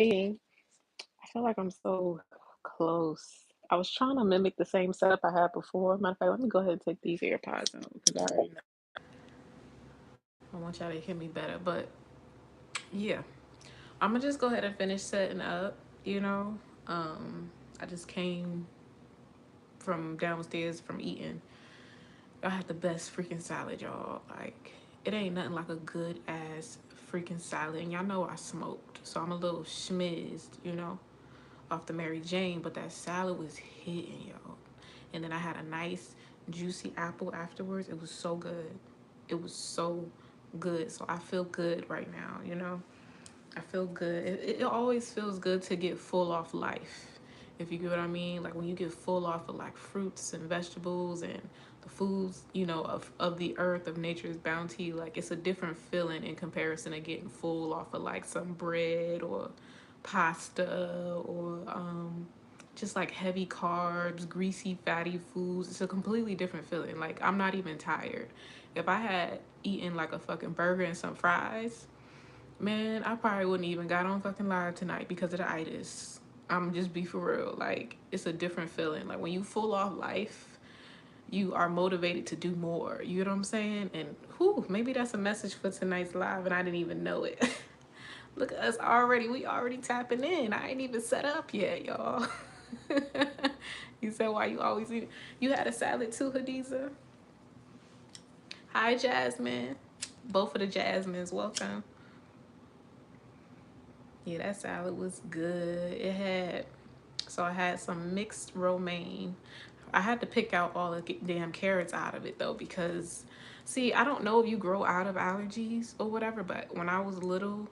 Hey, I feel like I'm so close. I was trying to mimic the same setup I had before. Matter of fact, let me go ahead and take these AirPods out because I already know. I want y'all to hear me better. But yeah, I'm gonna just go ahead and finish setting up. You know, I just came from downstairs from eating. I had the best freaking salad, y'all. Like, it ain't nothing like a good ass freaking salad. And y'all know I smoked, so I'm a little schmizzed, off the Mary Jane, but that salad was hitting, yo. And then I had a nice juicy apple afterwards. It was so good. It was so good. So I feel good right now. I feel good. It always feels good to get full off life, if you get what I mean. Like when you get full off of like fruits and vegetables and the foods, of the earth, of nature's bounty, like it's a different feeling in comparison to getting full off of like some bread or pasta or just like heavy carbs, greasy, fatty foods. It's a completely different feeling. Like I'm not even tired. If I had eaten like a fucking burger and some fries, man, I probably wouldn't even got on fucking live tonight because of the itis. I'm just be for real. Like it's a different feeling. Like when you full off life, you are motivated to do more. You know what I'm saying? And whew, maybe that's a message for tonight's live and I didn't even know it. Look at us already. We already tapping in. I ain't even set up yet, y'all. You said why you always eat. You had a salad too, Hadiza. Hi, Jasmine. Both of the Jasmines, welcome. Yeah, that salad was good. I had some mixed romaine. I had to pick out all the damn carrots out of it though, because see, I don't know if you grow out of allergies or whatever, but when I was little,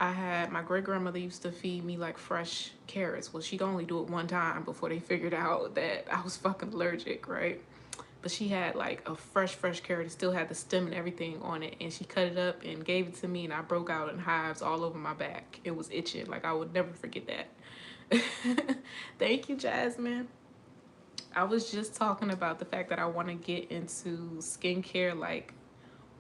I had my great grandmother used to feed me like fresh carrots. Well, she could only do it one time before they figured out that I was fucking allergic, right? But she had like a fresh carrot. It still had the stem and everything on it. And she cut it up and gave it to me. And I broke out in hives all over my back. It was itching. Like I would never forget that. Thank you, Jasmine. I was just talking about the fact that I want to get into skincare, like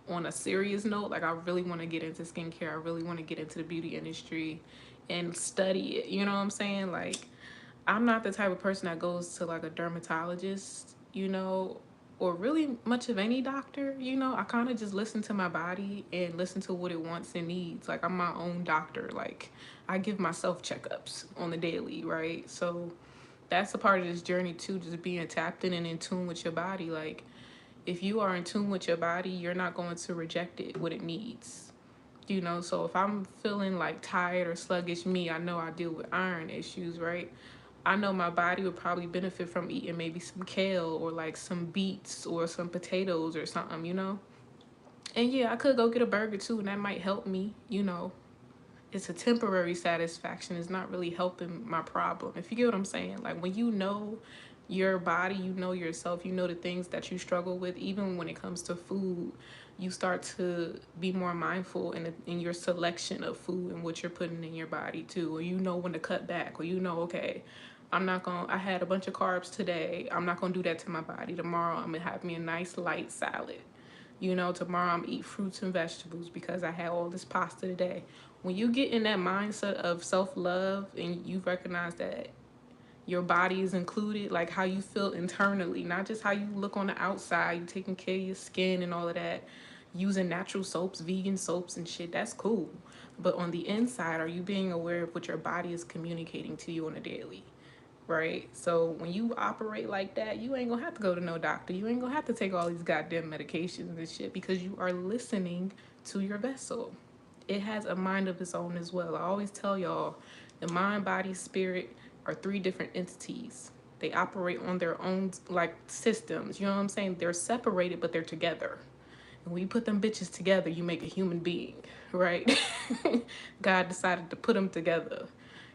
on a serious note. Like I really want to get into skincare. I really want to get into the beauty industry and study it. You know what I'm saying? Like I'm not the type of person that goes to like a dermatologist, or really much of any doctor. I kind of just listen to my body and listen to what it wants and needs. Like I'm my own doctor. Like I give myself checkups on the daily, right? So that's a part of this journey too, just being tapped in and in tune with your body. Like if you are in tune with your body, you're not going to reject it what it needs. So if I'm feeling like tired or sluggish, I know I deal with iron issues, right? I know my body would probably benefit from eating maybe some kale or like some beets or some potatoes or something. And yeah, I could go get a burger too, and that might help me. It's a temporary satisfaction. It's not really helping my problem. If you get what I'm saying. Like when you know your body, you know yourself, you know the things that you struggle with, even when it comes to food, you start to be more mindful in your selection of food and what you're putting in your body too. Or you know when to cut back, or okay, I had a bunch of carbs today. I'm not gonna do that to my body. Tomorrow I'm gonna have me a nice light salad. Tomorrow I'm eat fruits and vegetables because I had all this pasta today. When you get in that mindset of self-love and you recognize that your body is included, like how you feel internally, not just how you look on the outside, you taking care of your skin and all of that, using natural soaps, vegan soaps and shit, that's cool. But on the inside, are you being aware of what your body is communicating to you on a daily? Right? So when you operate like that, you ain't gonna have to go to no doctor. You ain't gonna have to take all these goddamn medications and shit because you are listening to your vessel. It has a mind of its own as well. I always tell y'all the mind, body, spirit are three different entities. They operate on their own like systems. You know what I'm saying? They're separated, but they're together. And when you put them bitches together, you make a human being, right? God decided to put them together,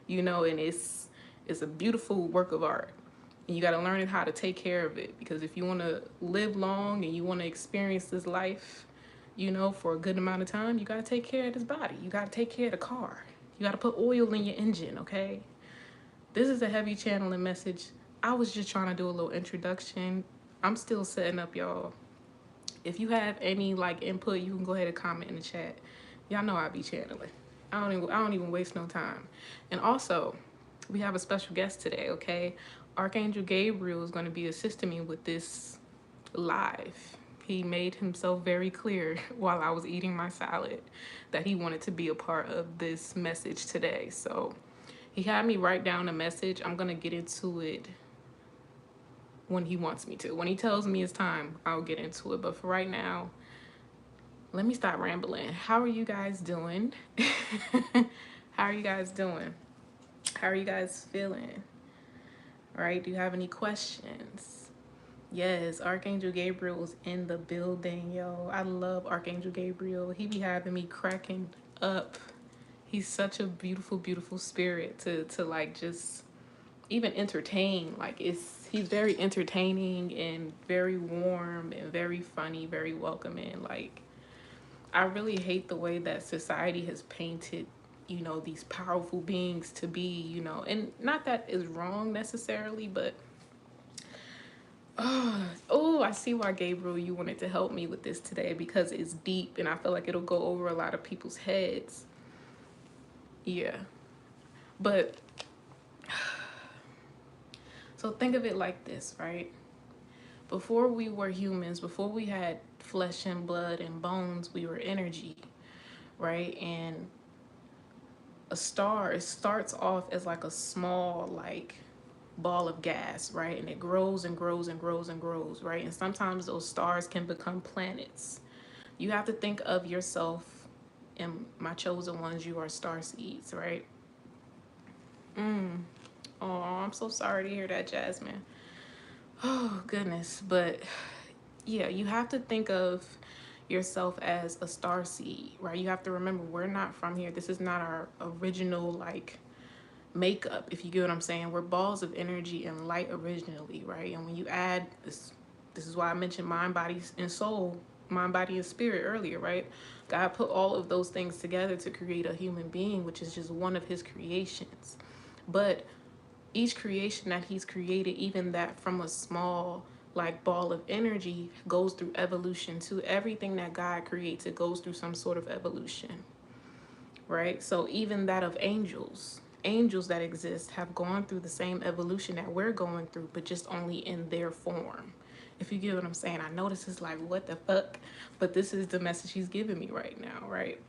and it's a beautiful work of art. And you got to learn how to take care of it because if you want to live long and you want to experience this life, for a good amount of time, you got to take care of this body. You got to take care of the car. You got to put oil in your engine, okay? This is a heavy channeling message. I was just trying to do a little introduction. I'm still setting up, y'all. If you have any like input, you can go ahead and comment in the chat. Y'all know I be channeling. I don't even waste no time. And also, we have a special guest today, okay? Archangel Gabriel is going to be assisting me with this live. He made himself very clear while I was eating my salad that he wanted to be a part of this message today. So he had me write down a message. I'm going to get into it when he wants me to. When he tells me it's time, I'll get into it. But for right now, let me stop rambling. How are you guys doing? How are you guys doing? How are you guys feeling? All right, do you have any questions? Yes, Archangel Gabriel is in the building, yo. I love Archangel Gabriel. He be having me cracking up. He's such a beautiful, beautiful spirit to like just even entertain. Like he's very entertaining and very warm and very funny, very welcoming. Like I really hate the way that society has painted, these powerful beings to be, and not that is wrong necessarily, but oh, I see why, Gabriel, you wanted to help me with this today because it's deep and I feel like it'll go over a lot of people's heads. Yeah. But so think of it like this, right? Before we were humans, before we had flesh and blood and bones, we were energy, right? And a star, it starts off as like a small, like, ball of gas, right? And it grows and grows and grows and grows, right? And sometimes those stars can become planets. You have to think of yourself and my chosen ones, you are star seeds, right? Oh, I'm so sorry to hear that, Jasmine. Oh, goodness. But yeah, you have to think of yourself as a star seed, right? You have to remember we're not from here. This is not our original, like, makeup, if you get what I'm saying. We're balls of energy and light originally, right? And when you add this is why I mentioned mind, body, and soul, mind, body, and spirit earlier, right? God put all of those things together to create a human being, which is just one of his creations. But each creation that he's created, even that from a small like ball of energy, goes through evolution too. Everything that God creates, it goes through some sort of evolution, right? So even that of angels that exist have gone through the same evolution that we're going through, but just only in their form. If you get what I'm saying. I know this is like, what the fuck? But this is the message he's giving me right now, right?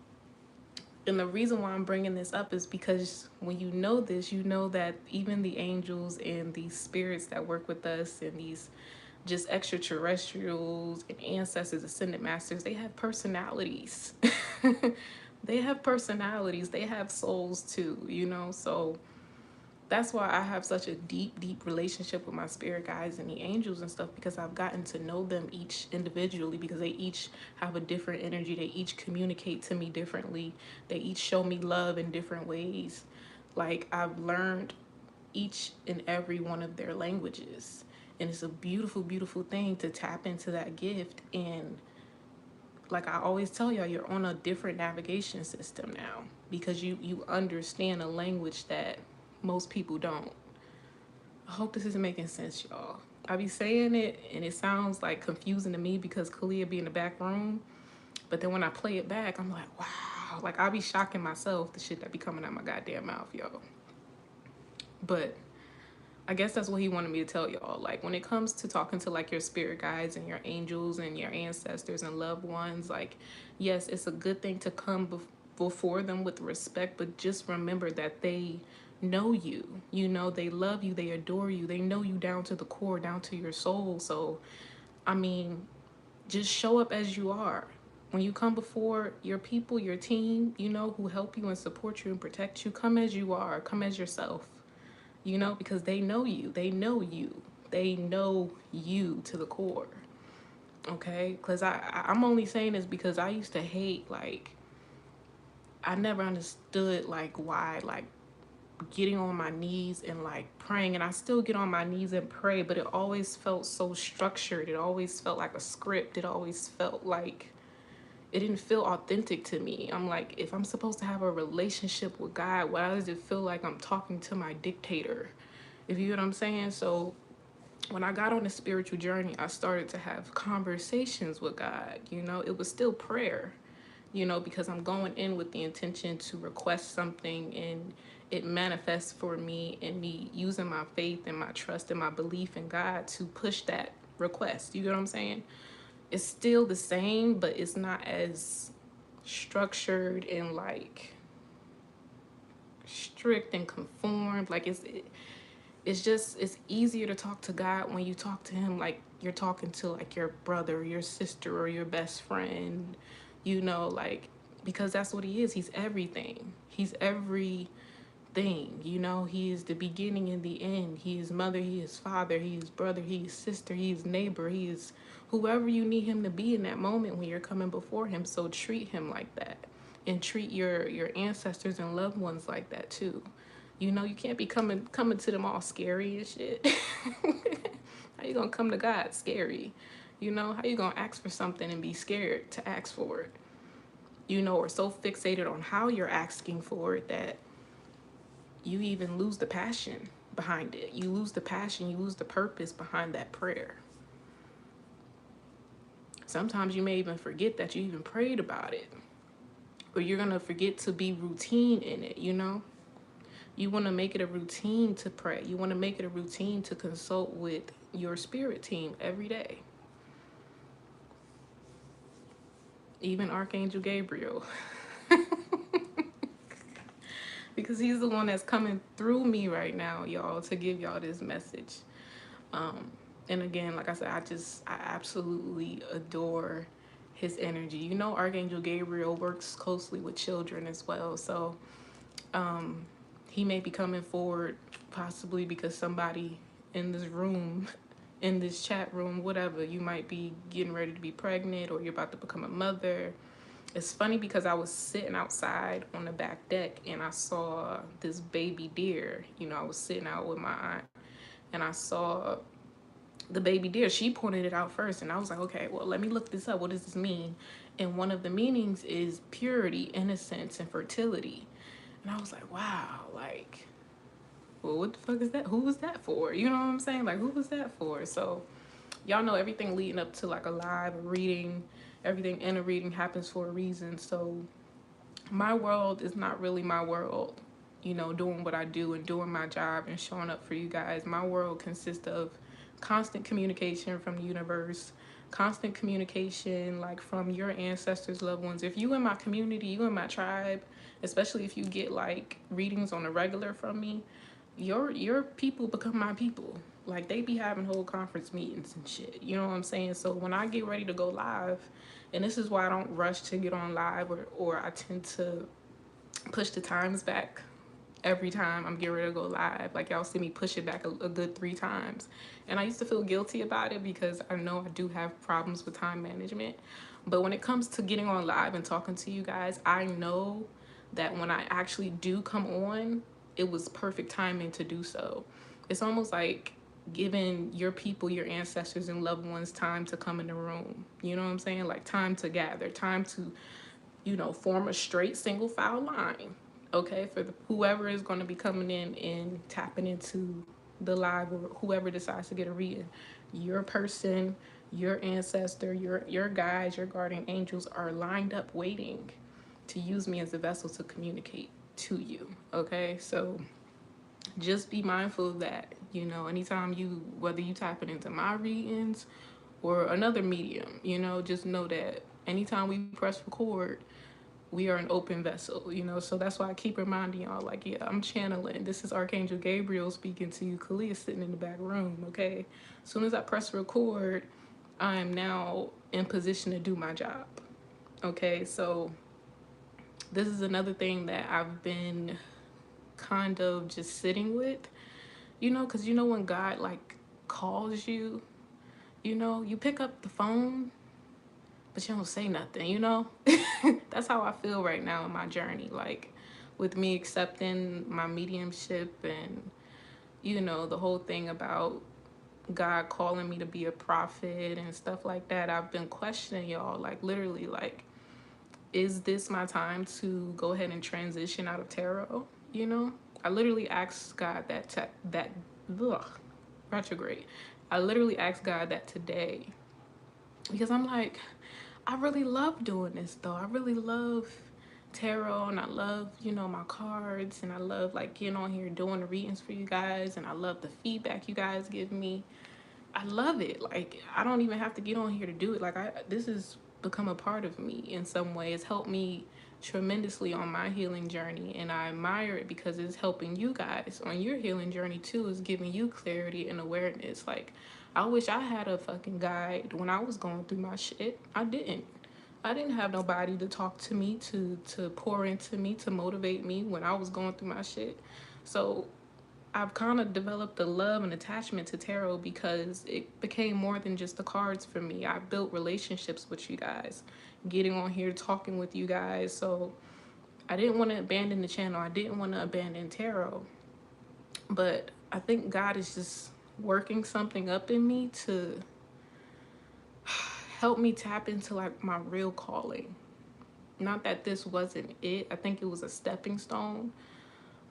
And the reason why I'm bringing this up is because when you know this, you know that even the angels and these spirits that work with us and these just extraterrestrials and ancestors, ascended masters, they have personalities. They have personalities. They have souls too, So that's why I have such a deep, deep relationship with my spirit guides and the angels and stuff, because I've gotten to know them each individually, because they each have a different energy. They each communicate to me differently. They each show me love in different ways. Like, I've learned each and every one of their languages. And it's a beautiful, beautiful thing to tap into that gift. And like I always tell y'all, you're on a different navigation system now, because you understand a language that most people don't. I hope this isn't making sense, y'all. I be saying it and it sounds like confusing to me because Kalia be in the back room, but then when I play it back, I'm like, wow. Like, I be shocking myself, the shit that be coming out my goddamn mouth, y'all. But I guess that's what he wanted me to tell y'all. Like, when it comes to talking to like your spirit guides and your angels and your ancestors and loved ones, like, yes, it's a good thing to come before them with respect, but just remember that they know you. They love you, they adore you, they know you down to the core, down to your soul. So, I mean, just show up as you are. When you come before your people, your team, who help you and support you and protect you, come as you are, come as yourself, because they know you. They know you. They know you to the core. Okay? Because I'm only saying this because I used to hate, like, I never understood, like, why, like, getting on my knees and, like, praying. And I still get on my knees and pray, but it always felt so structured. It always felt like a script. It always felt like it didn't feel authentic to me. I'm like, if I'm supposed to have a relationship with God, why does it feel like I'm talking to my dictator? If you know what I'm saying? So when I got on the spiritual journey, I started to have conversations with God. It was still prayer. you know, because I'm going in with the intention to request something, and it manifests for me, and me using my faith and my trust and my belief in God to push that request. You get what I'm saying? It's still the same, but it's not as structured and like strict and conformed. Like it's just, it's easier to talk to God when you talk to him like you're talking to like your brother, your sister, or your best friend, you know, like, because that's what he is. He's everything. He's everything, you know. He is the beginning and the end. He is mother, he is father, he is brother, he is sister, he is neighbor, he is whoever you need him to be in that moment when you're coming before him. So treat him like that, and treat your ancestors and loved ones like that too. You know, you can't be coming to them all scary and shit. How you gonna come to God scary? You know, how you gonna ask for something and be scared to ask for it? You know, or so fixated on how you're asking for it that you even lose the passion behind it. You lose the passion, you lose the purpose behind that prayer. Sometimes you may even forget that you even prayed about it, or you're gonna forget to be routine in it, you know? You want to make it a routine to pray. You want to make it a routine to consult with your spirit team every day. Even Archangel Gabriel. Because he's the one that's coming through me right now, y'all, to give y'all this message. And again, like I said, I absolutely adore his energy. You know, Archangel Gabriel works closely with children as well. So he may be coming forward possibly because somebody in this room, in this chat room, whatever, you might be getting ready to be pregnant, or you're about to become a mother. It's funny because I was sitting outside on the back deck and I saw this baby deer. You know, I was sitting out with my aunt and I saw the baby deer. She pointed it out first, and I was like, okay, well, let me look this up. What does this mean? And one of the meanings is purity, innocence, and fertility. And I was like, wow, like, well, what the fuck is that? Who was that for? You know what I'm saying? Like, who was that for? So y'all know everything leading up to like a live, a reading, everything in a reading happens for a reason. So my world is not really my world, you know, doing what I do and doing my job and showing up for you guys. My world consists of constant communication from the universe, constant communication like from your ancestors, loved ones. If you in my community, you in my tribe, especially if you get like readings on a regular from me, your people become my people. Like, they be having whole conference meetings and shit. You know what I'm saying? So when I get ready to go live, and this is why I don't rush to get on live, or I tend to push the times back every time I'm getting ready to go live. Like, y'all see me push it back a good 3 times. And I used to feel guilty about it because I know I do have problems with time management. But when it comes to getting on live and talking to you guys, I know that when I actually do come on, it was perfect timing to do so. It's almost like giving your people, your ancestors and loved ones time to come in the room. You know what I'm saying? Like, time to gather, time to, you know, form a straight single file line. Okay, for whoever is going to be coming in and tapping into the live, or whoever decides to get a reading, your person, your ancestor, your guides, your guardian angels are lined up waiting to use me as a vessel to communicate to you. Okay, so just be mindful of that. You know, anytime you, whether you tapping into my readings or another medium, you know, just know that anytime we press record, we are an open vessel, you know. So that's why I keep reminding y'all, like, yeah, I'm channeling. This is Archangel Gabriel speaking to you. Kalia sitting in the back room, okay? As soon as I press record, I am now in position to do my job, okay? So this is another thing that I've been kind of just sitting with, you know, because you know when God, like, calls you, you know, you pick up the phone, but you don't say nothing, you know? That's how I feel right now in my journey. Like, with me accepting my mediumship and, you know, the whole thing about God calling me to be a prophet and stuff like that, I've been questioning y'all, like, literally, like, is this my time to go ahead and transition out of tarot? You know? I literally asked God that retrograde. I literally asked God that today because I'm like, I really love doing this though. I really love tarot, and I love, you know, my cards, and I love like getting on here doing the readings for you guys, and I love the feedback you guys give me. I love it. Like, I don't even have to get on here to do it. Like, this has become a part of me in some way. It's helped me tremendously on my healing journey, and I admire it because it's helping you guys on your healing journey too. Is giving you clarity and awareness. Like, I wish I had a fucking guide when I was going through my shit. I didn't. I didn't have nobody to talk to me, to pour into me, to motivate me when I was going through my shit. So I've kind of developed a love and attachment to tarot because it became more than just the cards for me. I built relationships with you guys, getting on here, talking with you guys. So I didn't want to abandon the channel. I didn't want to abandon tarot. But I think God is just working something up in me to help me tap into like my real calling. Not that this wasn't it. I think it was a stepping stone,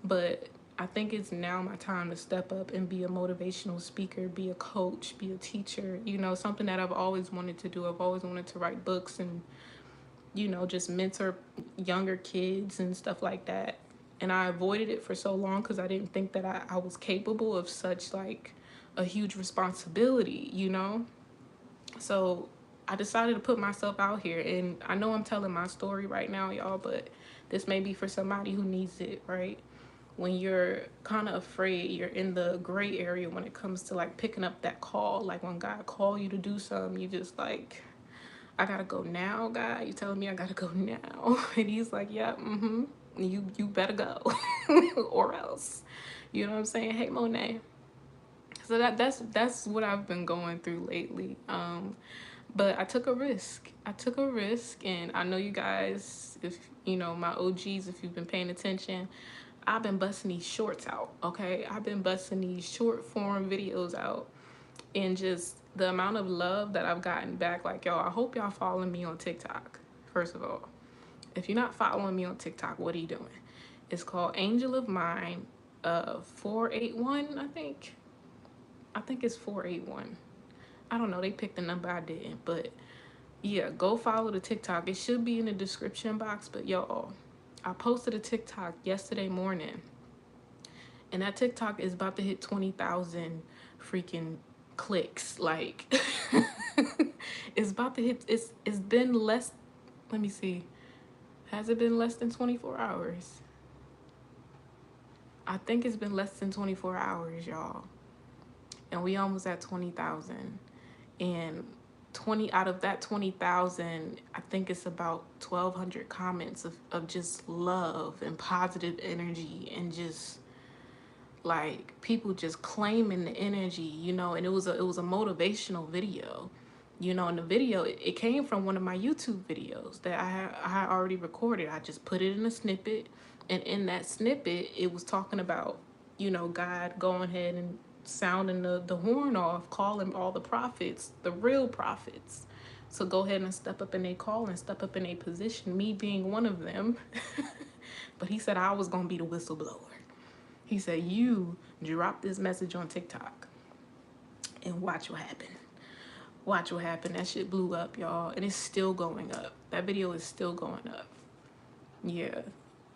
but I think it's now my time to step up and be a motivational speaker, be a coach, be a teacher, you know, something that I've always wanted to do. I've always wanted to write books and, you know, just mentor younger kids and stuff like that. And I avoided it for so long because I didn't think that I was capable of such like a huge responsibility, you know? So I decided to put myself out here. And I know I'm telling my story right now, y'all, but this may be for somebody who needs it, right? When you're kind of afraid, you're in the gray area when it comes to like picking up that call. Like when God call you to do something, you just like, I gotta go now, God. You telling me I gotta go now? And he's like, yeah, mm-hmm. You better go, or else. You know what I'm saying? Hey, Monet. So that's what I've been going through lately. But I took a risk. I took a risk, and I know you guys, if you know my OGs, if you've been paying attention, I've been busting these shorts out. Okay, I've been busting these short form videos out, and just the amount of love that I've gotten back. Like, y'all, I hope y'all following me on TikTok. First of all, if you're not following me on TikTok, what are you doing? It's called Angel of Mine, 481. I think it's 481. I don't know. They picked the number, I didn't, but yeah, go follow the TikTok. It should be in the description box. But y'all, I posted a TikTok yesterday morning, and that TikTok is about to hit 20,000 freaking clicks. Like, it's about to hit. It's been less. Let me see. Has it been less than 24 hours? I think it's been less than 24 hours, y'all, and we almost at 20,000. And 20 out of that 20,000, I think it's about 1,200 comments of just love and positive energy, and just like people just claiming the energy, you know. And it was a motivational video, you know. And the video, it came from one of my YouTube videos that I had already recorded. I just put it in a snippet, and in that snippet it was talking about, you know, God going ahead and sounding the horn off, calling all the prophets, the real prophets, so go ahead and step up in a call and step up in a position, me being one of them. But he said I was gonna be the whistleblower. He said, you drop this message on TikTok and watch what happened. Watch what happened. That shit blew up, y'all, and it's still going up. That video is still going up. Yeah,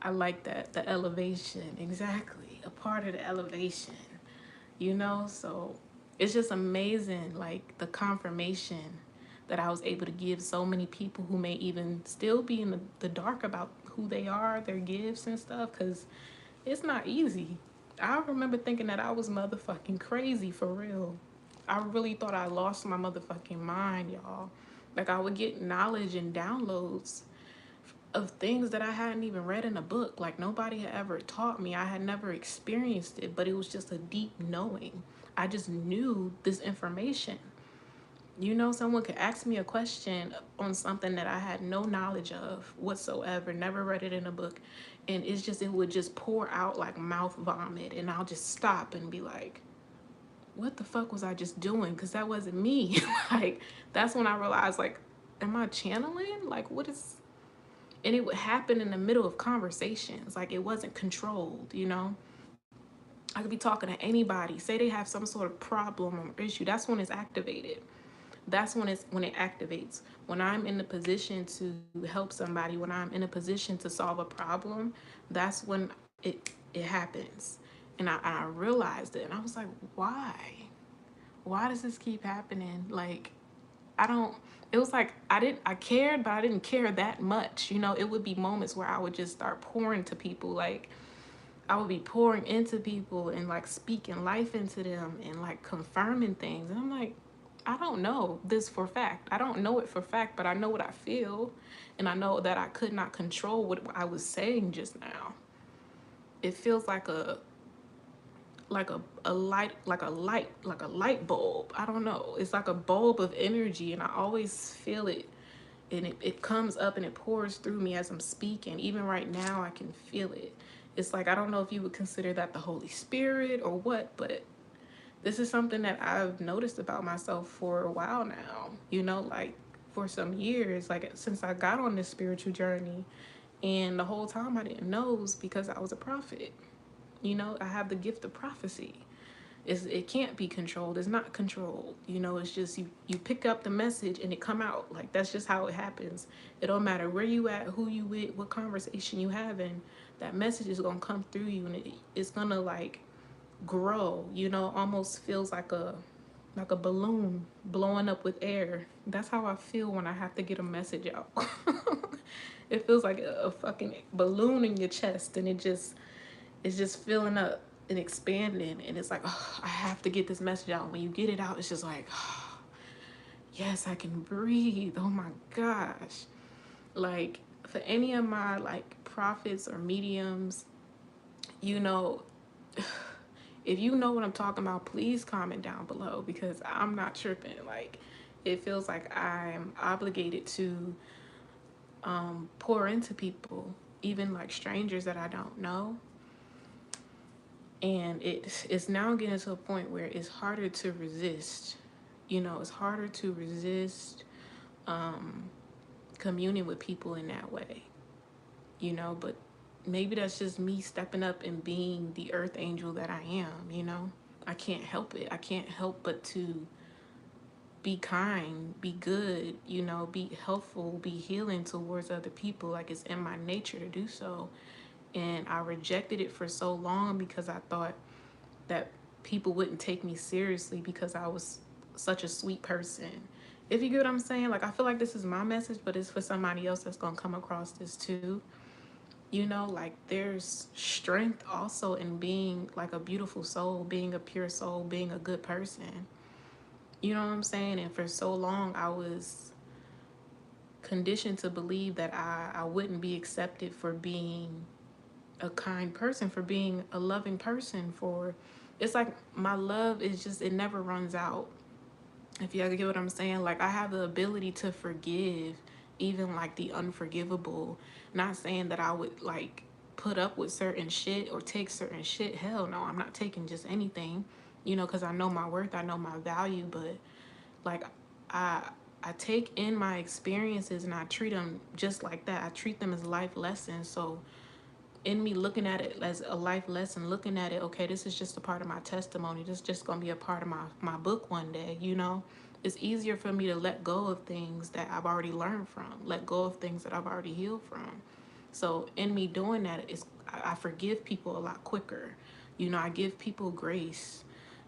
I like that. The elevation, exactly. A part of the elevation, you know? So it's just amazing, like the confirmation that I was able to give so many people who may even still be in the dark about who they are, their gifts and stuff, because it's not easy. I remember thinking that I was motherfucking crazy for real. I really thought I lost my motherfucking mind, y'all. Like, I would get knowledge and downloads of things that I hadn't even read in a book. Like, nobody had ever taught me. I had never experienced it, but it was just a deep knowing. I just knew this information. You know, someone could ask me a question on something that I had no knowledge of whatsoever, never read it in a book, and it would just pour out like mouth vomit, and I'll just stop and be like, what the fuck was I just doing? Because that wasn't me. Like, that's when I realized, like, am I channeling? Like, what is... And it would happen in the middle of conversations. Like, it wasn't controlled, you know? I could be talking to anybody, say they have some sort of problem or issue. That's when it's activated. That's when it activates. When I'm in the position to help somebody, when I'm in a position to solve a problem, that's when it happens. And I realized it, and I was like, why? Why does this keep happening? Like, I don't, it was like I cared, but I didn't care that much. You know, it would be moments where I would just start pouring to people. Like, I would be pouring into people and like speaking life into them and like confirming things. And I'm like, I don't know this for fact. I don't know it for fact, but I know what I feel. And I know that I could not control what I was saying just now. It feels like a light, like a light bulb. I don't know, it's like a bulb of energy, and I always feel it, and it comes up and it pours through me as I'm speaking. Even right now I can feel it. It's like, I don't know if you would consider that the Holy Spirit or what, but this is something that I've noticed about myself for a while now, you know, like for some years, like since I got on this spiritual journey. And the whole time I didn't know is because I was a prophet. You know, I have the gift of prophecy. It can't be controlled. It's not controlled. You know, it's just you pick up the message and it come out. Like, that's just how it happens. It don't matter where you at, who you with, what conversation you having. That message is gonna come through you, and it's gonna like grow. You know, almost feels like a balloon blowing up with air. That's how I feel when I have to get a message out. It feels like a fucking balloon in your chest, and it's just filling up and expanding, and it's like, oh, I have to get this message out. When you get it out, it's just like, oh, yes, I can breathe. Oh my gosh. Like, for any of my like prophets or mediums, you know, if you know what I'm talking about, please comment down below, because I'm not tripping. Like, it feels like I'm obligated to pour into people, even like strangers that I don't know. And it's now getting to a point where it's harder to resist. You know, it's harder to resist communing with people in that way. You know, but maybe that's just me stepping up and being the earth angel that I am. You know, I can't help it. I can't help but to be kind, be good, you know, be helpful, be healing towards other people. Like, it's in my nature to do so. And I rejected it for so long because I thought that people wouldn't take me seriously because I was such a sweet person. If you get what I'm saying, like, I feel like this is my message, but it's for somebody else that's gonna come across this too. You know, like, there's strength also in being like a beautiful soul, being a pure soul, being a good person. You know what I'm saying? And for so long, I was conditioned to believe that I wouldn't be accepted for being a kind person, for being a loving person, for it's like my love is just, it never runs out. If you ever get what I'm saying, like, I have the ability to forgive even like the unforgivable. Not saying that I would like put up with certain shit or take certain shit. Hell no, I'm not taking just anything, you know, because I know my worth, I know my value. But like, I I take in my experiences and I treat them just like that. I treat them as life lessons. So in me looking at it as a life lesson, looking at it, okay, this is just a part of my testimony. This is just gonna be a part of my book one day, you know. It's easier for me to let go of things that I've already learned from, let go of things that I've already healed from. So in me doing that, I forgive people a lot quicker. You know, I give people grace,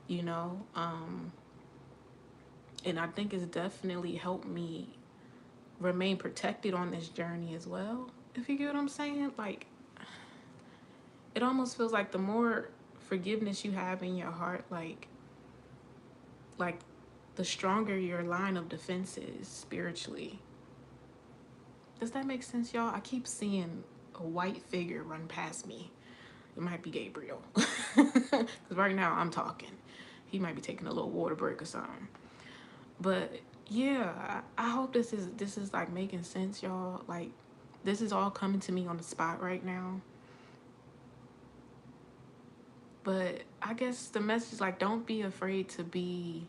you know. And I think it's definitely helped me remain protected on this journey as well. If you get what I'm saying, like, it almost feels like the more forgiveness you have in your heart, like the stronger your line of defense is spiritually. Does that make sense, y'all? I keep seeing a white figure run past me. It might be Gabriel. Because right now I'm talking. He might be taking a little water break or something. But yeah, I hope this is like making sense, y'all. Like, this is all coming to me on the spot right now. But I guess the message is like, don't be afraid to be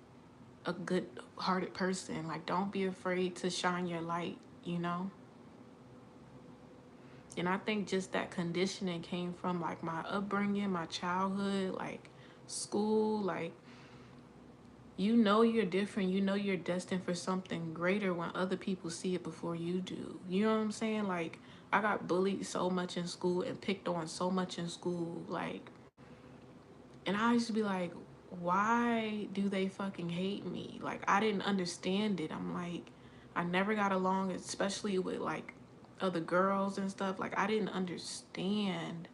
a good hearted person. Like, don't be afraid to shine your light, you know? And I think just that conditioning came from like my upbringing, my childhood, like school, like You know you're different. You know you're destined for something greater when other people see it before you do. You know what I'm saying? Like, I got bullied so much in school and picked on so much in school. Like, and I used to be like, why do they fucking hate me? Like, I didn't understand it. I'm like, I never got along, especially with like other girls and stuff. Like, I didn't understand.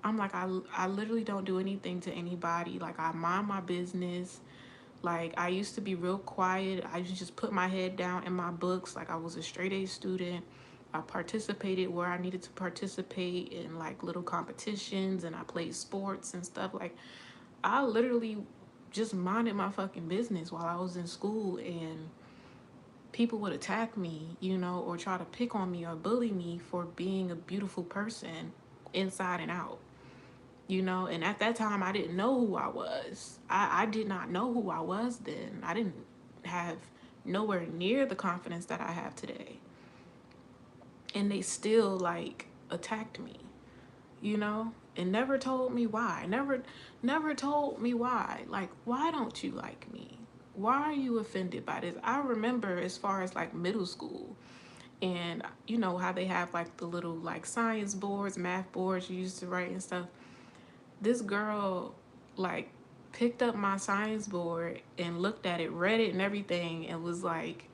I'm like, I literally don't do anything to anybody. Like, I mind my business. Like, I used to be real quiet. I used to just put my head down in my books. Like, I was a straight A student. I participated where I needed to participate in like little competitions, and I played sports and stuff. Like, I literally just minded my fucking business while I was in school, and people would attack me, you know, or try to pick on me or bully me for being a beautiful person inside and out, you know. And at that time, I didn't know who I was. I did not know who I was then. I didn't have nowhere near the confidence that I have today. And they still like attacked me, you know, and never told me why. Never told me why. Like, why don't you like me? Why are you offended by this? I remember as far as like middle school, and you know how they have like the little like science boards, math boards you used to write and stuff. This girl like picked up my science board and looked at it, read it and everything, and was like,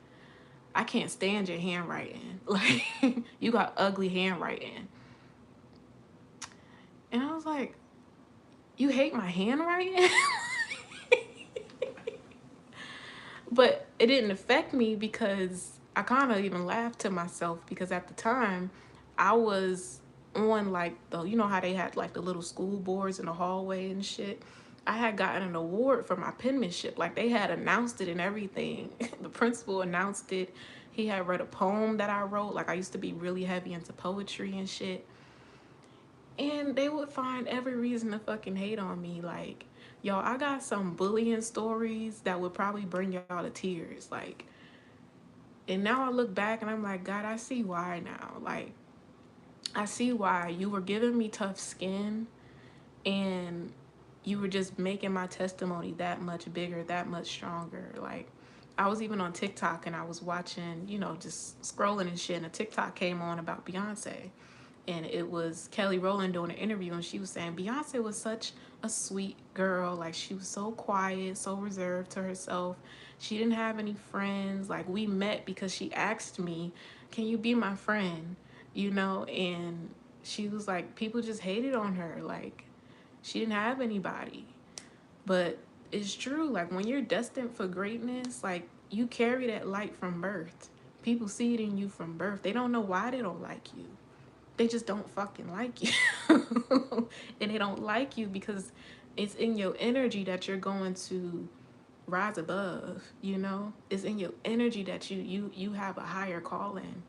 I can't stand your handwriting. Like, you got ugly handwriting. And I was like, you hate my handwriting? But it didn't affect me because I kind of even laughed to myself, because at the time I was on like the, you know how they had like the little school boards in the hallway and shit. I had gotten an award for my penmanship. Like, they had announced it and everything. The principal announced it. He had read a poem that I wrote. Like, I used to be really heavy into poetry and shit. And they would find every reason to fucking hate on me. Like, y'all, I got some bullying stories that would probably bring y'all to tears. Like, and now I look back and I'm like, God, I see why now. Like, I see why you were giving me tough skin, and you were just making my testimony that much bigger, that much stronger. Like, I was even on TikTok and I was watching, you know, just scrolling and shit, and a TikTok came on about Beyonce. And it was Kelly Rowland doing an interview, and she was saying Beyonce was such a sweet girl. Like, she was so quiet, so reserved to herself. She didn't have any friends. Like, we met because she asked me, can you be my friend? You know, and she was like, people just hated on her. Like, she didn't have anybody. But it's true. Like, when you're destined for greatness, like, you carry that light from birth. People see it in you from birth. They don't know why they don't like you. They just don't fucking like you. And they don't like you because it's in your energy that you're going to rise above, you know? It's in your energy that you have a higher calling,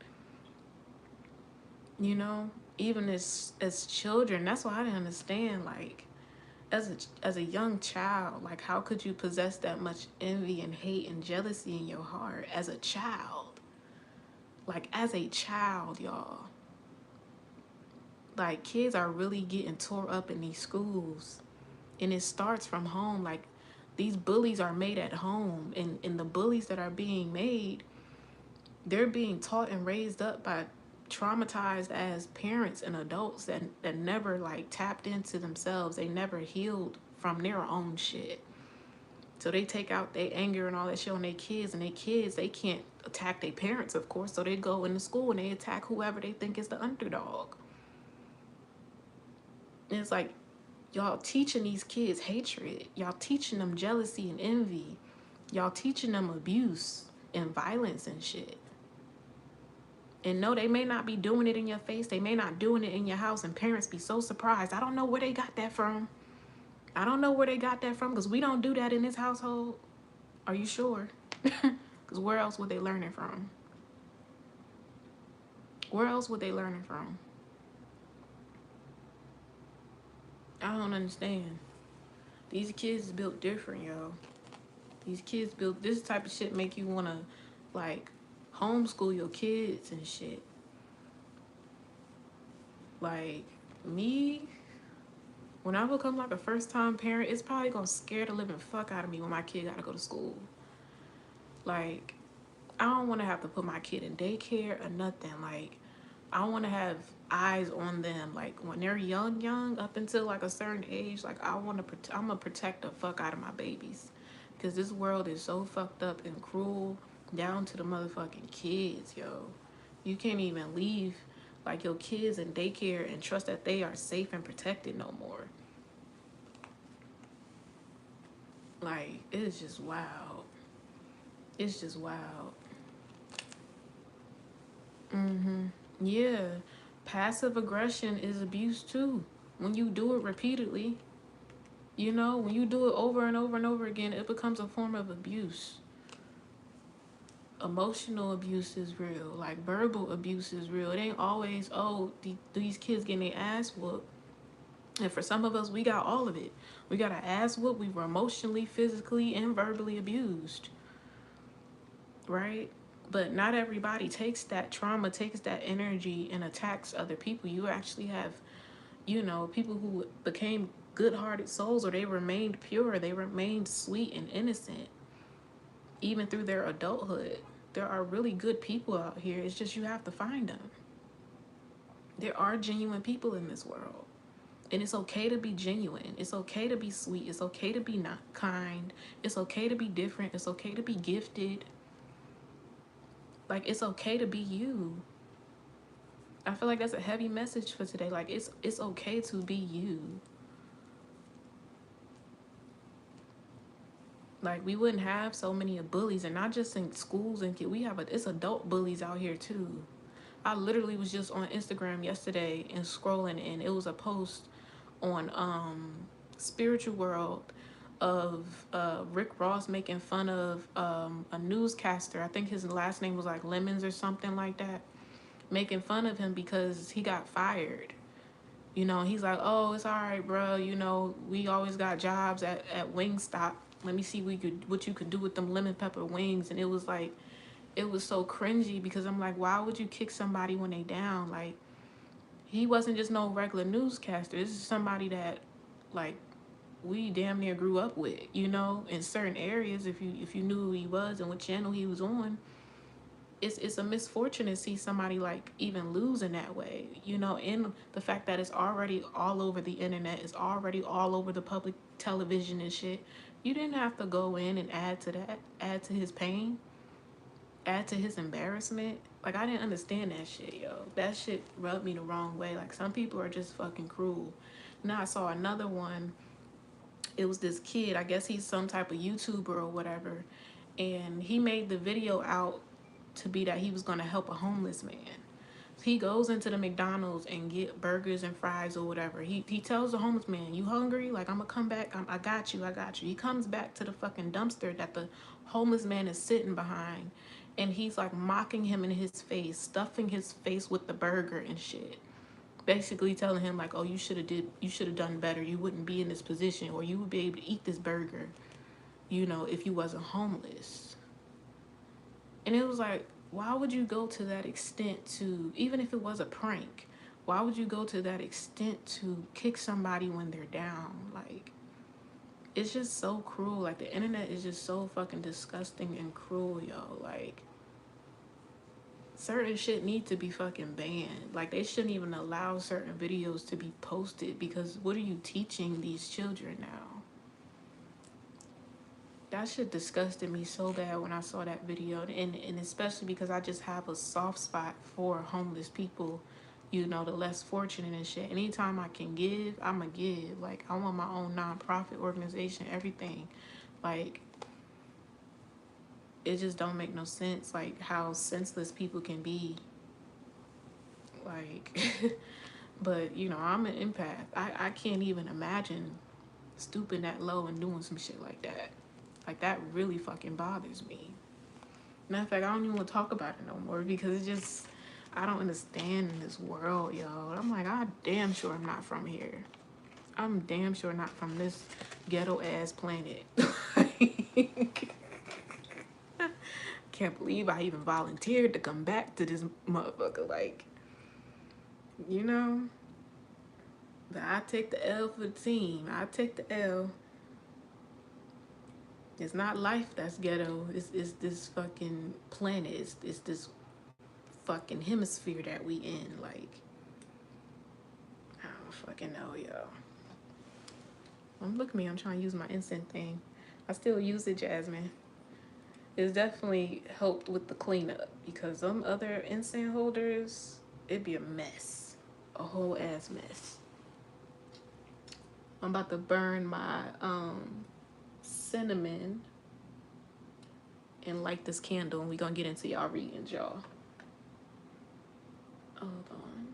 you know? Even as children, that's why I didn't understand, like, as a young child, like, how could you possess that much envy and hate and jealousy in your heart as a child? Like, as a child, y'all. Like, kids are really getting tore up in these schools, and it starts from home. Like, these bullies are made at home, and the bullies that are being made, they're being taught and raised up by traumatized as parents and adults that never like tapped into themselves. They never healed from their own shit. So they take out their anger and all that shit on their kids, and their kids, they can't attack their parents, of course, so they go into school and they attack whoever they think is the underdog. And it's like, y'all teaching these kids hatred. Y'all teaching them jealousy and envy. Y'all teaching them abuse and violence and shit. And no, they may not be doing it in your face. They may not doing it in your house, and parents be so surprised. I don't know where they got that from. I don't know where they got that from, because we don't do that in this household. Are you sure? Because where else would they learn it from? Where else would they learn it from? I don't understand. These kids is built different, yo. These kids built this type of shit make you wanna like homeschool your kids and shit. Like me, When I become like a first time parent, it's probably gonna scare the living fuck out of me when my kid gotta go to school. Like, I don't want to have to put my kid in daycare or nothing. Like, I want to have eyes on them. Like, when they're young, up until like a certain age, like, I'm gonna protect the fuck out of my babies, because this world is so fucked up and cruel down to the motherfucking kids, yo. You can't even leave like your kids in daycare and trust that they are safe and protected no more. Like, it's just wild. It's just wild. Mm-hmm. Yeah. Passive aggression is abuse too. When you do it repeatedly, when you do it over and over and over again, it becomes a form of abuse. Emotional abuse is real. Like, verbal abuse is real. It ain't always, oh, these kids getting their ass whooped. And for some of us, we got all of it. We got our ass whooped. We were emotionally, physically, and verbally abused. Right? But not everybody takes that trauma, takes that energy, and attacks other people. You actually have, people who became good hearted souls, or they remained pure, they remained sweet and innocent, even through their adulthood. There are really good people out here. It's just you have to find them. There are genuine people in this world. And it's okay to be genuine. It's okay to be sweet. It's okay to be not kind. It's okay to be different. It's okay to be gifted. Like, it's okay to be you. I feel like that's a heavy message for today. Like, it's okay to be you. Like, we wouldn't have so many bullies, and not just in schools and it's adult bullies out here too. I literally was just on Instagram yesterday and scrolling, and it was a post on Spiritual World of Rick Ross making fun of a newscaster. I think his last name was like Lemons or something like that. Making fun of him because he got fired. He's like, oh, it's all right, bro. We always got jobs at Wingstop. Let me see what you could do with them lemon pepper wings. And it was like, it was so cringy, because I'm like, why would you kick somebody when they down? Like, he wasn't just no regular newscaster. This is somebody that, like, we damn near grew up with, in certain areas. If you knew who he was and what channel he was on, it's a misfortune to see somebody like even lose in that way, and the fact that it's already all over the internet, it's already all over the public television and shit. You didn't have to go in and add to his pain, add to his embarrassment. Like, I didn't understand that shit, yo. That shit rubbed me the wrong way. Like, some people are just fucking cruel. Now I saw another one. It was this kid, I guess he's some type of YouTuber or whatever, and he made the video out to be that he was going to help a homeless man. He goes into the McDonald's and get burgers and fries or whatever. He tells the homeless man, you hungry? Like, I'm going to come back. I got you. He comes back to the fucking dumpster that the homeless man is sitting behind, and he's like mocking him in his face, stuffing his face with the burger and shit. Basically telling him like, oh, you should have done better. You wouldn't be in this position, or you would be able to eat this burger, if you wasn't homeless. And it was like, why would you go to that extent to, even if it was a prank, why would you go to that extent to kick somebody when they're down? Like, it's just so cruel. Like, the internet is just so fucking disgusting and cruel, yo. Like, certain shit need to be fucking banned. Like, they shouldn't even allow certain videos to be posted, because what are you teaching these children now? That shit disgusted me so bad when I saw that video, and especially because I just have a soft spot for homeless people, the less fortunate and shit. Anytime I can give, I'ma give. Like, I want my own nonprofit organization, everything. Like, it just don't make no sense, like, how senseless people can be. Like, but, I'm an empath. I can't even imagine stooping that low and doing some shit like that. Like, that really fucking bothers me. Matter of fact, I don't even want to talk about it no more, because it just, I don't understand this world, yo. I'm like, I damn sure I'm not from here. I'm damn sure not from this ghetto ass planet. Can't believe I even volunteered to come back to this motherfucker. Like, you know, But I take the L for the team. I take the L. It's not life that's ghetto. It's this fucking planet. It's this fucking hemisphere that we in. Like, I don't fucking know, yo. Look at me. I'm trying to use my incense thing. I still use it, Jasmine. It's definitely helped with the cleanup because them other incense holders, it'd be a mess. A whole ass mess. I'm about to burn my cinnamon and light this candle, and we're gonna get into y'all readings, y'all. Hold on.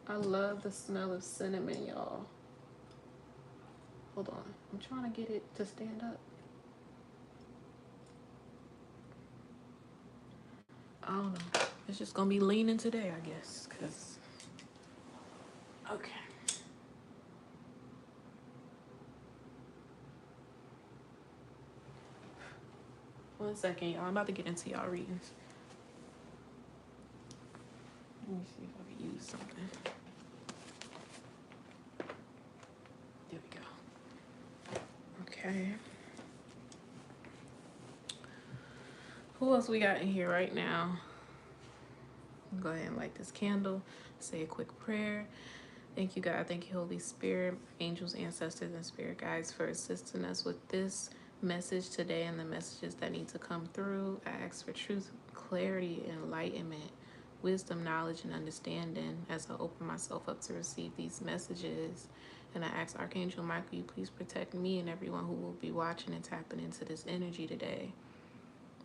I love the smell of cinnamon, y'all. Hold on. I'm trying to get it to stand up. I don't know. It's just gonna be leaning today, I guess, cause okay. One second, y'all. I'm about to get into y'all readings. Let me see if I can use something. There we go. Okay. Who else we got in here right now? Go ahead and light this candle. Say a quick prayer. Thank you, God. Thank you, Holy Spirit, angels, ancestors, and spirit guides for assisting us with this message today and the messages that need to come through. I ask for truth, clarity, enlightenment, wisdom, knowledge, and understanding as I open myself up to receive these messages. And I ask Archangel Michael, you please protect me and everyone who will be watching and tapping into this energy today.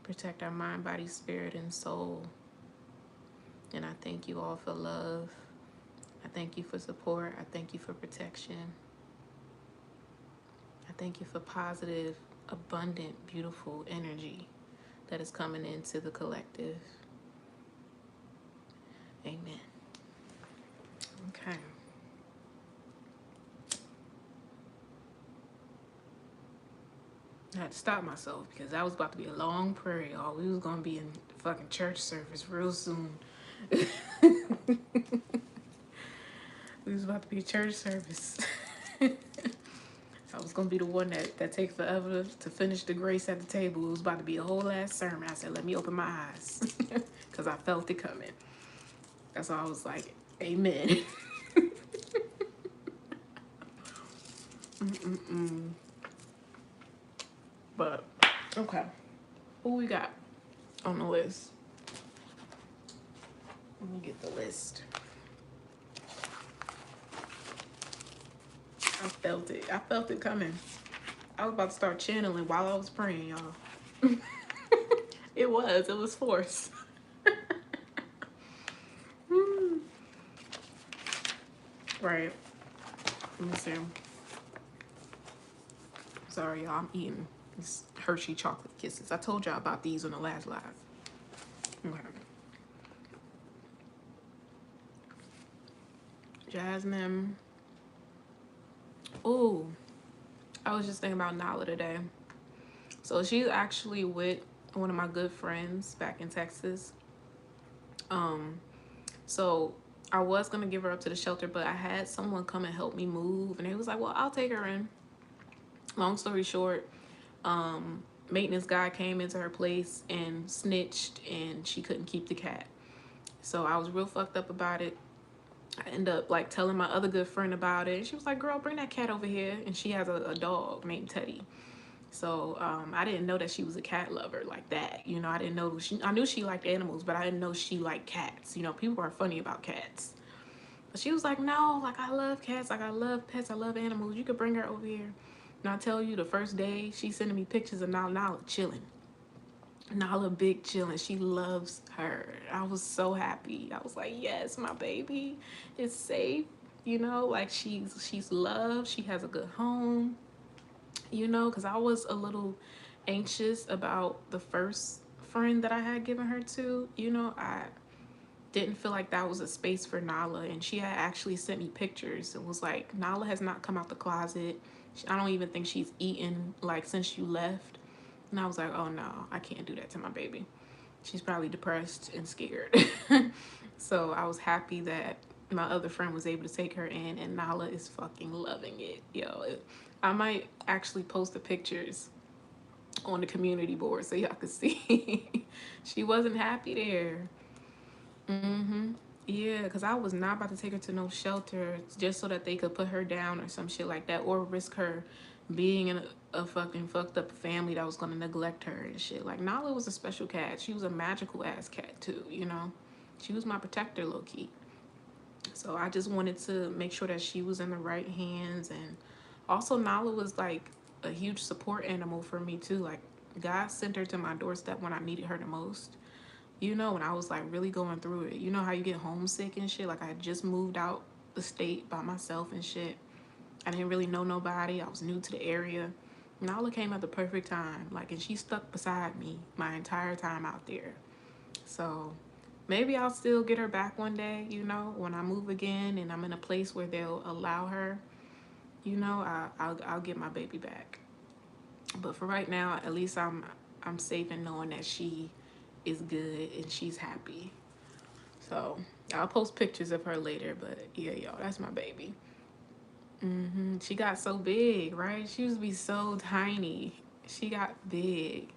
Protect our mind, body, spirit, and soul. And I thank you all for love. I thank you for support. I thank you for protection. I thank you for positive, abundant, beautiful energy that is coming into the collective. Amen. Okay. I had to stop myself because that was about to be a long prayer, y'all. We was going to be in fucking church service real soon. We was about to be a church service. I was going to be the one that takes forever to finish the grace at the table. It was about to be a whole ass sermon. I said, let me open my eyes because I felt it coming. That's why I was like, amen. But, okay. Who we got on the list? Let me get the list. I felt it. I felt it coming. I was about to start channeling while I was praying, y'all. It was forced. Right. Let me see. Sorry, y'all. I'm eating these Hershey chocolate kisses. I told y'all about these on the last live. Okay. Jasmine. Oh, I was just thinking about Nala today. So she's actually with one of my good friends back in Texas. So I was gonna give her up to the shelter, but I had someone come and help me move, and it was like, well, I'll take her in. Long story short, maintenance guy came into her place and snitched, and she couldn't keep the cat. So I was real fucked up about it. I ended up like telling my other good friend about it. She was like, girl, bring that cat over here. And she has a dog named Teddy. So I didn't know that she was a cat lover like that. You know, I didn't know I knew she liked animals, but I didn't know she liked cats. You know, people are funny about cats. But she was like, no, like I love cats, like I love pets, I love animals. You could bring her over here. And I tell you, the first day she's sending me pictures of Nala chilling. Nala big chilling. She loves her. I was so happy. I was like, yes, my baby is safe. You know, like she's loved. She has a good home. You know, because I was a little anxious about the first friend that I had given her to. You know, I didn't feel like that was a space for Nala, and she had actually sent me pictures. It was like, Nala has not come out the closet. I don't even think she's eaten like since you left. And I was like, oh no, I can't do that to my baby. She's probably depressed and scared. So I was happy that my other friend was able to take her in, and Nala is fucking loving it. Yo, I might actually post the pictures on the community board so y'all could see. She wasn't happy there. Mm-hmm. Yeah, because I was not about to take her to no shelter just so that they could put her down or some shit like that, or risk her being in a fucking fucked up family that was gonna neglect her and shit. Like, Nala was a special cat. She was a magical ass cat too, you know? She was my protector, low key. So I just wanted to make sure that she was in the right hands. And also, Nala was like a huge support animal for me too. Like, God sent her to my doorstep when I needed her the most. You know, when I was like really going through it. You know how you get homesick and shit? Like, I had just moved out the state by myself and shit. I didn't really know nobody. I was new to the area. Nala came at the perfect time. Like, and she stuck beside me my entire time out there. So maybe I'll still get her back one day, you know, when I move again and I'm in a place where they'll allow her, you know, I'll get my baby back. But for right now, at least I'm safe in knowing that she is good and she's happy. So I'll post pictures of her later, but yeah, y'all, that's my baby. She got so big, right? She used to be so tiny. She got big.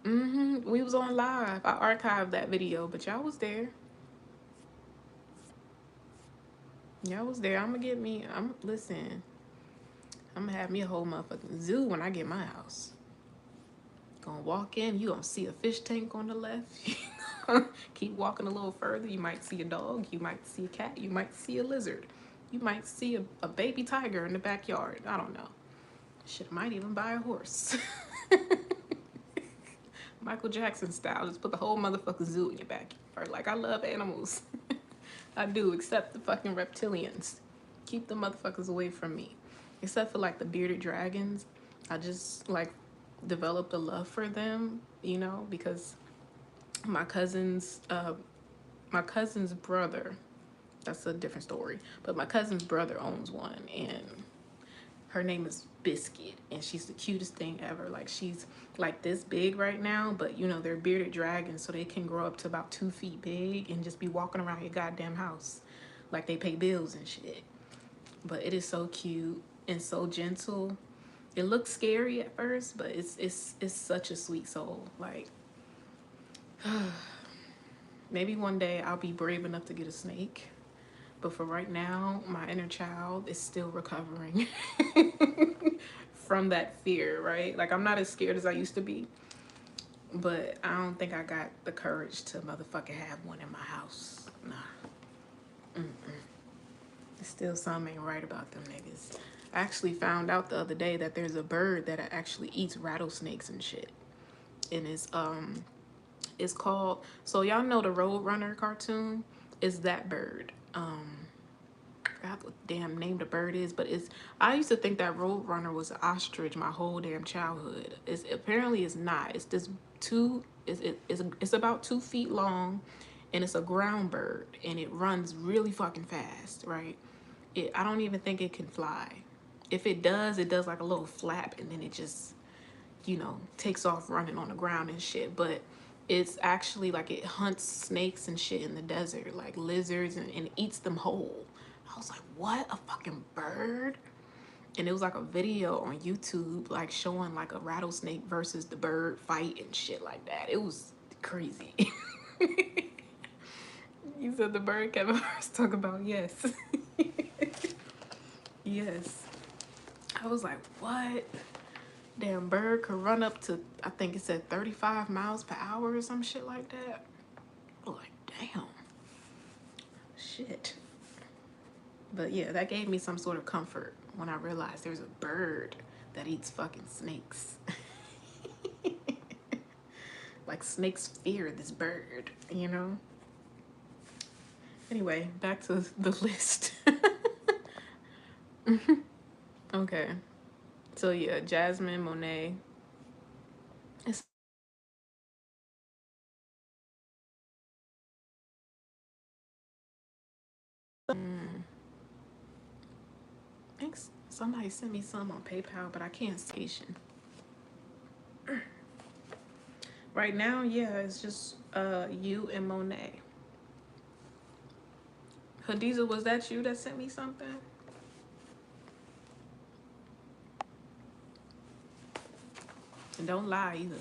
We was on live. I archived that video, but y'all was there. Y'all was there. I'm gonna get me. I'm listen. I'm gonna have me a whole motherfucking zoo when I get my house. Gonna walk in. You gonna see a fish tank on the left. Keep walking a little further. You might see a dog. You might see a cat. You might see a lizard. You might see a baby tiger in the backyard. I don't know. Shit, I might even buy a horse. Michael Jackson style. Just put the whole motherfucking zoo in your backyard. Like, I love animals. I do, except the fucking reptilians. Keep the motherfuckers away from me. Except for like the bearded dragons. I just like developed a love for them, you know, because my cousin's my cousin's brother, that's a different story. But my cousin's brother owns one, and her name is Biscuit, and she's the cutest thing ever. Like, she's like this big right now, but you know, they're bearded dragons, so they can grow up to about 2 feet big and just be walking around your goddamn house like they pay bills and shit. But it is so cute and so gentle. It looks scary at first, but it's such a sweet soul. Like, maybe one day I'll be brave enough to get a snake. But for right now, my inner child is still recovering from that fear, right? Like, I'm not as scared as I used to be, but I don't think I got the courage to motherfucking have one in my house. Nah. Still something ain't right about them niggas. I actually found out the other day that there's a bird that actually eats rattlesnakes and shit. And it's called, so y'all know the Roadrunner cartoon? Is that bird. I forgot what the damn name the bird is, but it's, I used to think that Roadrunner was an ostrich my whole damn childhood. It's apparently it's not. It's this it's about 2 feet long, and it's a ground bird, and it runs really fucking fast, right? I don't even think it can fly. If it does like a little flap, and then it just, you know, takes off running on the ground and shit. But it's actually like it hunts snakes and shit in the desert, like lizards, and eats them whole. I was like, what? A fucking bird? And it was like a video on YouTube, like showing like a rattlesnake versus the bird fight and shit like that. It was crazy. You said the bird Kevin first talk about, yes. Yes. I was like, what? Damn bird could run up to, I think it said 35 miles per hour or some shit like that. I was like, damn. Shit. But yeah, that gave me some sort of comfort when I realized there's a bird that eats fucking snakes. Like, snakes fear this bird, you know? Anyway, back to the list. Okay. So yeah, Jasmine, Monet. It's, thanks. Somebody sent me some on PayPal, but I can't station. Right now, yeah, it's just you and Monet. Hadiza, was that you that sent me something? And don't lie either.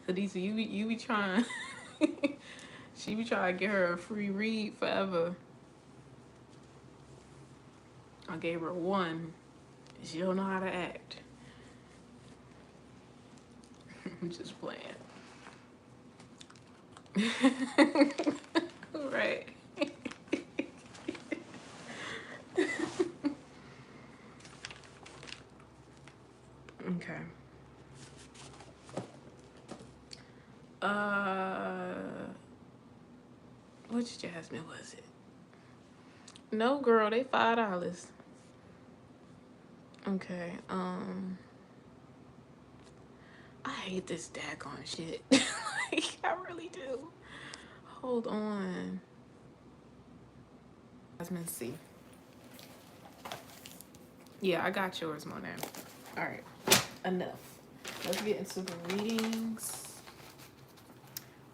Hadiza, you be trying. She be trying to get her a free read forever. I gave her one. She don't know how to act. I'm just playing. Right. Okay. Which Jasmine was it? No, girl, they $5. Okay. I hate this daggone shit. Like, I really do. Hold on. Jasmine C. Yeah, I got yours, Monet. All right. Enough. Let's get into the readings.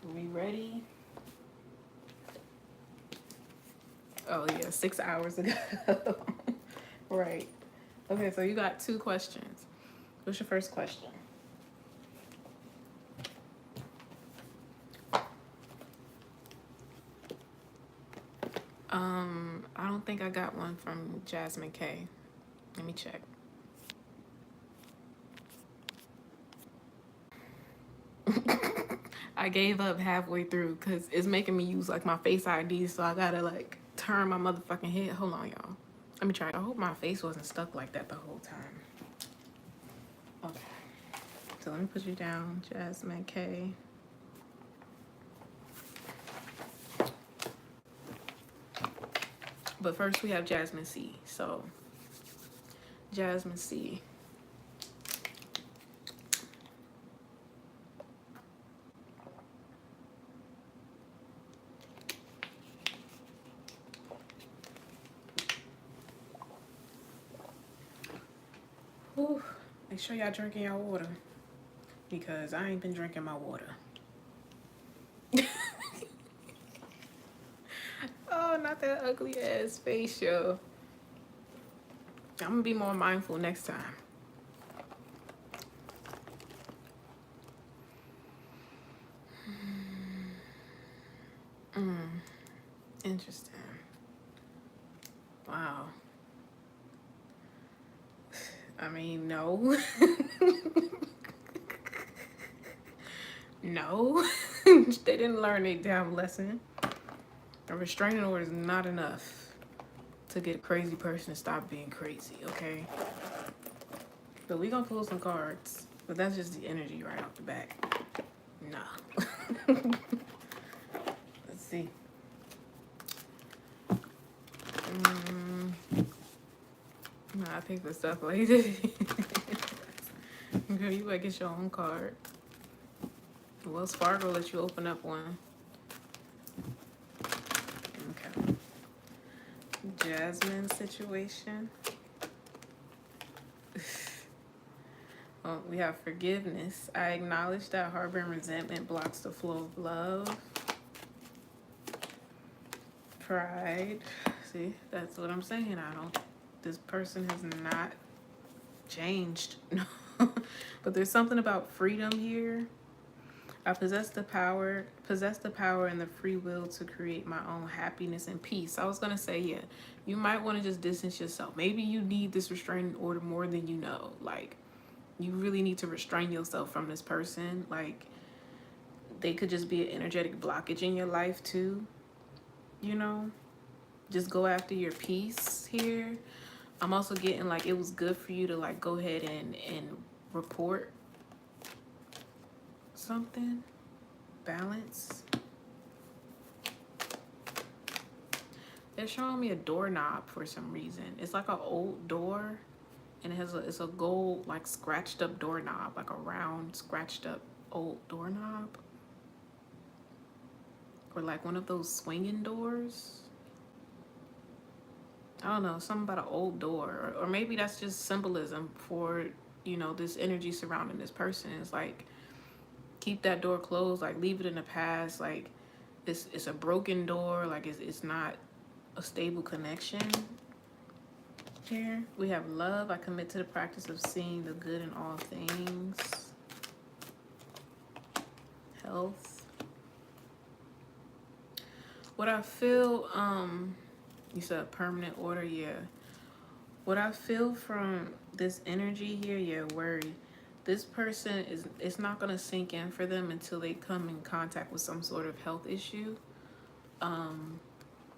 Are we ready? Oh, yeah, 6 hours ago. Right. Okay, so you got 2 questions. What's your first question? I don't think I got one from Jasmine K. Let me check. I gave up halfway through because it's making me use like my face ID, so I gotta like turn my motherfucking head. Hold on, y'all. Let me try. I hope my face wasn't stuck like that the whole time. Okay. So let me put you down, Jasmine K. But first we have Jasmine C. So Jasmine C. Whew. Make sure y'all drinking your water because I ain't been drinking my water. Oh, not that ugly ass face, yo. I'm gonna be more mindful next time. Interesting. Wow. I mean, no. No. They didn't learn a damn lesson. A restraining order is not enough to get a crazy person to stop being crazy, okay? But we gonna pull some cards. But that's just the energy right off the back. Nah. Let's see. Nah, I picked the stuff like this. Girl, you better get your own card. Wells Fargo let you open up one. Okay. Jasmine situation. Oh, we have forgiveness. I acknowledge that harboring resentment blocks the flow of love. Pride. See, that's what I'm saying. This person has not changed. But there's something about freedom here. I possess the power and the free will to create my own happiness and peace. I was gonna say, yeah, you might want to just distance yourself. Maybe you need this restraining order more than you know. Like, you really need to restrain yourself from this person. Like, they could just be an energetic blockage in your life too. You know, just go after your peace here. I'm also getting like it was good for you to like go ahead and report something. Balance. They're showing me a doorknob for some reason. It's like an old door, and it's a gold like scratched up doorknob, like a round scratched up old doorknob, or like one of those swinging doors. I don't know, something about an old door, or maybe that's just symbolism for, you know, this energy surrounding this person. It's like, keep that door closed, like leave it in the past, like it's a broken door, like it's not a stable connection. Here we have love. I commit to the practice of seeing the good in all things. Health. What I feel, you said permanent order, yeah. What I feel from this energy here, yeah, worry. This person is, it's not gonna sink in for them until they come in contact with some sort of health issue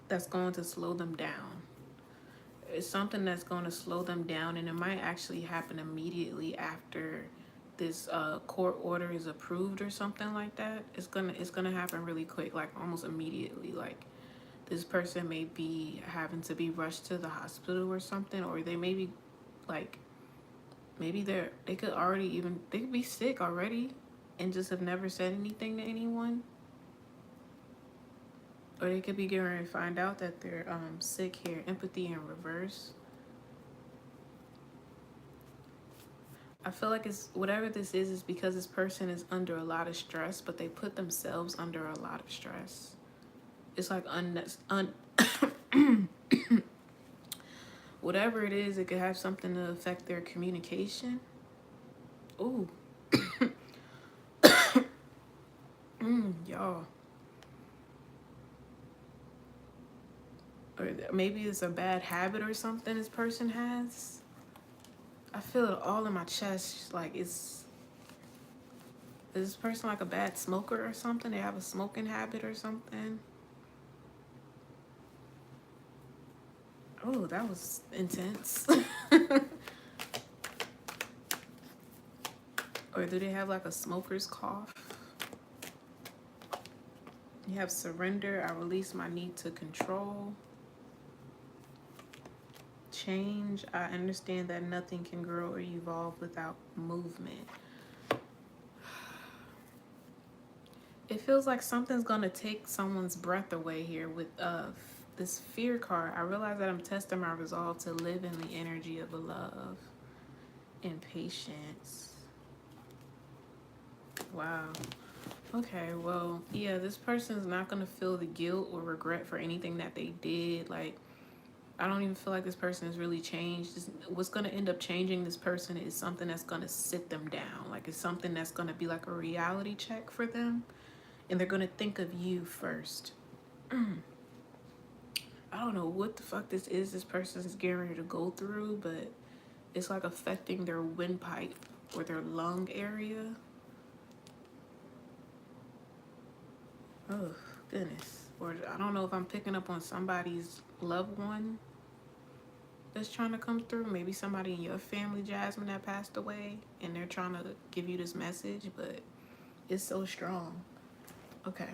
that's going to slow them down. It's something that's going to slow them down, and it might actually happen immediately after this court order is approved or something like that. It's gonna happen really quick, like almost immediately. Like this person may be having to be rushed to the hospital or something, or they may be like, maybe they could be sick already and just have never said anything to anyone. Or they could be getting ready to find out that they're sick here. Empathy in reverse. I feel like it's whatever this is because this person is under a lot of stress, but they put themselves under a lot of stress. It's like whatever it is, it could have something to affect their communication. Ooh. Y'all. Or maybe it's a bad habit or something this person has. I feel it all in my chest. Like is this person like a bad smoker or something? They have a smoking habit or something. Oh, that was intense. Or do they have like a smoker's cough? You have surrender. I release my need to control. Change. I understand that nothing can grow or evolve without movement. It feels like something's gonna take someone's breath away here with this fear card. I realize that I'm testing my resolve to live in the energy of love and patience. Wow. Okay, well, yeah, this person's not gonna feel the guilt or regret for anything that they did. Like, I don't even feel like this person has really changed. What's going to end up changing this person is something that's going to sit them down. Like it's something that's going to be like a reality check for them. And they're going to think of you first. I don't know what the fuck this is this person's getting ready to go through, but it's like affecting their windpipe or their lung area. Oh, goodness. Or I don't know if I'm picking up on somebody's loved one that's trying to come through. Maybe somebody in your family, Jasmine, that passed away, and they're trying to give you this message, but it's so strong. Okay.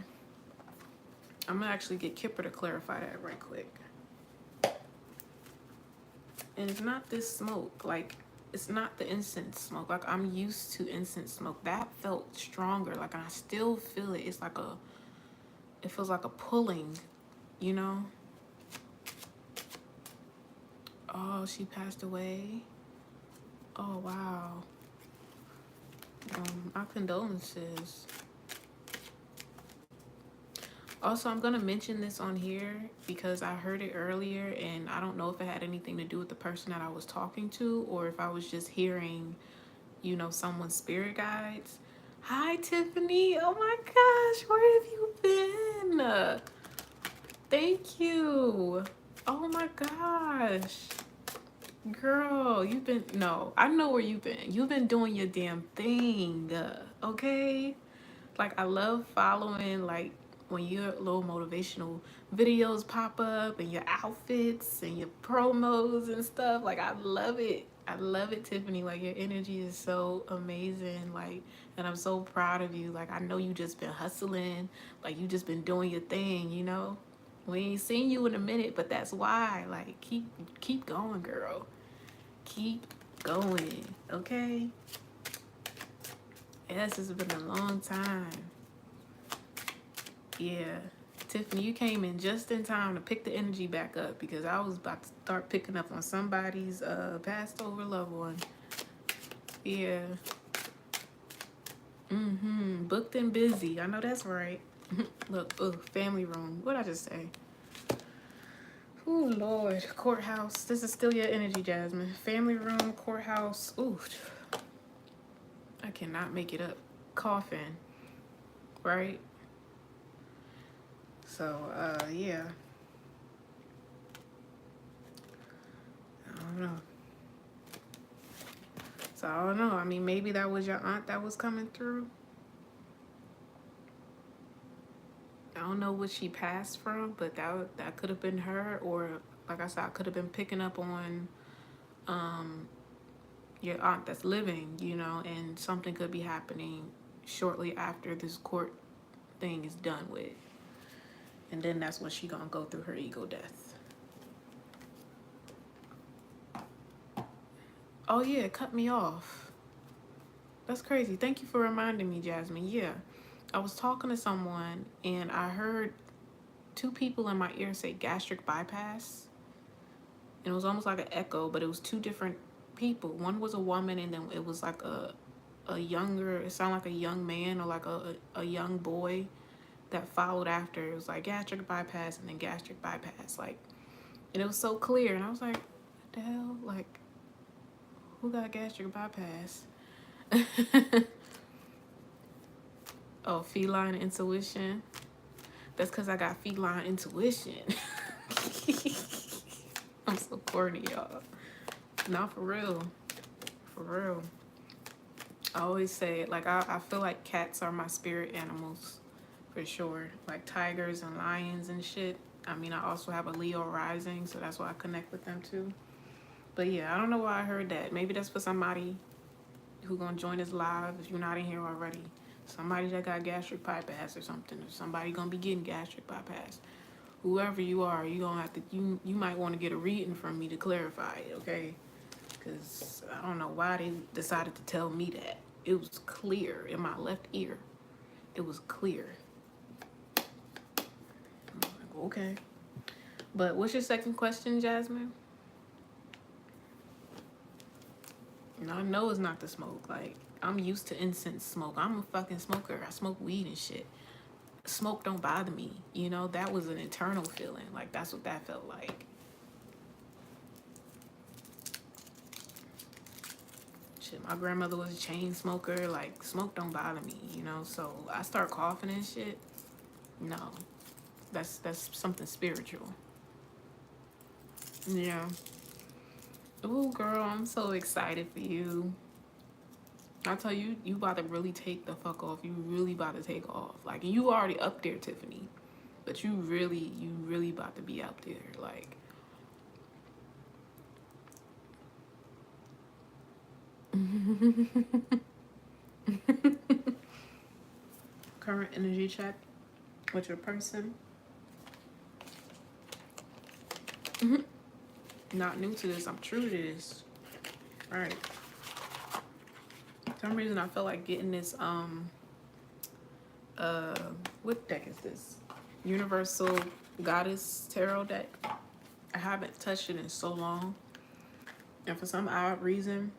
I'm gonna actually get Kipper to clarify that right quick. And it's not this smoke, like it's not the incense smoke. Like I'm used to incense smoke. That felt stronger. Like I still feel it. It's like it feels like a pulling, you know? Oh, she passed away. Oh, wow. Our condolences. Also, I'm going to mention this on here because I heard it earlier and I don't know if it had anything to do with the person that I was talking to or if I was just hearing, you know, someone's spirit guides. Hi, Tiffany. Oh my gosh, where have you been? Thank you. Oh my gosh. Girl, no, I know where you've been. You've been doing your damn thing, okay? Like, I love following, like, when your little motivational videos pop up and your outfits and your promos and stuff. Like, I love it. I love it, Tiffany. Like, your energy is so amazing. Like, and I'm so proud of you. Like, I know you just been hustling. Like, you just been doing your thing, you know? We ain't seen you in a minute, but that's why. Like, keep going, girl. Keep going, okay? Yes, it's been a long time. Yeah. Tiffany, you came in just in time to pick the energy back up because I was about to start picking up on somebody's passed over loved one. Yeah. Booked and busy. I know that's right. Look, family room. What did I just say? Oh, Lord. Courthouse. This is still your energy, Jasmine. Family room, courthouse. Ooh. I cannot make it up. Coffin. Right? So, yeah. I don't know. So, I don't know. I mean, maybe that was your aunt that was coming through. I don't know what she passed from, but that could have been her, or like I said, I could have been picking up on your aunt that's living, you know, and something could be happening shortly after this court thing is done with. And then that's when she gonna go through her ego death. Oh yeah, it cut me off. That's crazy. Thank you for reminding me, Jasmine. Yeah. I was talking to someone and I heard two people in my ear say gastric bypass. And it was almost like an echo, but it was two different people. One was a woman, and then it was like a younger, it sounded like a young man or like a young boy that followed after. It was like gastric bypass and then gastric bypass. Like, and it was so clear. And I was like, what the hell? Like, who got gastric bypass? Oh, feline intuition. That's because I got feline intuition. I'm so corny, y'all. Not for real. For real. I always say it. Like, I feel like cats are my spirit animals. For sure. Like tigers and lions and shit. I mean, I also have a Leo rising, so that's why I connect with them too. But yeah, I don't know why I heard that. Maybe that's for somebody who gonna join us live if you're not in here already. Somebody that got gastric bypass or something. Or somebody gonna be getting gastric bypass. Whoever you are, you gonna have to. You might want to get a reading from me to clarify it, okay? Because I don't know why they decided to tell me that. It was clear in my left ear. It was clear. I'm like, okay. But what's your second question, Jasmine? No, I know it's not the smoke. Like, I'm used to incense smoke. I'm a fucking smoker. I smoke weed and shit. Smoke don't bother me. You know, that was an internal feeling. Like, that's what that felt like. Shit, my grandmother was a chain smoker. Like, smoke don't bother me, you know? So I start coughing and shit. No. That's something spiritual. Yeah. Ooh, girl, I'm so excited for you. I tell you, you about to really take the fuck off. You really about to take off. Like, you already up there, Tiffany. But you really about to be out there. Like, current energy check with your person. Not new to this. I'm true to this. All right. For some reason, I feel like getting this, what deck is this? Universal Goddess Tarot deck. I haven't touched it in so long. And for some odd reason,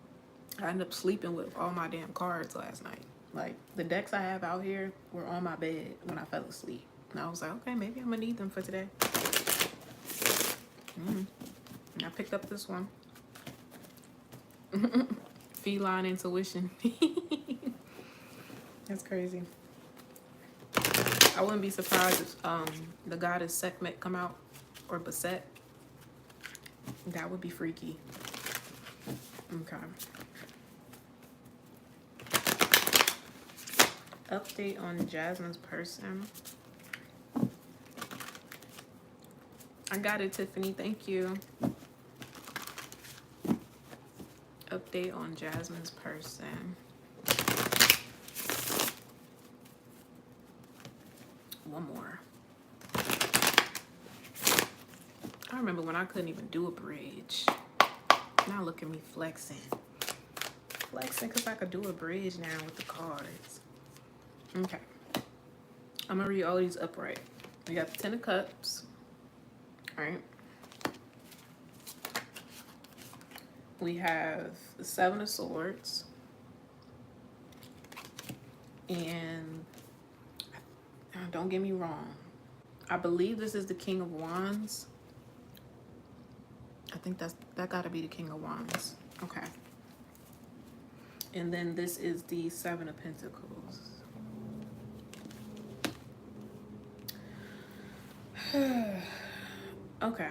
I ended up sleeping with all my damn cards last night. Like, the decks I have out here were on my bed when I fell asleep. And I was like, okay, maybe I'm going to need them for today. And I picked up this one. Feline intuition. That's crazy. I wouldn't be surprised if the goddess Sekhmet come out, or Baset. That would be freaky. Okay. Update on Jasmine's person. I got it, Tiffany. Thank you. Update on Jasmine's person. One more. I remember when I couldn't even do a bridge. Now look at me flexing. Flexing because I could do a bridge now with the cards. Okay. I'm going to read all these upright. We got the Ten of Cups. All right. We have the Seven of Swords. And Don't get me wrong. I believe this is the King of Wands. I think that gotta be the King of Wands. Okay. And then this is the Seven of Pentacles. Okay.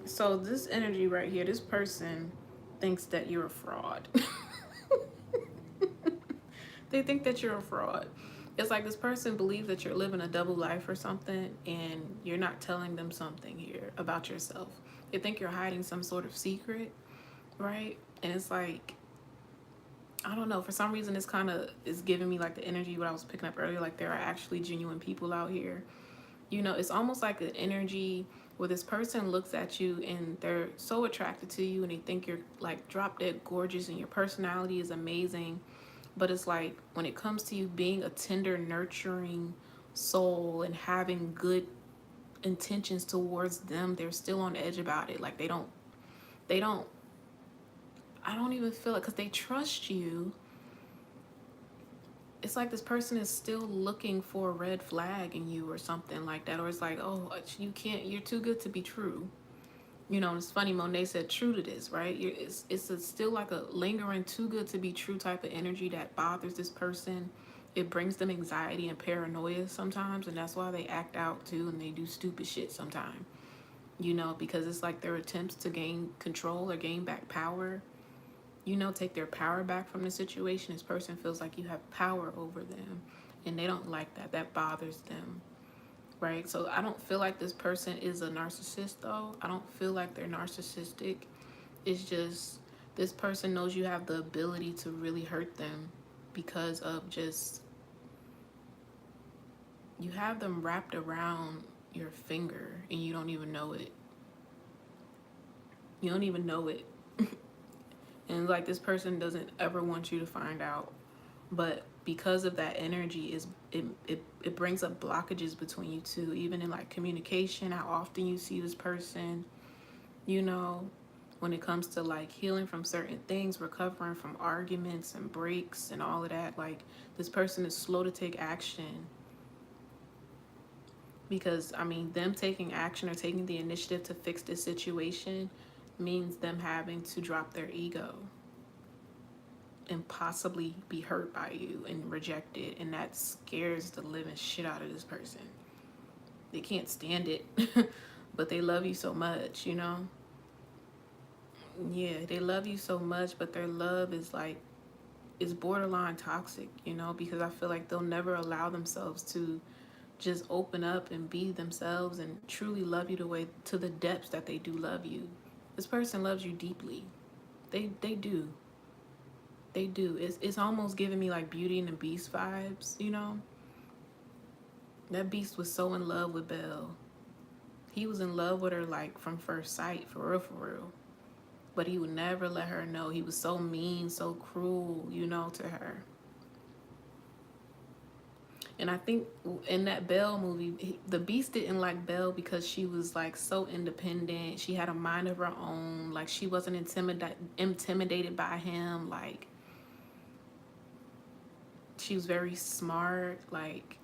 So this energy right here, this person thinks that you're a fraud. They think that you're a fraud. It's like this person believes that you're living a double life or something, and you're not telling them something here about yourself. They think you're hiding some sort of secret, right? And it's like, I don't know, for some reason it's kind of is giving me like the energy what I was picking up earlier, like there are actually genuine people out here. You know, it's almost like an energy where this person looks at you and they're so attracted to you and they think you're like drop dead gorgeous and your personality is amazing. But it's like when it comes to you being a tender, nurturing soul and having good intentions towards them, they're still on edge about it. Like they don't, I don't even feel it because they trust you. It's like this person is still looking for a red flag in you or something like that. Or it's like, oh, you can't, you're too good to be true. You know, it's funny, Monet said true to this, right? Still like a lingering too good to be true type of energy that bothers this person. It brings them anxiety and paranoia sometimes, and that's why they act out too and they do stupid shit sometimes. You know, because it's like their attempts to gain control or gain back power, you know, take their power back from the situation. This person feels like you have power over them and they don't like that. That bothers them. Right? So I don't feel like this person is a narcissist though. I don't feel like they're narcissistic. It's just this person knows you have the ability to really hurt them because of just you have them wrapped around your finger and you don't even know it. You don't even know it. And like this person doesn't ever want you to find out. But because of that energy, it brings up blockages between you two, even in like communication, how often you see this person, you know, when it comes to like healing from certain things, recovering from arguments and breaks and all of that. Like this person is slow to take action. Because I mean, them taking action or taking the initiative to fix this situation means them having to drop their ego and possibly be hurt by you and rejected, and that scares the living shit out of this person. They can't stand it. But they love you so much, you know. Yeah, they love you so much, but their love is like, is borderline toxic, you know, because I feel like they'll never allow themselves to just open up and be themselves and truly love you the way, to the depths that they do love you. This person loves you deeply. They do. They do. It's almost giving me like Beauty and the Beast vibes, you know? That beast was so in love with Belle. He was in love with her like from first sight, for real, for real. But he would never let her know. He was so mean, so cruel, you know, to her. And I think in that Belle movie, the Beast didn't like Belle because she was like so independent. She had a mind of her own. Like she wasn't intimidated by him. Like she was very smart. Like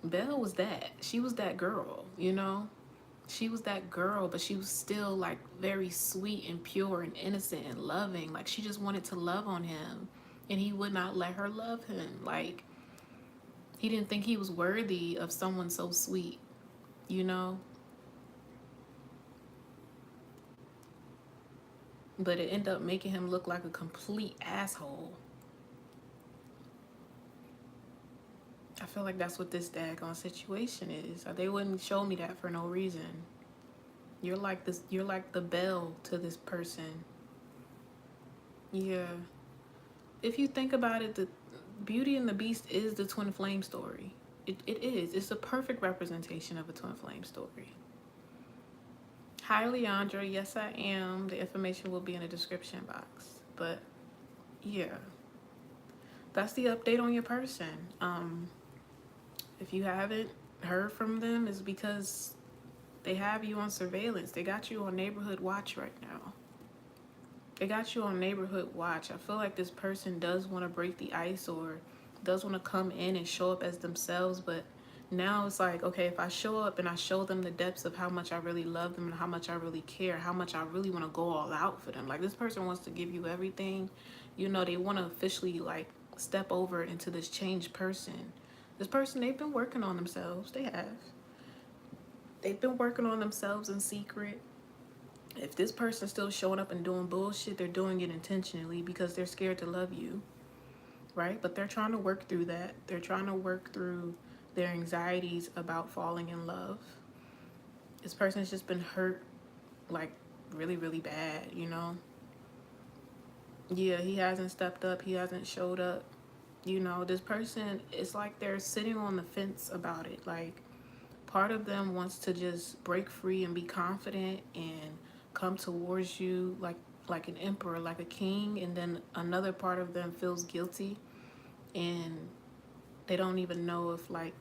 Belle was that. She was that girl, you know? She was that girl, but she was still like very sweet and pure and innocent and loving. Like she just wanted to love on him and he would not let her love him. Like he didn't think he was worthy of someone so sweet, you know? But it ended up making him look like a complete asshole. I feel like that's what this daggone situation is. They wouldn't show me that for no reason. You're like this. You're like the Belle to this person. Yeah. If you think about it, the Beauty and the Beast is the twin flame story. It is. It's a perfect representation of a twin flame story. Hi, Leandra. Yes, I am. The information will be in the description box. But yeah, that's the update on your person. If you haven't heard from them, it's because they have you on surveillance. They got you on neighborhood watch right now. They got you on neighborhood watch. I feel like this person does want to break the ice or does want to come in and show up as themselves, but Now it's like, okay, if I show up and I show them the depths of how much I really love them and how much I really care, how much I really want to go all out for them. Like, this person wants to give you everything. You know, they want to officially, like, step over into this changed person. This person, they've been working on themselves. They have. They've been working on themselves in secret. If this person's still showing up and doing bullshit, they're doing it intentionally because they're scared to love you, right? But they're trying to work through that. They're trying to work through their anxieties about falling in love. This person's just been hurt, like, really, really bad, you know? Yeah, he hasn't stepped up. He hasn't showed up. You know, this person, it's like they're sitting on the fence about it. Like, part of them wants to just break free and be confident and come towards you like an emperor, like a king, and then another part of them feels guilty and they don't even know if, like,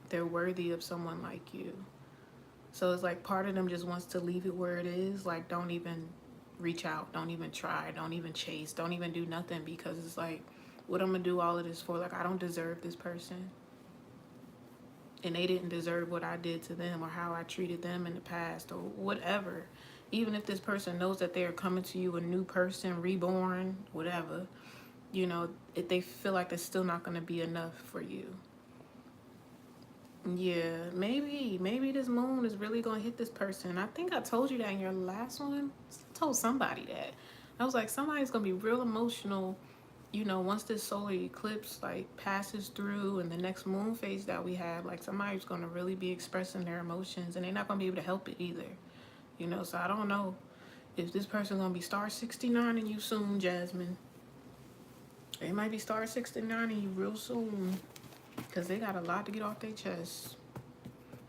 they're worthy of someone like you. So it's like part of them just wants to leave it where it is. Like, don't even reach out, don't even try, don't even chase, don't even do nothing, because it's like, what I'm gonna do all of this for? Like, I don't deserve this person, and they didn't deserve what I did to them or how I treated them in the past or whatever. Even if this person knows that they are coming to you a new person, reborn, whatever, you know, if they feel like it's still not going to be enough for you. Yeah, maybe this moon is really going to hit this person. I think I told you that in your last one. I told somebody that. I was like, somebody's going to be real emotional, you know, once this solar eclipse, like, passes through and the next moon phase that we have. Like, somebody's going to really be expressing their emotions and they're not going to be able to help it either. You know, so I don't know if this person's going to be star 69 in you soon, Jasmine. They might be star 69 in you real soon, because they got a lot to get off their chest.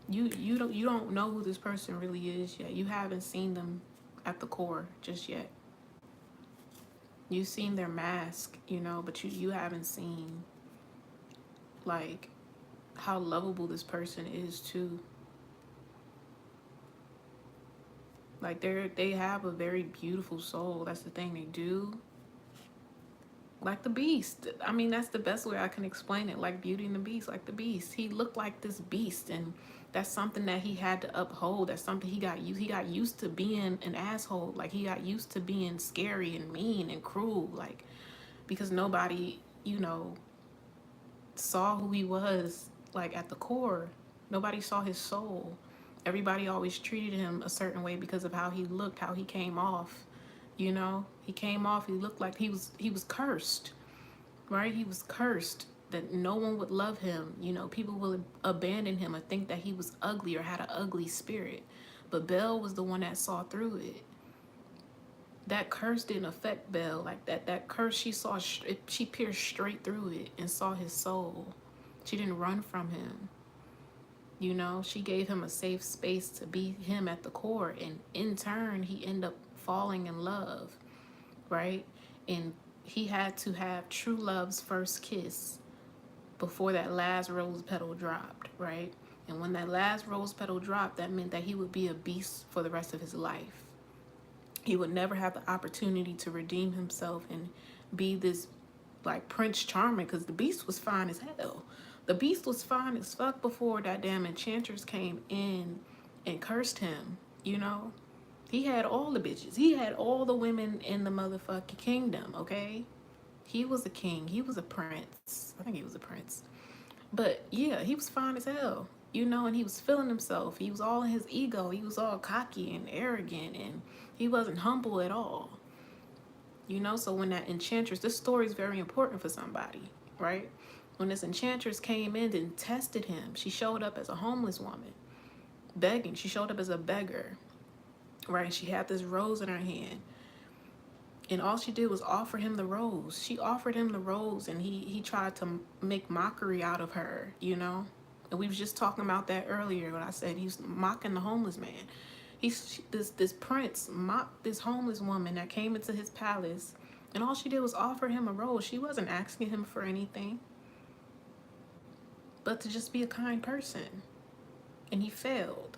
You don't know who this person really is yet. You haven't seen them at the core just yet. You've seen their mask, you know, but you haven't seen, like, how lovable this person is too. Like, they have a very beautiful soul. That's the thing, they do. Like the Beast. I mean, that's the best way I can explain it. Like Beauty and the Beast, like the Beast. He looked like this beast, and that's something that he had to uphold. That's something he got used. He got used to being an asshole. Like, he got used to being scary and mean and cruel. Like, because nobody, you know, saw who he was, like, at the core. Nobody saw his soul. Everybody always treated him a certain way because of how he looked, how he came off. You know, he came off, he looked like he was cursed, right? He was cursed that no one would love him. You know, people would abandon him or think that he was ugly or had an ugly spirit. But Belle was the one that saw through it. That curse didn't affect Belle. Like, that curse, she pierced straight through it and saw his soul. She didn't run from him. You know, she gave him a safe space to be him at the core, and in turn he ended up falling in love, right? And he had to have true love's first kiss before that last rose petal dropped, right? And when that last rose petal dropped, that meant that he would be a beast for the rest of his life. He would never have the opportunity to redeem himself and be this, like, Prince Charming, because the Beast was fine as hell. The Beast was fine as fuck before that damn enchantress came in and cursed him, you know? He had all the bitches. He had all the women in the motherfucking kingdom, okay? He was a king. He was a prince. I think he was a prince. But yeah, he was fine as hell, you know, and he was feeling himself. He was all in his ego. He was all cocky and arrogant, and he wasn't humble at all. You know, so when that enchantress, this story is very important for somebody, right? When this enchantress came in and tested him, she showed up as a homeless woman, begging. She showed up as a beggar, right? She had this rose in her hand. And all she did was offer him the rose. She offered him the rose, and he tried to make mockery out of her, you know? And we was just talking about that earlier when I said he's mocking the homeless man. This prince mocked this homeless woman that came into his palace, and all she did was offer him a rose. She wasn't asking him for anything, but to just be a kind person. And he failed.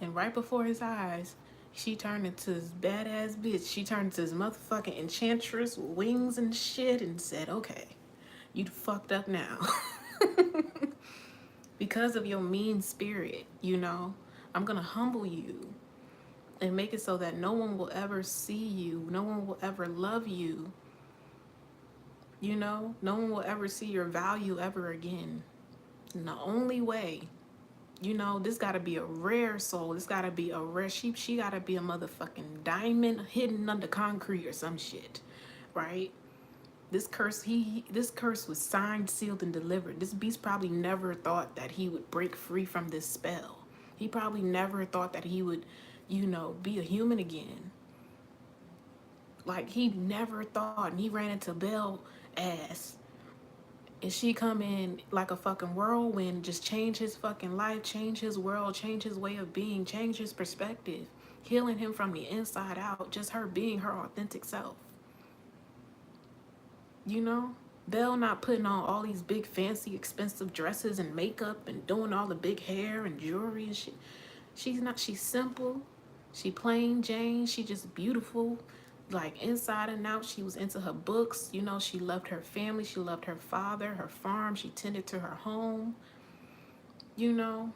And right before his eyes, she turned into this badass bitch. She turned into this motherfucking enchantress with wings and shit and said, okay, you fucked up now. because of your mean spirit, you know. I'm gonna humble you and make it so that no one will ever see you, no one will ever love you, you know, no one will ever see your value ever again. And the only way, you know, this gotta be a rare soul. This gotta be a rare sheep. She gotta be a motherfucking diamond hidden under concrete or some shit, right? This curse was signed, sealed, and delivered. This beast probably never thought that he would break free from this spell. He probably never thought that he would, you know, be a human again. Like, he never thought, and he ran into Belle ass. And she come in like a fucking whirlwind, just change his fucking life, change his world, change his way of being, change his perspective, healing him from the inside out, just her being her authentic self. You know? Belle not putting on all these big fancy expensive dresses and makeup and doing all the big hair and jewelry and shit. She's not, she's simple. She plain Jane. She just beautiful. Like inside and out. She was into her books. You know, she loved her family. She loved her father, her farm. She tended to her home. You know,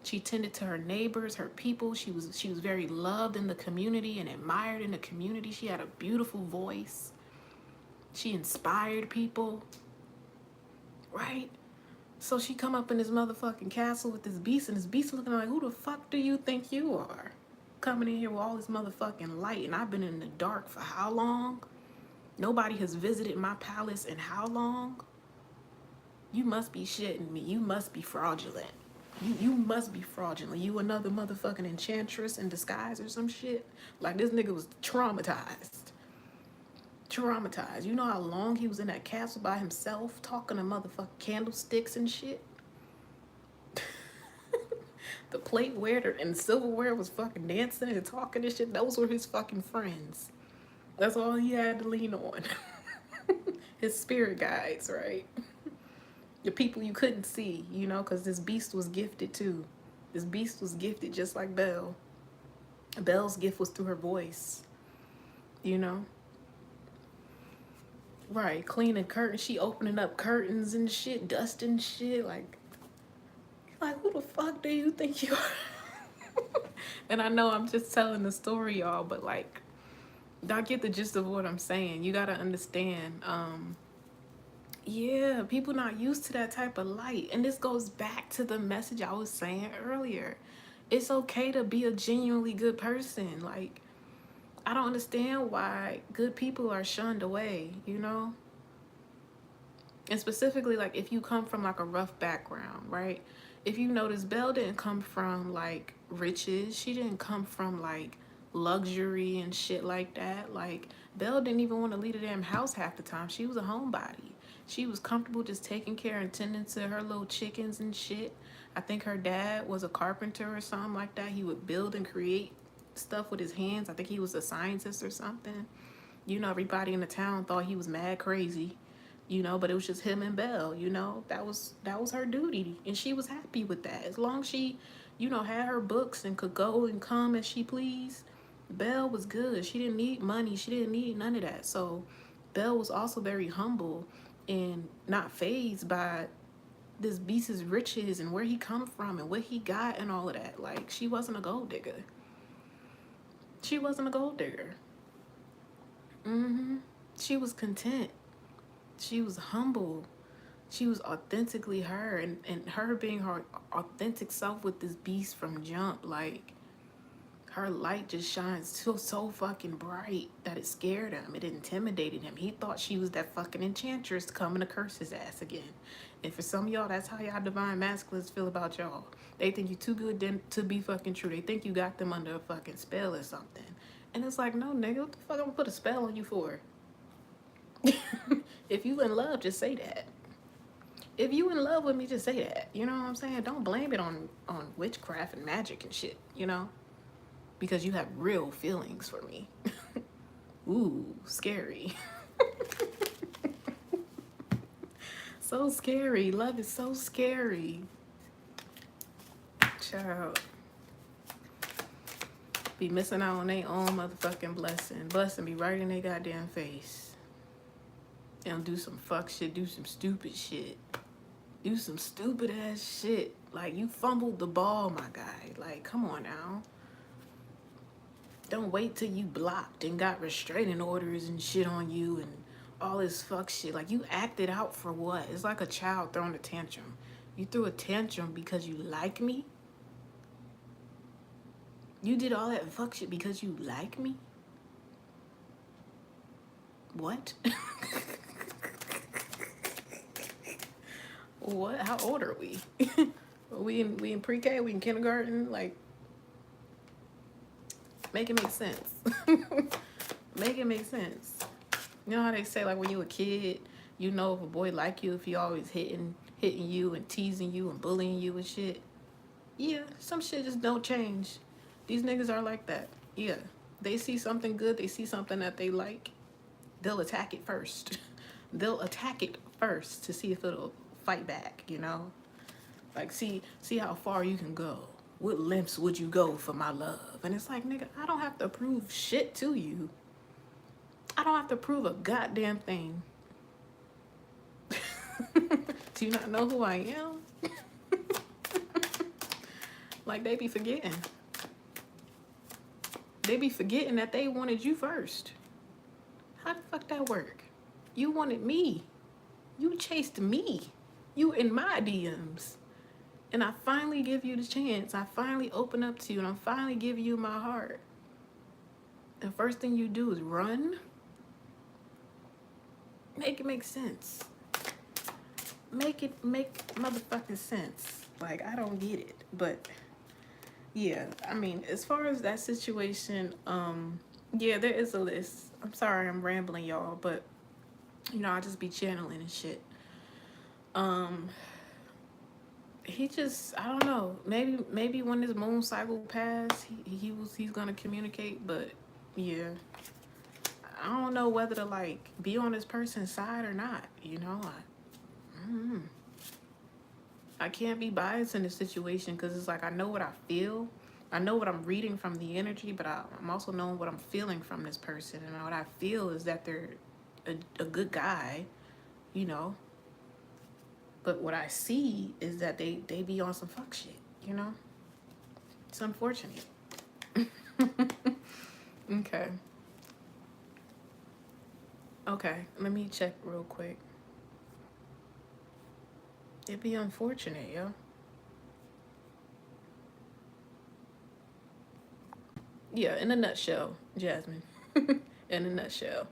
she tended to her neighbors, her people. She was very loved in the community and admired in the community. She had a beautiful voice. She inspired people, right? So she come up in this motherfucking castle with this beast, and this beast looking like, who the fuck do you think you are? Coming in here with all this motherfucking light, and I've been in the dark for how long? Nobody has visited my palace in how long? You must be shitting me. You must be fraudulent. You must be fraudulent. You another motherfucking enchantress in disguise or some shit? Like, this nigga was traumatized. You know how long he was in that castle by himself talking to motherfucking candlesticks and shit? The plateware and silverware was fucking dancing and talking and shit. Those were his fucking friends. That's all he had to lean on. His spirit guides, right? The people you couldn't see, you know, because this beast was gifted too. This beast was gifted just like Belle. Belle's gift was through her voice, you know? Right, cleaning curtains. She opening up curtains and shit, dusting shit. Like, who the fuck do you think you are? And I know I'm just telling the story, y'all, but like, y'all get the gist of what I'm saying. You gotta understand. Yeah, people not used to that type of light. And this goes back to the message I was saying earlier. It's okay to be a genuinely good person. Like, I don't understand why good people are shunned away, you know? And specifically, like, if you come from, like, a rough background, right? If you notice, Belle didn't come from, like, riches. She didn't come from, like, luxury and shit like that. Like, Belle didn't even want to leave the damn house half the time. She was a homebody. She was comfortable just taking care and tending to her little chickens and shit. I think her dad was a carpenter or something like that. He would build and create stuff with his hands. I think he was a scientist or something. You know, everybody in the town thought he was mad crazy, you know, but it was just him and Belle, you know. That was her duty, and she was happy with that. As long as she, you know, had her books and could go and come as she pleased, Belle was good. She didn't need money. She didn't need none of that. So Belle was also very humble and not fazed by this beast's riches and where he come from and what he got and all of that. Like, she wasn't a gold digger. She wasn't a gold digger. She was content. She was humble. She was authentically her, and her being her authentic self with this beast from jump. Like, her light just shines so fucking bright that it scared him. It intimidated him. He thought she was that fucking enchantress coming to curse his ass again. And for some of y'all, that's how y'all divine masculines feel about y'all. They think you too good to be fucking true. They think you got them under a fucking spell or something. And it's like, no, nigga, what the fuck I'm gonna put a spell on you for? If you in love, just say that. If you in love with me, just say that. You know what I'm saying? Don't blame it on witchcraft and magic and shit, you know? Because you have real feelings for me. Ooh, scary. So scary. Love is so scary. Child. Be missing out on their own motherfucking blessing. Blessing be right in their goddamn face. They don't do some fuck shit, do some stupid shit. do some stupid ass shit. Like, you fumbled the ball, my guy. Like, come on now. Don't wait till you blocked and got restraining orders and shit on you and all this fuck shit. Like, you acted out for what? It's like a child throwing a tantrum. You threw a tantrum because you like me? You did all that fuck shit because you like me? What? What? How old are we? we in pre-K? We in kindergarten? Like, make it make sense. Make it make sense. You know how they say, like, when you a kid, you know if a boy like you if he always hitting you and teasing you and bullying you and shit. Yeah, some shit just don't change. These niggas are like that. Yeah, they see something good, they see something that they like, they'll attack it first. They'll attack it first to see if it'll fight back, you know? Like, see how far you can go. What lengths would you go for my love? And it's like, nigga, I don't have to prove shit to you. I don't have to prove a goddamn thing. Do you not know who I am? Like, they be forgetting. They be forgetting that they wanted you first. How the fuck that work? You wanted me. You chased me. You in my DMs. And I finally give you the chance. I finally open up to you and I finally give you my heart. The first thing you do is run. Make it make sense. Make it make motherfucking sense. Like, I don't get it. But yeah, I mean, as far as that situation, yeah, there is a list. I'm sorry I'm rambling, y'all, but you know, I just be channeling and shit. He just, I don't know, maybe when this moon cycle passed, he's gonna communicate, but yeah, I don't know whether to like be on this person's side or not, you know. I can't be biased in this situation because it's like I know what I feel. I know what I'm reading from the energy, but I'm also knowing what I'm feeling from this person. And what I feel is that they're a good guy, you know. But what I see is that they be on some fuck shit, you know. It's unfortunate. Okay. Okay, let me check real quick. It'd be unfortunate, yo. Yeah, in a nutshell, Jasmine. In a nutshell.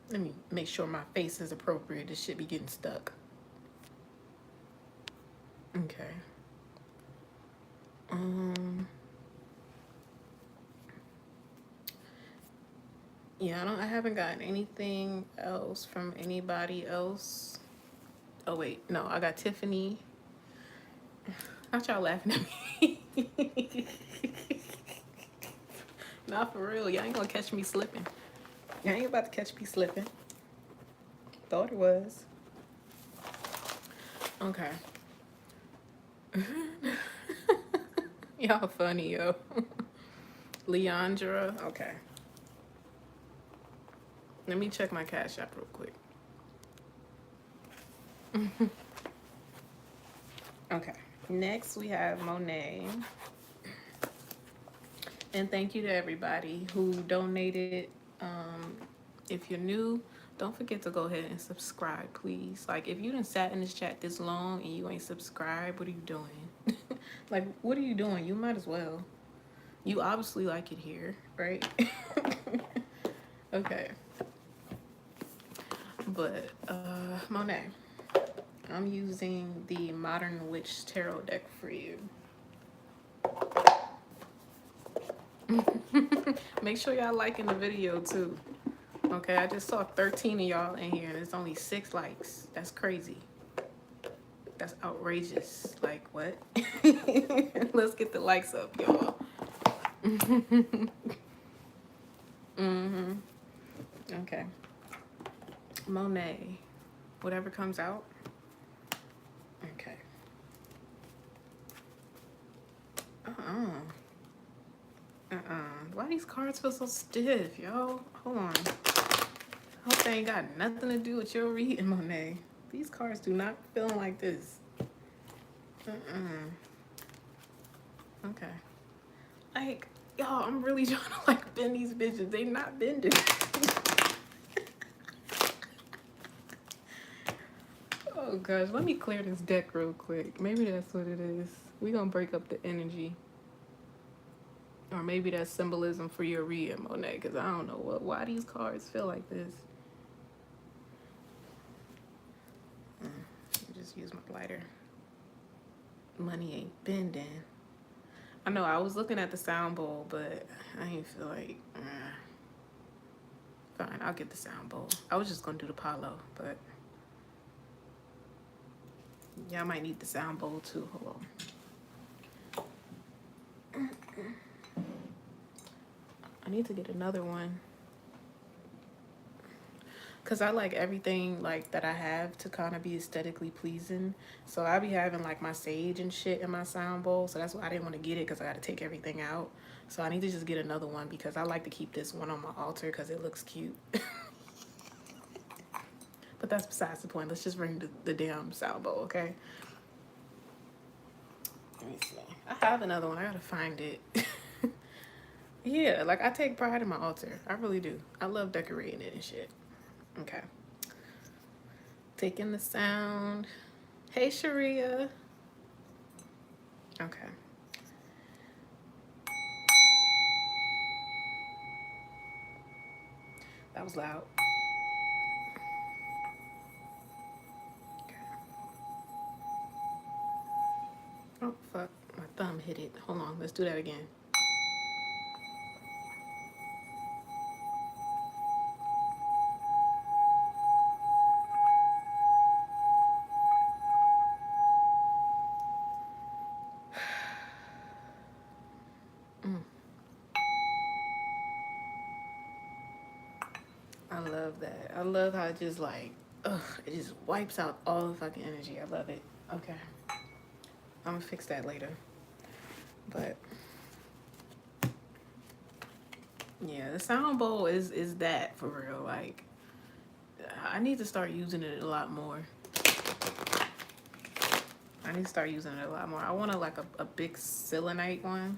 Let me make sure my face is appropriate. This shit be getting stuck. Okay. Yeah, I haven't gotten anything else from anybody else. Oh wait, no, I got Tiffany. Not y'all laughing at me. Not for real. Y'all ain't gonna catch me slipping. Y'all ain't about to catch me slipping. Thought it was. Okay. Y'all funny, yo. Leandra. Okay. Let me check my Cashapp real quick. Okay. Next, we have Monet. And thank you to everybody who donated. If you're new, don't forget to go ahead and subscribe, please. Like, if you done sat in this chat this long and you ain't subscribed, what are you doing? Like, what are you doing? You might as well. You obviously like it here, right? Okay. But, Monet, I'm using the Modern Witch Tarot deck for you. Make sure y'all liking the video, too. Okay, I just saw 13 of y'all in here, and it's only 6 likes. That's crazy. That's outrageous. Like, what? Let's get the likes up, y'all. Okay. Monet. Whatever comes out. Okay. Why these cards feel so stiff, yo? Hold on. Hope they ain't got nothing to do with your reading, Monet. These cards do not feel like this. Okay. Like, y'all, I'm really trying to like bend these bitches. They not bending. Oh gosh, let me clear this deck real quick. Maybe that's what it is. We gonna break up the energy. Or maybe that's symbolism for your read, Monet, because I don't know why these cards feel like this. Just use my lighter. Money ain't bending. I know I was looking at the sound bowl, but I ain't feel like, fine, I'll get the sound bowl. I was just gonna do the Palo, but yeah, I might need the sound bowl too. Hold on. I need to get another one. Cause I like everything like that I have to kind of be aesthetically pleasing. So I be having like my sage and shit in my sound bowl. So that's why I didn't want to get it, because I got to take everything out. So I need to just get another one, because I like to keep this one on my altar because it looks cute. But that's besides the point. Let's just bring the damn sound bowl, okay? Let me see. I have another one. I gotta find it. Yeah, like I take pride in my altar. I really do. I love decorating it and shit. Okay. Taking the sound. Hey, Sharia. Okay. That was loud. Okay. Oh, fuck. My thumb hit it. Hold on. Let's do that again. I love that. I love how it just like, it just wipes out all the fucking energy. I love it. Okay. I'm gonna fix that later. But yeah, the sound bowl is that for real. Like, I need to start using it a lot more. I need to start using it a lot more. I want a big selenite one.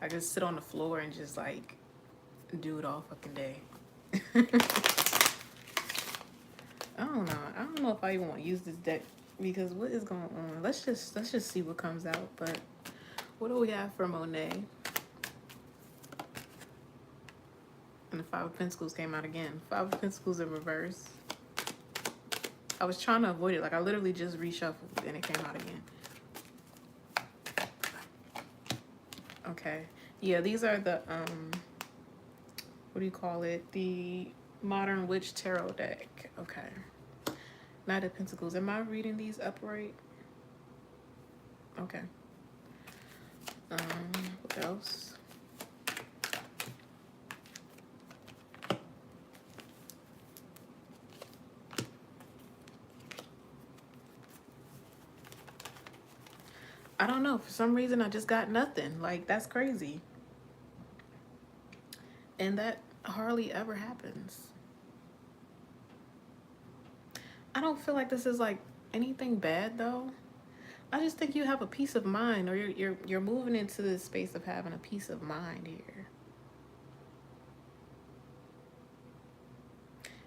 I just sit on the floor and just like do it all fucking day. I don't know. I don't know if I even want to use this deck, because what is going on? Let's just see what comes out. But what do we have for Monet? And the Five of Pentacles came out again. Five of Pentacles in reverse. I was trying to avoid it. Like I literally just reshuffled and it came out again. Okay. Yeah, these are the what do you call it? The Modern Witch Tarot deck. Okay. Knight of Pentacles. Am I reading these upright? Okay. What else? I don't know. For some reason, I just got nothing. Like, that's crazy. And that hardly ever happens. I don't feel like this is like anything bad though. I just think you have a peace of mind, or you're moving into this space of having a peace of mind here.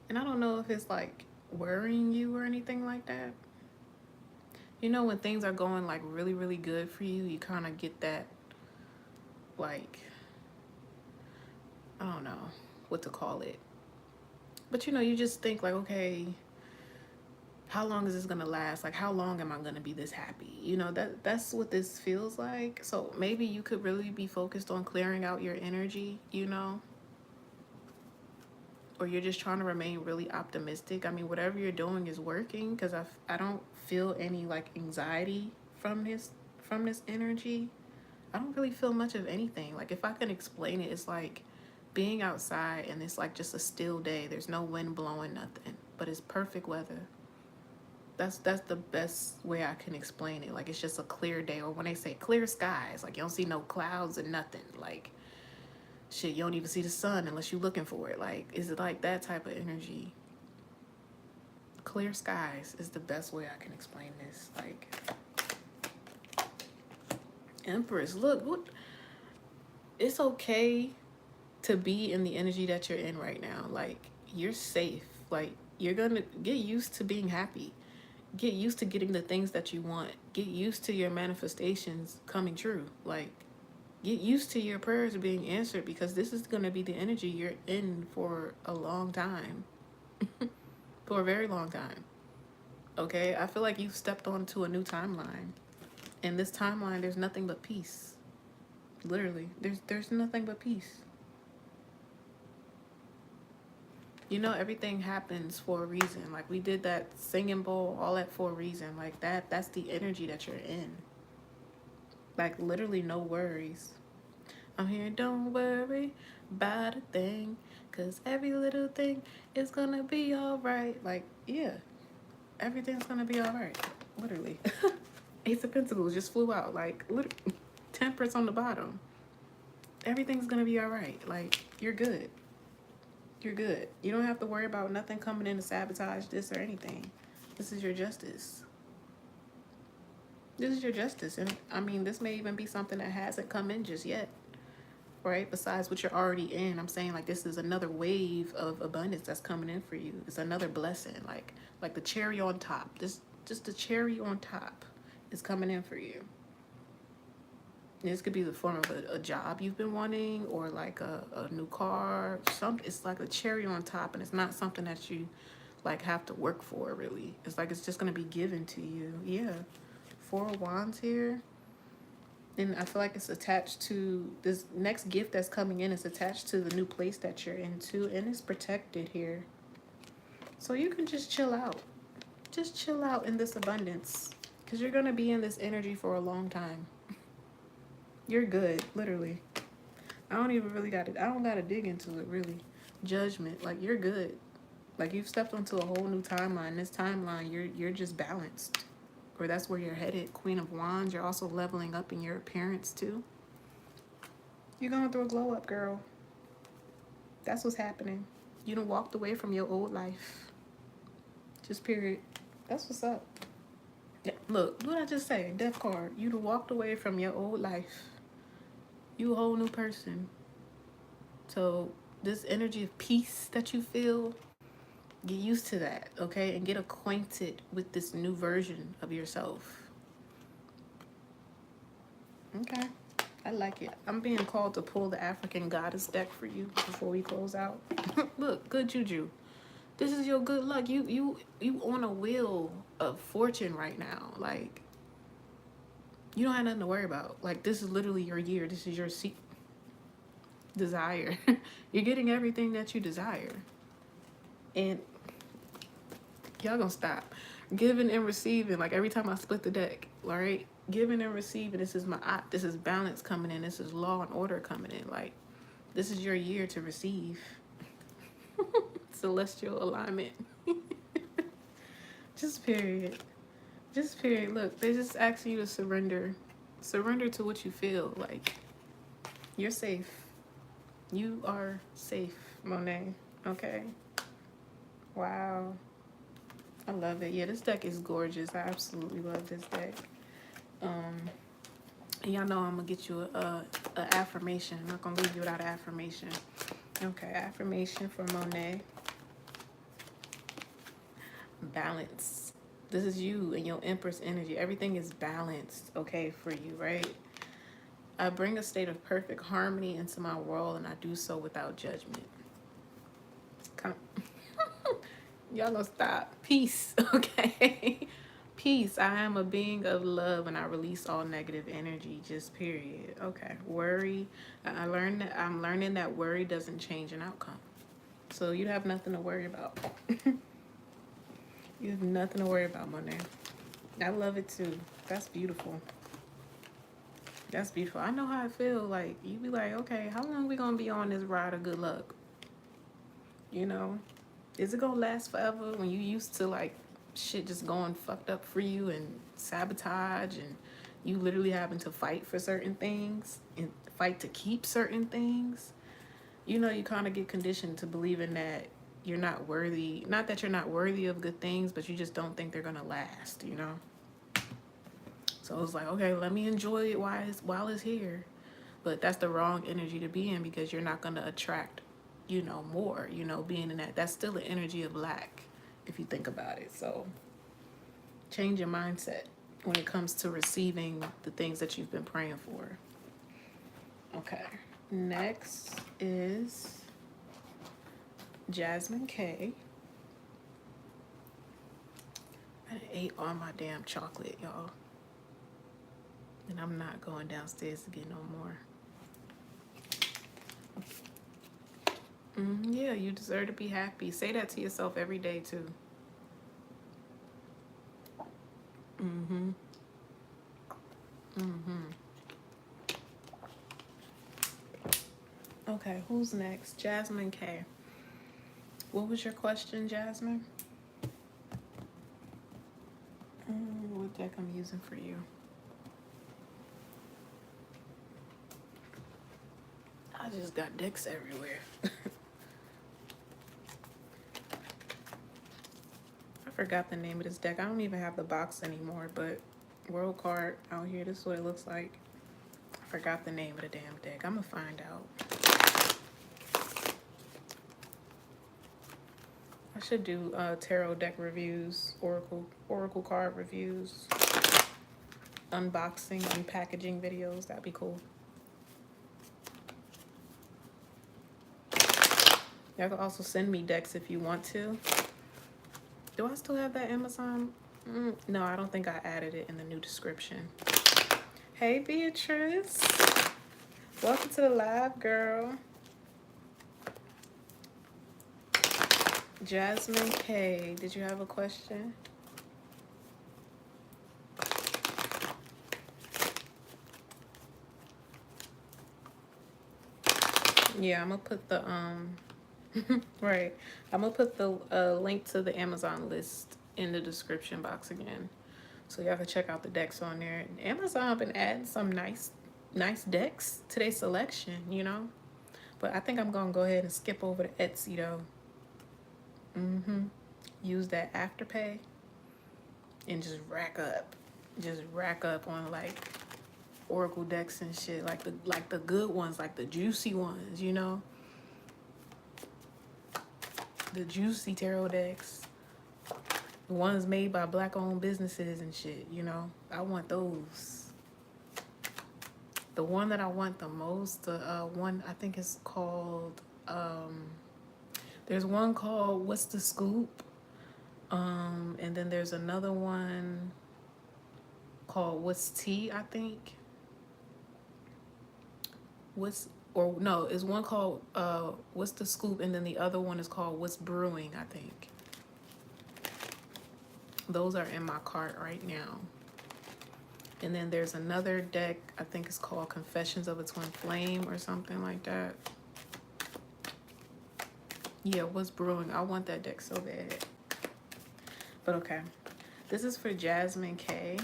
And I don't know if it's like worrying you or anything like that. You know, when things are going like really, really good for you, you kind of get that, like, I don't know what to call it. But you know, you just think like, okay, how long is this gonna last? Like, how long am I gonna be this happy? You know, that's what this feels like. So maybe you could really be focused on clearing out your energy, you know? Or you're just trying to remain really optimistic. I mean, whatever you're doing is working, because I don't feel any like anxiety from this energy. I don't really feel much of anything. Like, if I can explain it, it's like being outside and it's like just a still day. There's no wind blowing, nothing, but it's perfect weather. That's the best way I can explain it. Like, it's just a clear day. Or when they say clear skies, like you don't see no clouds and nothing. Like, shit, you don't even see the sun unless you're looking for it. Like, is it like that type of energy? Clear skies is the best way I can explain this. Like, Empress, look, what? It's okay to be in the energy that you're in right now. Like, you're safe. Like, you're gonna get used to being happy. Get used to getting the things that you want. Get used to your manifestations coming true. Like, get used to your prayers being answered, because this is gonna be the energy you're in for a long time. For a very long time. Okay? I feel like you've stepped onto a new timeline. In this timeline, there's nothing but peace. Literally, there's nothing but peace. You know, everything happens for a reason. Like, we did that singing bowl, all that for a reason. Like, that's the energy that you're in. Like, literally no worries. I'm here, don't worry about a thing, cause every little thing is gonna be alright. Like, yeah, everything's gonna be alright. Literally. Ace of Pentacles just flew out. Like, literally, Temperance on the bottom. Everything's gonna be alright. Like, you're good. You're good. You don't have to worry about nothing coming in to sabotage this or anything. This is your justice. This is your justice. And I mean, this may even be something that hasn't come in just yet. Right? Besides what you're already in. I'm saying, like, this is another wave of abundance that's coming in for you. It's another blessing. Like the cherry on top. Just the cherry on top is coming in for you. This could be the form of a job you've been wanting, or like a new car. It's like a cherry on top, and it's not something that you like have to work for, really. It's like it's just going to be given to you. Yeah. 4 of Wands here. And I feel like it's attached to this next gift that's coming in. It's attached to the new place that you're into, and it's protected here. So you can just chill out. Just chill out in this abundance, because you're going to be in this energy for a long time. You're good, literally. I don't gotta dig into it, really. Judgment, like, you're good. Like, you've stepped onto a whole new timeline. This timeline, you're just balanced. Or that's where you're headed. Queen of Wands, you're also leveling up in your appearance, too. You're going through a glow up, girl. That's what's happening. You done walked away from your old life. Just period. That's what's up. Yeah, look, what did I just say? Death card. You done walked away from your old life. You a whole new person. So this energy of peace that you feel, get used to that, okay? And get acquainted with this new version of yourself. Okay. I like it. I'm being called to pull the African Goddess deck for you before we close out. Look, good juju. This is your good luck. You on a wheel of fortune right now. Like, you don't have nothing to worry about. Like, this is literally your year. This is your desire. You're getting everything that you desire. And y'all gonna stop. Giving and receiving. Like, every time I split the deck, all right? Giving and receiving. This is this is balance coming in. This is law and order coming in. Like, this is your year to receive. Celestial alignment. Just period. Just period. Look, they just ask you to surrender. Surrender to what you feel. Like, you're safe. You are safe, Monet. Okay? Wow. I love it. Yeah, this deck is gorgeous. I absolutely love this deck. Y'all know I'm gonna get you a affirmation. I'm not gonna leave you without an affirmation. Okay, affirmation for Monet. Balance. This is you and your Empress energy. Everything is balanced, okay, for you, right? I bring a state of perfect harmony into my world, and I do so without judgment. Y'all gonna stop. Peace, okay? Peace. I am a being of love, and I release all negative energy, just period. Okay. Worry. I'm learning that worry doesn't change an outcome. So you have nothing to worry about. You have nothing to worry about, Monet. I love it too. That's beautiful. That's beautiful. I know how I feel. Like, you be like, okay, how long we gonna be on this ride of good luck? You know? Is it gonna last forever when you used to, like, shit just going fucked up for you and sabotage, and you literally having to fight for certain things and fight to keep certain things? You know, you kind of get conditioned to believing that you're not worthy. Not that you're not worthy of good things, but you just don't think they're gonna last, you know? So it's like, okay, let me enjoy it while it's here. But that's the wrong energy to be in, because you're not gonna attract, you know, more, you know, being in that. That's still the energy of lack, if you think about it. So change your mindset when it comes to receiving the things that you've been praying for. Okay. Next is Jasmine K. I ate all my damn chocolate, y'all. And I'm not going downstairs to get no more. Yeah, you deserve to be happy. Say that to yourself every day, too. Okay, who's next? Jasmine K. What was your question, Jasmine? What deck I'm using for you? I just got decks everywhere. I forgot the name of this deck. I don't even have the box anymore, but World Card out here, this is what it looks like. I forgot the name of the damn deck. I'm gonna find out. I should do tarot deck reviews, oracle card reviews, unboxing, unpackaging videos. That'd be cool. Y'all can also send me decks if you want to. Do I still have that Amazon? No, I don't think I added it in the new description. Hey, Beatrice. Welcome to the live, girl. Jasmine K, did you have a question? Yeah, I'm gonna put the right. I'm gonna put the link to the Amazon list in the description box again, so y'all can check out the decks on there. Amazon been adding some nice decks to their selection, you know. But I think I'm gonna go ahead and skip over to Etsy though. Use that Afterpay and just rack up on like oracle decks and shit, like the good ones, like the juicy ones, you know. The juicy tarot decks, the ones made by black-owned businesses and shit, you know. I want those. The one that I want the most, the one I think is called, there's one called What's the Scoop? And then there's another one called What's Tea, I think. It's one called What's the Scoop, and then the other one is called What's Brewing, I think. Those are in my cart right now. And then there's another deck, I think it's called Confessions of a Twin Flame or something like that. Yeah, What's Brewing? I want that deck so bad. But okay, this is for Jasmine K.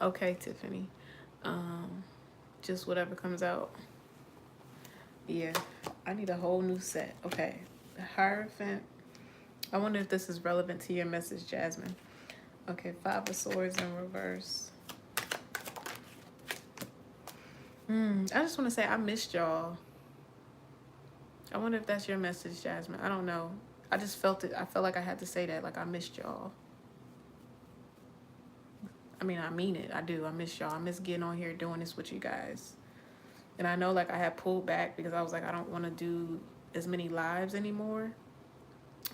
Okay, Tiffany. Just whatever comes out. Yeah, I need a whole new set. Okay, the Hierophant. I wonder if this is relevant to your message, Jasmine. Okay, 5 of Swords in reverse. I just want to say I missed y'all. I wonder if that's your message, Jasmine. I don't know. I just felt it. I felt like I had to say that. Like, I missed y'all. I mean, I mean it. I do. I miss y'all. I miss getting on here doing this with you guys. And I know, like, I had pulled back because I was like, I don't want to do as many lives anymore.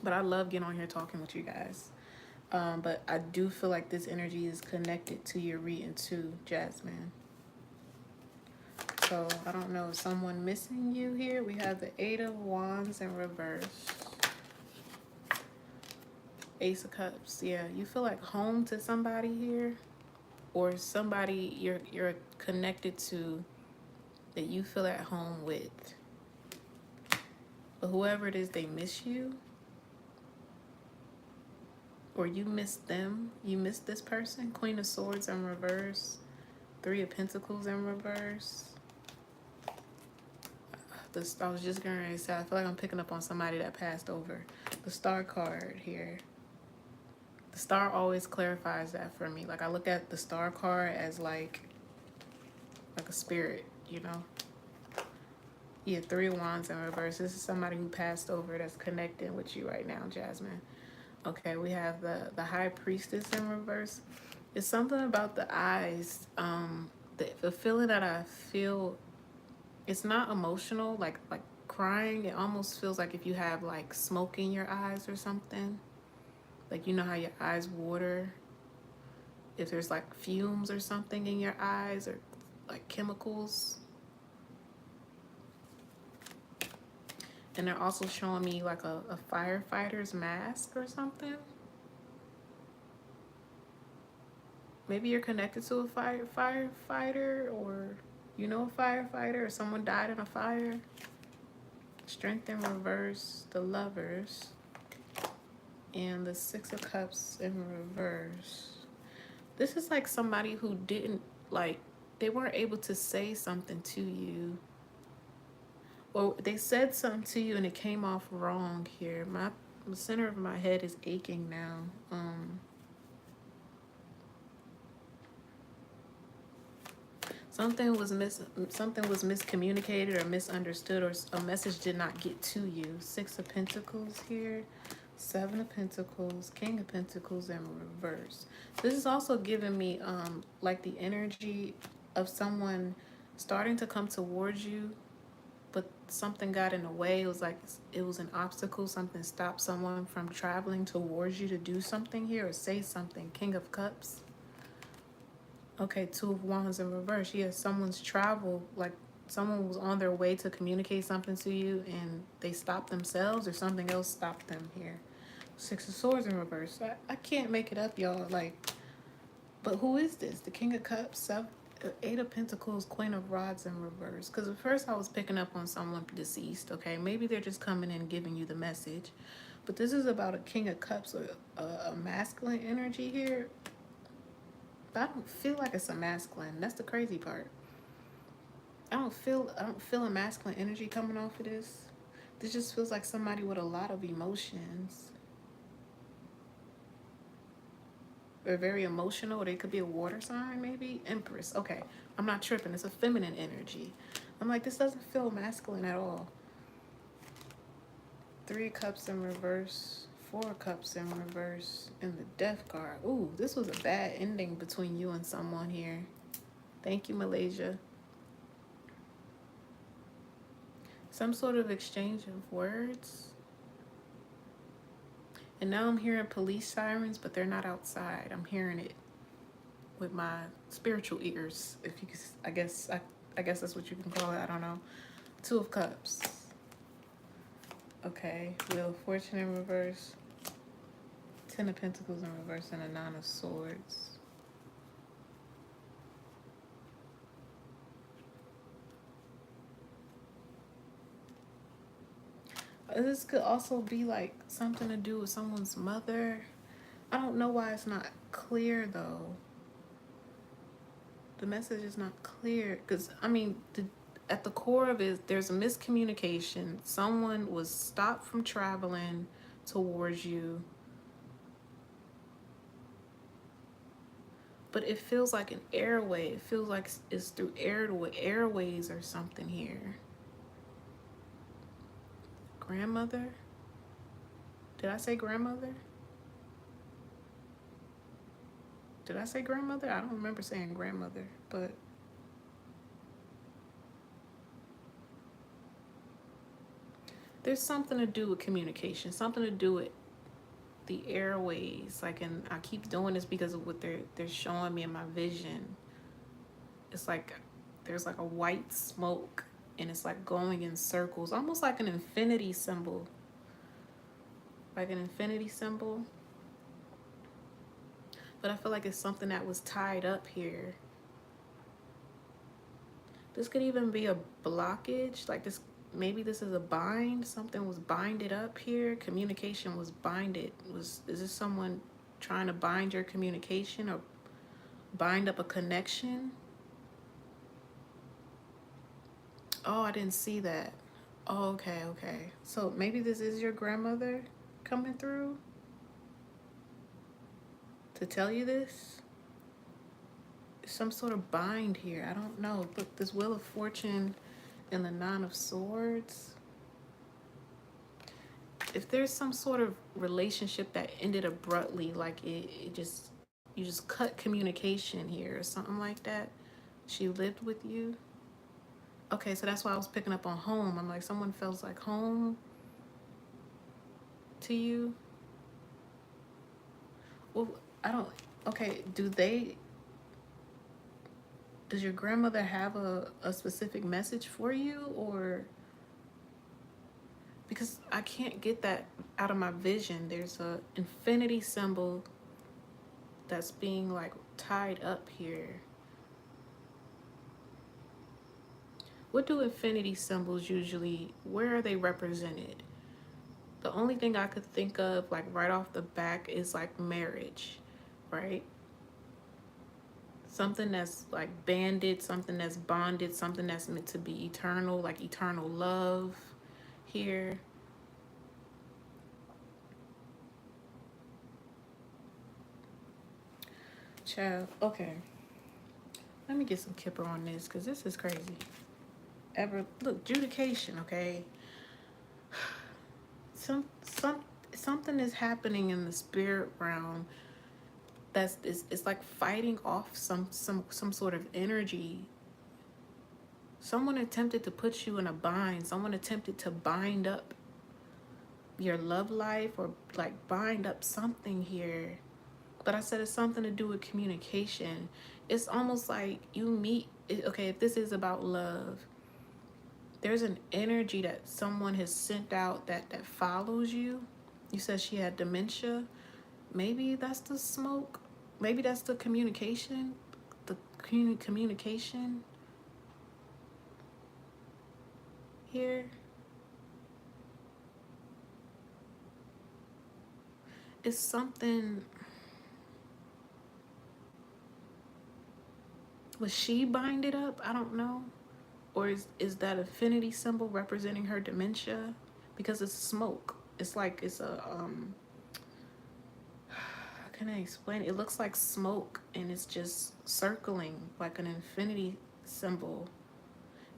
But I love getting on here talking with you guys. But I do feel like this energy is connected to your reading too, Jasmine. So I don't know, is someone missing you here? We have the 8 of Wands in reverse. Ace of Cups. Yeah, you feel like home to somebody here, or somebody you're connected to that you feel at home with. But whoever it is, they miss you, or you miss them. You miss this person. Queen of Swords in reverse. 3 of Pentacles in reverse. this. I was just going to say, I feel like I'm picking up on somebody that passed over. The star card here. The star always clarifies that for me. Like, I look at the star card as like a spirit, you know? Yeah, 3 of Wands in reverse. This is somebody who passed over that's connecting with you right now, Jasmine. Okay, we have the High Priestess in reverse. It's something about the eyes. The feeling that I feel, it's not emotional, like crying. It almost feels like if you have like smoke in your eyes or something. Like, you know how your eyes water? If there's like fumes or something in your eyes, or like chemicals. And they're also showing me like a firefighter's mask or something. Maybe you're connected to a firefighter, or you know a firefighter, or someone died in a fire. Strength in reverse, the Lovers, and the 6 of Cups in reverse. This is like somebody who didn't, like, they weren't able to say something to you. Or they said something to you and it came off wrong here. The center of my head is aching now. Something was miscommunicated or misunderstood, or a message did not get to you. 6 of Pentacles here, 7 of Pentacles, King of Pentacles in reverse. This is also giving me like the energy of someone starting to come towards you, but something got in the way. It was like it was an obstacle. Something stopped someone from traveling towards you to do something here or say something. King of Cups. Okay, 2 of Wands in reverse. Yeah, someone's travel, like someone was on their way to communicate something to you and they stopped themselves, or something else stopped them here. 6 of Swords in reverse. I can't make it up, y'all. Like, but who is this? The King of Cups, 8 of Pentacles, Queen of Rods in reverse. Because at first I was picking up on someone deceased, okay? Maybe they're just coming in giving you the message. But this is about a King of Cups, a masculine energy here. But I don't feel like it's a masculine. That's the crazy part. I don't feel a masculine energy coming off of this. This just feels like somebody with a lot of emotions. They're very emotional, or they could be a water sign, maybe. Empress. Okay, I'm not tripping. It's a feminine energy. I'm like, this doesn't feel masculine at all. 3 of Cups in reverse, 4 of Cups in reverse, and the Death card. Ooh, this was a bad ending between you and someone here. Thank you, Malaysia. Some sort of exchange of words. And now I'm hearing police sirens, but they're not outside. I'm hearing it with my spiritual ears, if you could, I guess that's what you can call it. I don't know. 2 of Cups. Okay, Wheel of Fortune in reverse, 10 of Pentacles in reverse, and a 9 of Swords. This could also be like something to do with someone's mother. I don't know why it's not clear though. The message is not clear because, I mean, at the core of it, there's a miscommunication. Someone was stopped from traveling towards you. But it feels like an airway. It feels like it's through airways or something here. Grandmother? Did I say grandmother? Did I say grandmother? I don't remember saying grandmother, but there's something to do with communication, something to do with the airways. Like, and I keep doing this because of what they're showing me in my vision. It's like there's like a white smoke and it's like going in circles, almost like an infinity symbol. Like an infinity symbol. But I feel like it's something that was tied up here. This could even be a blockage. Like this, maybe this is a bind. Something was binded up here. Communication was binded. Is this someone trying to bind your communication or bind up a connection? Oh, I didn't see that. Oh, okay, okay. So maybe this is your grandmother coming through to tell you this? Some sort of bind here. I don't know. But this Wheel of Fortune and the Nine of Swords. If there's some sort of relationship that ended abruptly, like it just, you just cut communication here or something like that. She lived with you. Okay, so that's why I was picking up on home. I'm like, someone feels like home to you. Well, I don't. Okay, does your grandmother have a specific message for you, or because I can't get that out of my vision? There's a infinity symbol that's being like tied up here. What do infinity symbols usually, where are they represented? The only thing I could think of like right off the back is like marriage, right? Something that's like banded, something that's bonded, something that's meant to be eternal, like eternal love here. Child, okay. Let me get some Kipper on this because this is crazy. Ever look, judication, okay? Something is happening in the spirit realm that's it's like fighting off some sort of energy. Someone attempted to put you in a bind. Someone attempted to bind up your love life or like bind up something here. But I said it's something to do with communication. It's almost like you meet, okay, if this is about love, there's an energy that someone has sent out that follows you. You said she had dementia. Maybe that's the smoke. Maybe that's the communication. The communication here. It's something. Was she binded up? I don't know. Or is that infinity symbol representing her dementia? Because it's smoke. It's like it's a how can I explain it? It looks like smoke and it's just circling like an infinity symbol.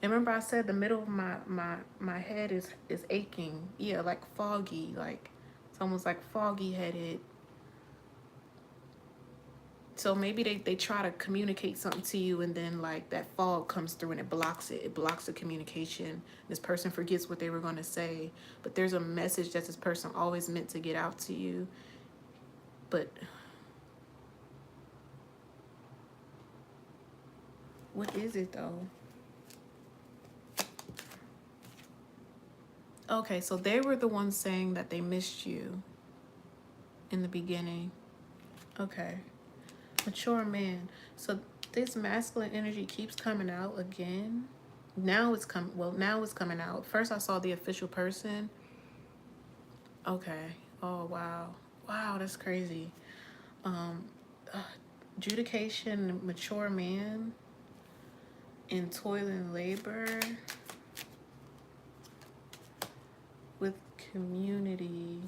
And remember I said the middle of my head is aching. Yeah, like foggy, like it's almost like foggy headed. So maybe they try to communicate something to you and then like that fog comes through and it blocks it. It blocks the communication. This person forgets what they were going to say. But there's a message that this person always meant to get out to you. But what is it though? Okay, so they were the ones saying that they missed you in the beginning. Okay. Mature man. So this masculine energy keeps coming out again. Now it's coming out. First I saw the official person. Okay. Oh wow. Wow, that's crazy. Um uh, Judication, mature man in toil and labor with community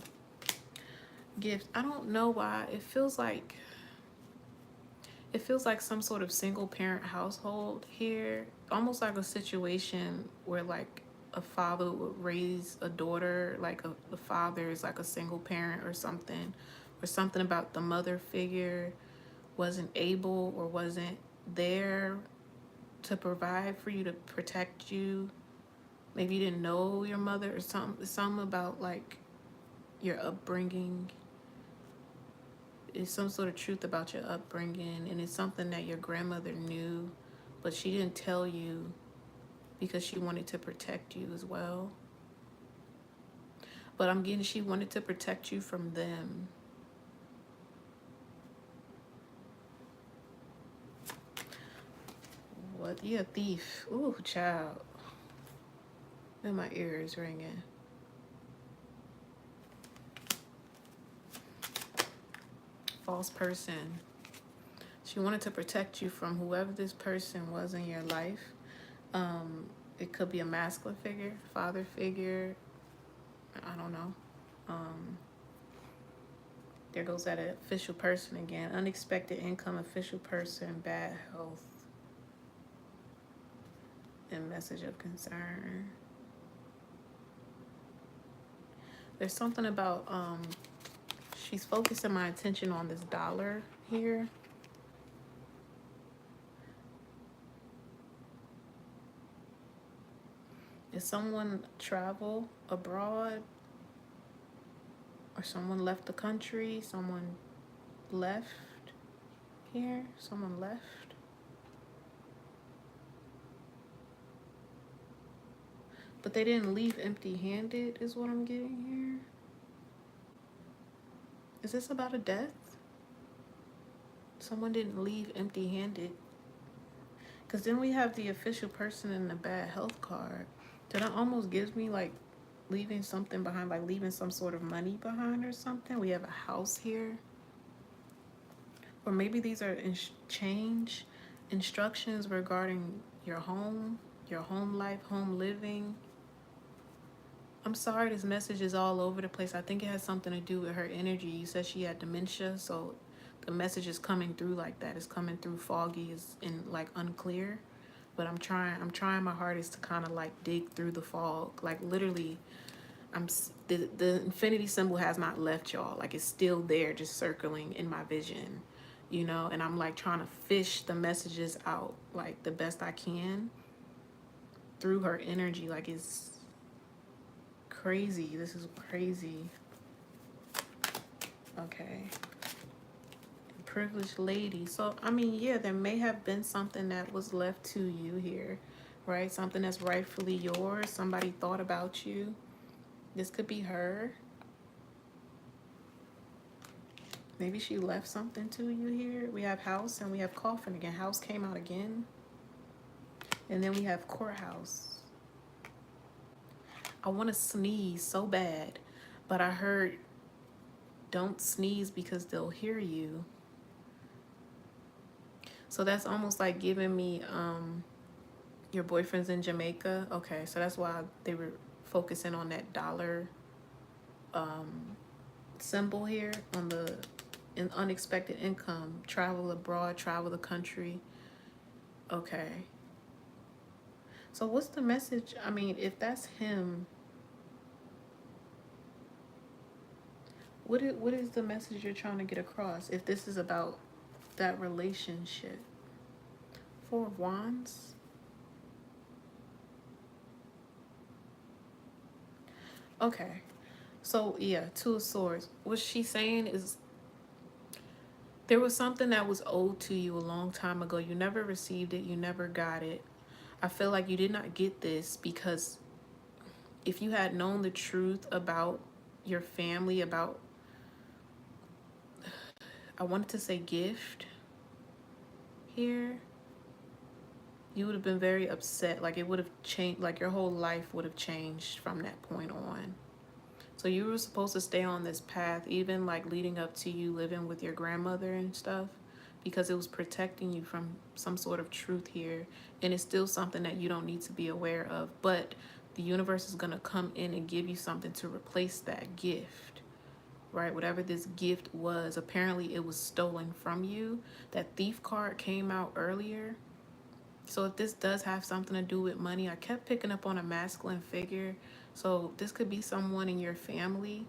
gifts. I don't know why. It feels like some sort of single parent household here, almost like a situation where like a father would raise a daughter, like the father is like a single parent or something about the mother figure wasn't able or wasn't there to provide for you, to protect you. Maybe you didn't know your mother or something about like your upbringing. It's some sort of truth about your upbringing, and it's something that your grandmother knew, but she didn't tell you because she wanted to protect you as well. But I'm getting she wanted to protect you from them. What? You a thief. Ooh, child. And my ear is ringing. False person. She wanted to protect you from whoever this person was in your life. It could be a masculine figure, father figure. I don't know. Um, there goes that official person again. Unexpected income, official person, bad health, and message of concern. There's something about she's focusing my attention on this dollar here. Did someone travel abroad? Or someone left the country? Someone left here? Someone left? But they didn't leave empty-handed, is what I'm getting here. Is this about a death? Someone didn't leave empty-handed. Because then we have the official person in the bad health card. That almost gives me like leaving something behind, like leaving some sort of money behind or something. We have a house here. Or maybe these are change instructions regarding your home life, home living. I'm sorry, this message is all over the place. I think it has something to do with her energy. You said she had dementia, so the message is coming through like that. It's coming through foggy, and like unclear. But I'm trying my hardest to kind of like dig through the fog. Like literally, the infinity symbol has not left y'all. Like it's still there, just circling in my vision, you know. And I'm like trying to fish the messages out like the best I can through her energy. Like it's crazy. This is crazy. Okay. Privileged lady. So I mean, yeah, there may have been something that was left to you here, right? Something that's rightfully yours. Somebody thought about you. This could be her. Maybe she left something to you here. We have house and we have coffin again. House came out again. And then we have courthouse. I want to sneeze so bad, but I heard don't sneeze because they'll hear you. So that's almost like giving me your boyfriend's in Jamaica. Okay, so that's why they were focusing on that dollar symbol here on the unexpected income, travel abroad, travel the country. Okay. So what's the message? I mean, if that's him, what is the message you're trying to get across? If this is about that relationship. 4 of Wands. Okay. So yeah, 2 of Swords. What she's saying is there was something that was owed to you a long time ago. You never received it. You never got it. I feel like you did not get this because if you had known the truth about your family, about, I wanted to say gift here, you would have been very upset. Like it would have changed, like your whole life would have changed from that point on. So you were supposed to stay on this path, even like leading up to you living with your grandmother and stuff, because it was protecting you from some sort of truth here. And it's still something that you don't need to be aware of, but the universe is going to come in and give you something to replace that gift, right? Whatever this gift was, apparently it was stolen from you. That thief card came out earlier. So if this does have something to do with money, I kept picking up on a masculine figure. So this could be someone in your family.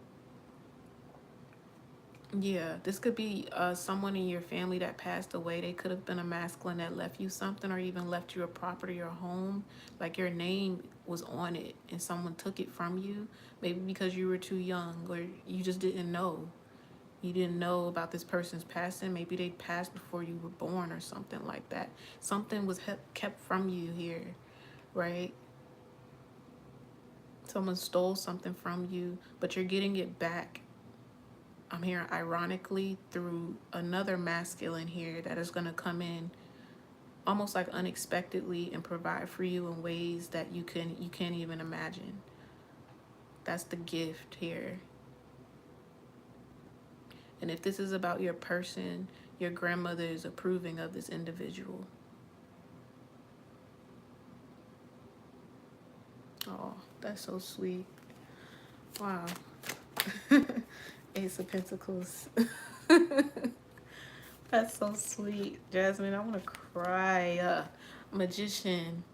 Yeah, this could be someone in your family that passed away. They could have been a masculine that left you something or even left you a property or home. Like your name was on it and someone took it from you. Maybe because you were too young or you just didn't know. You didn't know about this person's passing. Maybe they passed before you were born or something like that. Something was kept from you here, right? Someone stole something from you, but you're getting it back. I'm hearing ironically through another masculine here that is going to come in almost like unexpectedly and provide for you in ways that you can't even imagine. That's the gift here. And if this is about your person, your grandmother is approving of this individual. Oh, that's so sweet. Wow. Ace of Pentacles. That's so sweet. Jasmine, I want to cry. Magician.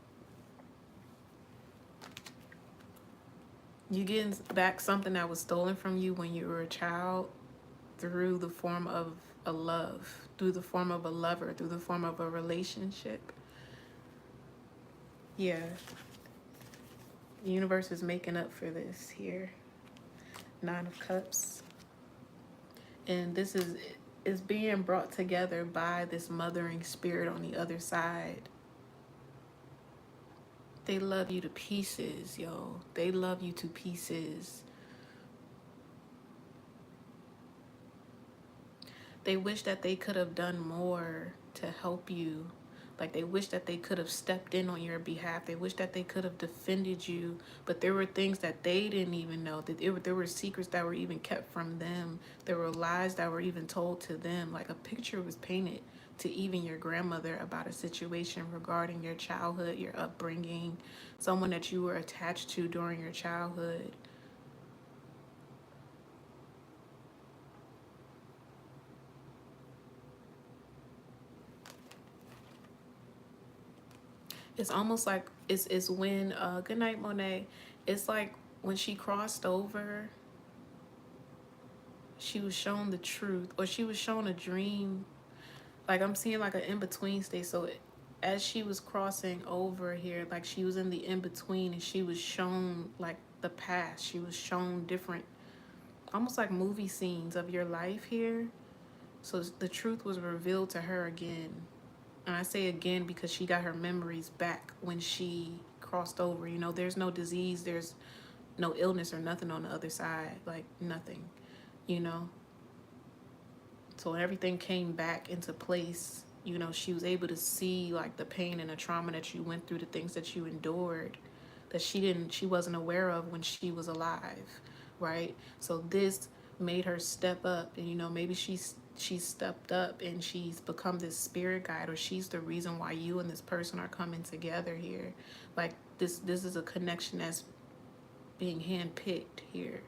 You getting back something that was stolen from you when you were a child through the form of a love, through the form of a lover, through the form of a relationship. Yeah. The universe is making up for this here. 9 of Cups. And this is being brought together by this mothering spirit on the other side. They love you to pieces, yo. They love you to pieces. They wish that they could have done more to help you. Like, they wish that they could have stepped in on your behalf. They wish that they could have defended you. But there were things that they didn't even know. That there were secrets that were even kept from them. There were lies that were even told to them. Like, a picture was painted to even your grandmother about a situation regarding your childhood, your upbringing, someone that you were attached to during your childhood. It's almost like it's when good night, Monet. It's like when she crossed over, she was shown the truth, or she was shown a dream. Like, I'm seeing like an in-between state. So as she was crossing over here, like she was in the in-between, and she was shown like the past. She was shown different, almost like movie scenes of your life here. So the truth was revealed to her again. And I say again because she got her memories back when she crossed over. You know, there's no disease, there's no illness or nothing on the other side. Like, nothing, you know. So everything came back into place. You know, she was able to see like the pain and the trauma that you went through, the things that you endured that she wasn't aware of when she was alive, right? So this made her step up, and you know, maybe she's stepped up and she's become this spirit guide, or she's the reason why you and this person are coming together here. Like, this is a connection that's being handpicked here.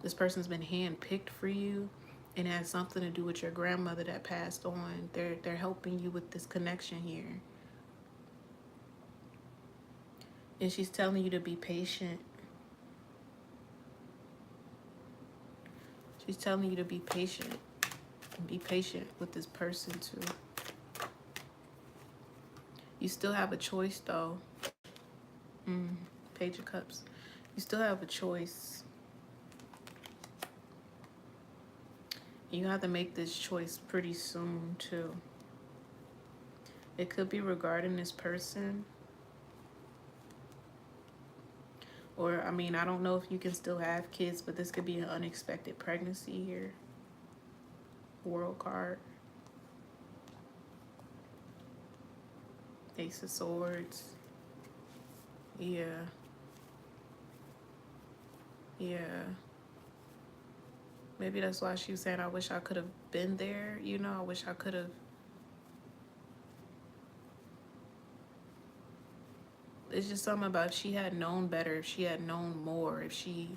This person's been handpicked for you, and it has something to do with your grandmother that passed on. They're helping you with this connection here. And she's telling you to be patient. She's telling you to be patient. Be patient with this person too. You still have a choice though. Page of Cups. You still have a choice. You have to make this choice pretty soon too. It could be regarding this person. Or, I mean, I don't know if you can still have kids, but this could be an unexpected pregnancy here. World card. Ace of Swords. Yeah. Yeah. Maybe that's why she was saying, I wish I could have been there. You know, I wish I could have. It's just something about if she had known better, if she had known more, if she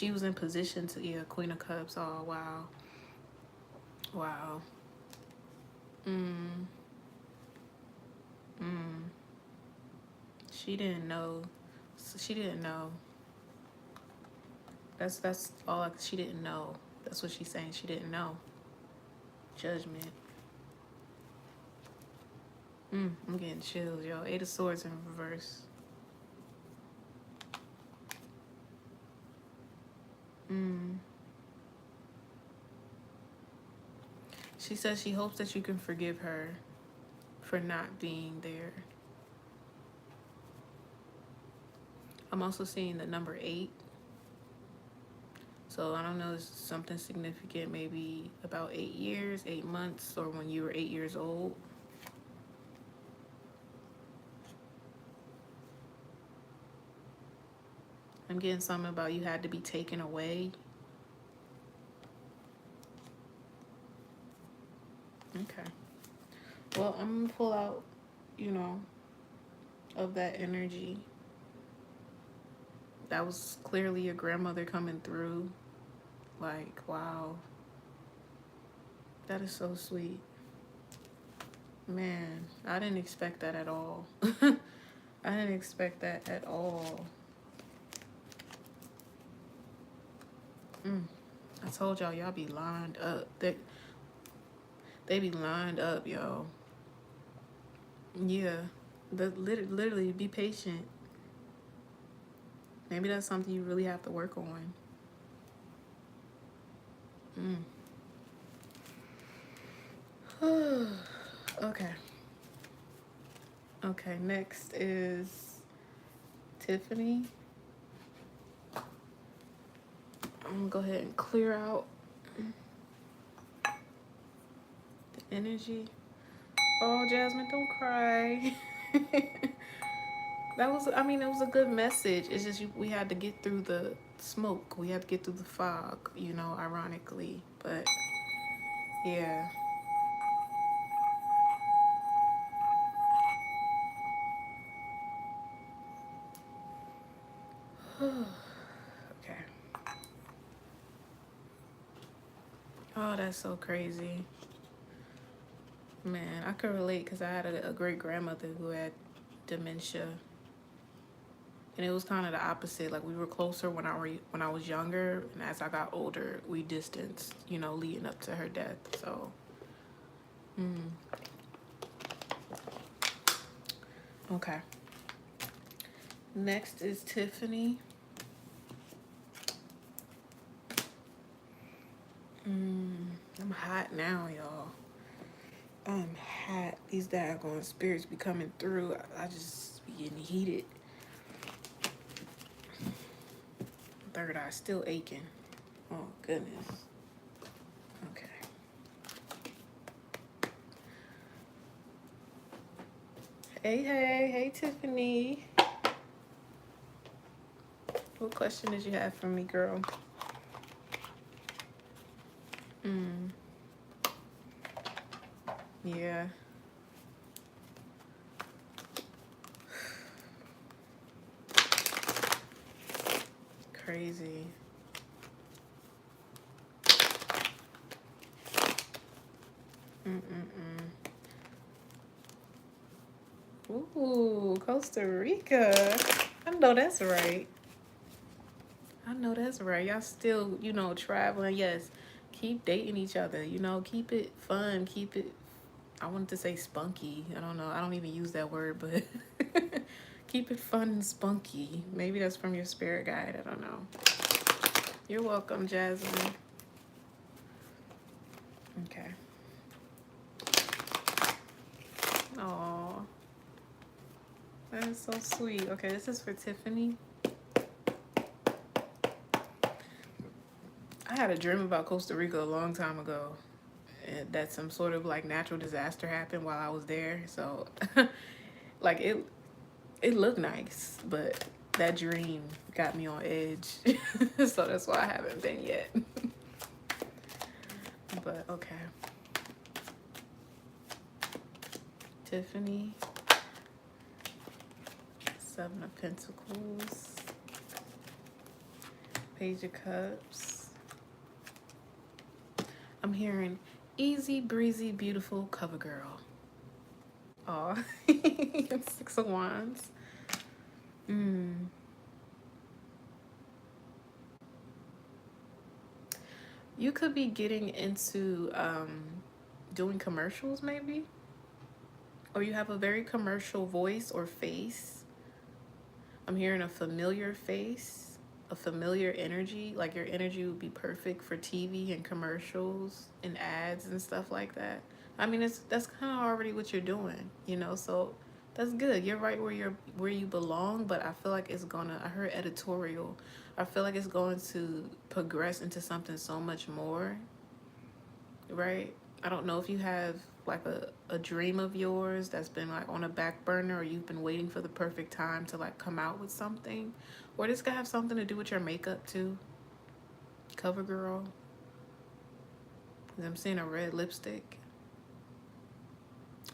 was in position to, yeah, Queen of Cups. Oh, wow. Wow. She didn't know. She didn't know. That's all. She didn't know. That's what she's saying. She didn't know. Judgment. I'm getting chills, yo. 8 of Swords in reverse. She says she hopes that you can forgive her for not being there. I'm also seeing the number 8. So I don't know, it's something significant, maybe about 8 years, 8 months, or when you were 8 years old. I'm getting something about you had to be taken away. Okay. Well, I'm gonna pull out, you know, of that energy. that was clearly your grandmother coming through. Like, wow. That is so sweet. Man, I didn't expect that at all. I didn't expect that at all. I told y'all be lined up. They be lined up, yo. Yeah. Literally, be patient. Maybe that's something you really have to work on. Okay. Okay, next is Tiffany. I'm gonna go ahead and clear out the energy. Oh, Jasmine, don't cry. That was, I mean, it was a good message. It's just we had to get through the smoke. We had to get through the fog, you know, ironically. But, yeah. Okay. Oh, that's so crazy. Man, I could relate because I had a great grandmother who had dementia. And it was kind of the opposite. Like, we were closer when I was younger, and as I got older, we distanced, you know, leading up to her death. So, okay. Next is Tiffany. I'm hot now, y'all. I'm hot. These daggone spirits be coming through. I just be getting heated. Third eye still aching. Oh, goodness. Okay. Hey, Tiffany. What question did you have for me, girl? Yeah. Crazy. Ooh, Costa Rica. I know that's right. I know that's right. Y'all still, you know, traveling. Yes. Keep dating each other. You know, keep it fun. Keep it, I wanted to say spunky. I don't know. I don't even use that word, but keep it fun and spunky. Maybe that's from your spirit guide. I don't know. You're welcome, Jasmine. Okay. Aw. That is so sweet. Okay, this is for Tiffany. I had a dream about Costa Rica a long time ago. And that some sort of like natural disaster happened while I was there. So like it looked nice, but that dream got me on edge. So that's why I haven't been yet. But okay. Tiffany. 7 of Pentacles. Page of Cups. I'm hearing easy breezy beautiful cover girl. Aw. 6 of Wands. You could be getting into doing commercials maybe, or you have a very commercial voice or face. I'm hearing a familiar face, a familiar energy. Like your energy would be perfect for TV and commercials and ads and stuff like that. I mean, that's kind of already what you're doing, you know. So that's good. You're right where you belong. But I feel like it's gonna. I heard editorial. I feel like it's going to progress into something so much more. Right? I don't know if you have like a dream of yours that's been like on a back burner, or you've been waiting for the perfect time to like come out with something, or this could have something to do with your makeup too. Cover girl. 'Cause I'm seeing a red lipstick.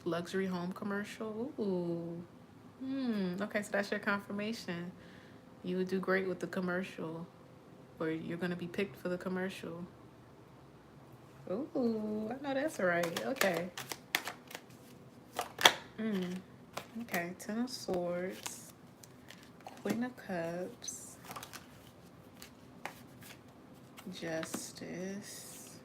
Luxury home commercial. Ooh. Okay, so that's your confirmation. You would do great with the commercial, or you're gonna be picked for the commercial. Ooh, I know that's right. Okay. Okay, Ten of Swords, Queen of Cups, Justice,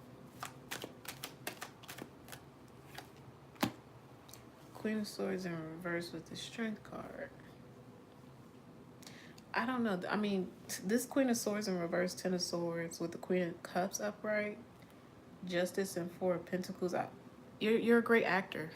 Queen of Swords in reverse with the Strength card. I don't know. I mean, this Queen of Swords in reverse, Ten of Swords with the Queen of Cups upright, Justice and Four of Pentacles. You're a great actor.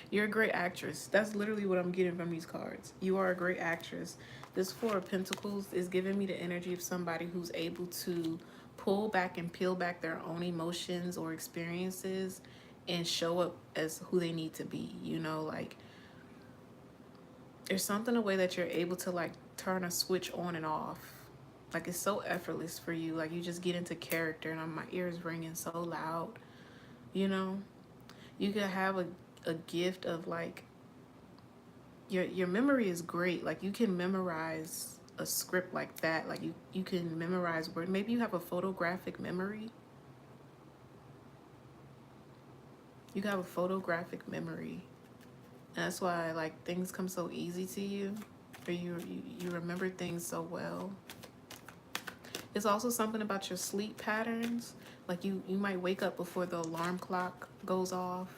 You're a great actress. That's literally what I'm getting from these cards. You are a great actress. This Four of Pentacles is giving me the energy of somebody who's able to pull back and peel back their own emotions or experiences and show up as who they need to be. You know, like there's something the way that you're able to like turn a switch on and off. Like it's so effortless for you. Like you just get into character, and my ears ringing so loud. You know, you could have a gift of like your memory is great. Like you can memorize a script like that. Like you can memorize word. Maybe you have a photographic memory. You have a photographic memory. And that's why like things come so easy to you, or you remember things so well. It's also something about your sleep patterns. Like you might wake up before the alarm clock goes off,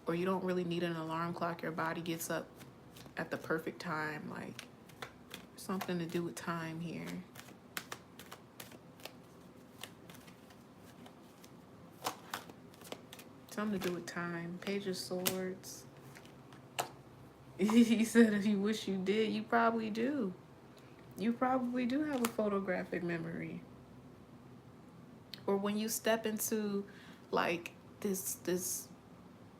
or you don't really need an alarm clock. Your body gets up at the perfect time. Like something to do with time here. Something to do with time. Page of Swords. He said if you wish you did, you probably do. You probably do have a photographic memory. Or when you step into like this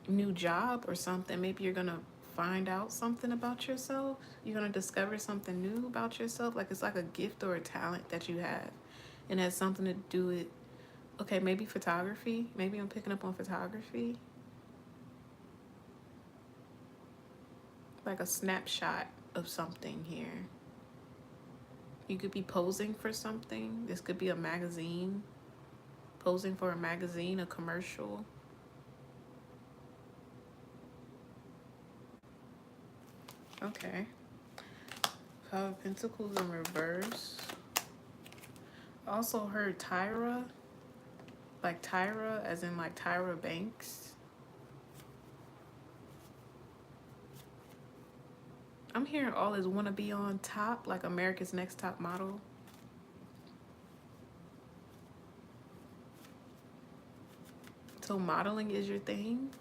new job or something, maybe you're gonna find out something about yourself. You're gonna discover something new about yourself. Like it's like a gift or a talent that you have, and has something to do with, okay, maybe photography. Maybe I'm picking up on photography. Like a snapshot of something here. You could be posing for something. This could be a magazine. Posing for a magazine, a commercial. Okay. Five of Pentacles in reverse. I also heard Tyra. Like Tyra, as in like Tyra Banks. I'm hearing all this wanna be on top, like America's Next Top Model. So modeling is your thing?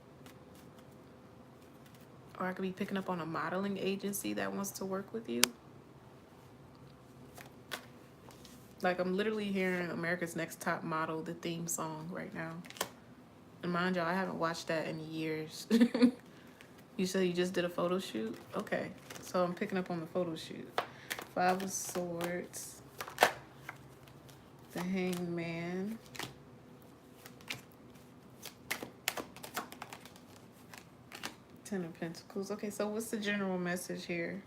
Or I could be picking up on a modeling agency that wants to work with you. Like I'm literally hearing America's Next Top Model, the theme song right now. And mind y'all, I haven't watched that in years. You said you just did a photo shoot? Okay, so I'm picking up on the photo shoot. Five of Swords. The Hanged Man. Ten of Pentacles. Okay, so what's the general message here?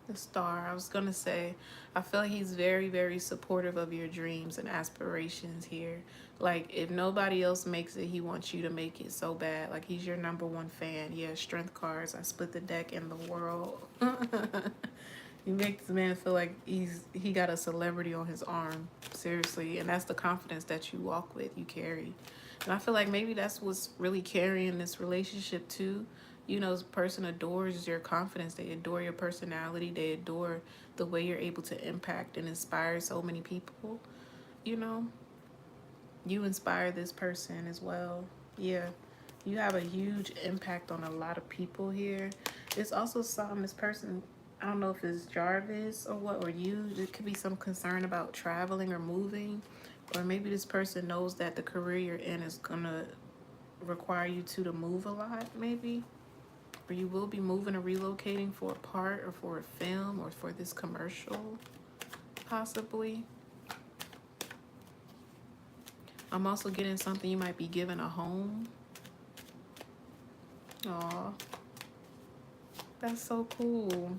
The Star. I was gonna say, I feel like he's very, very supportive of your dreams and aspirations here. Like, if nobody else makes it, he wants you to make it so bad. Like, he's your #1 fan. Yeah, Strength cards. I split the deck in the world. You make this man feel like he got a celebrity on his arm. Seriously. And that's the confidence that you walk with, you carry. And I feel like maybe that's what's really carrying this relationship too. You know, this person adores your confidence. They adore your personality. They adore the way you're able to impact and inspire so many people. You know, you inspire this person as well. Yeah, you have a huge impact on a lot of people here. It's also some, this person, I don't know if it's Jarvis or what, or you. There could be some concern about traveling or moving. Or maybe this person knows that the career you're in is going to require you to move a lot, maybe. Or you will be moving or relocating for a part or for a film or for this commercial, possibly. I'm also getting something, you might be given a home. Aw, that's so cool.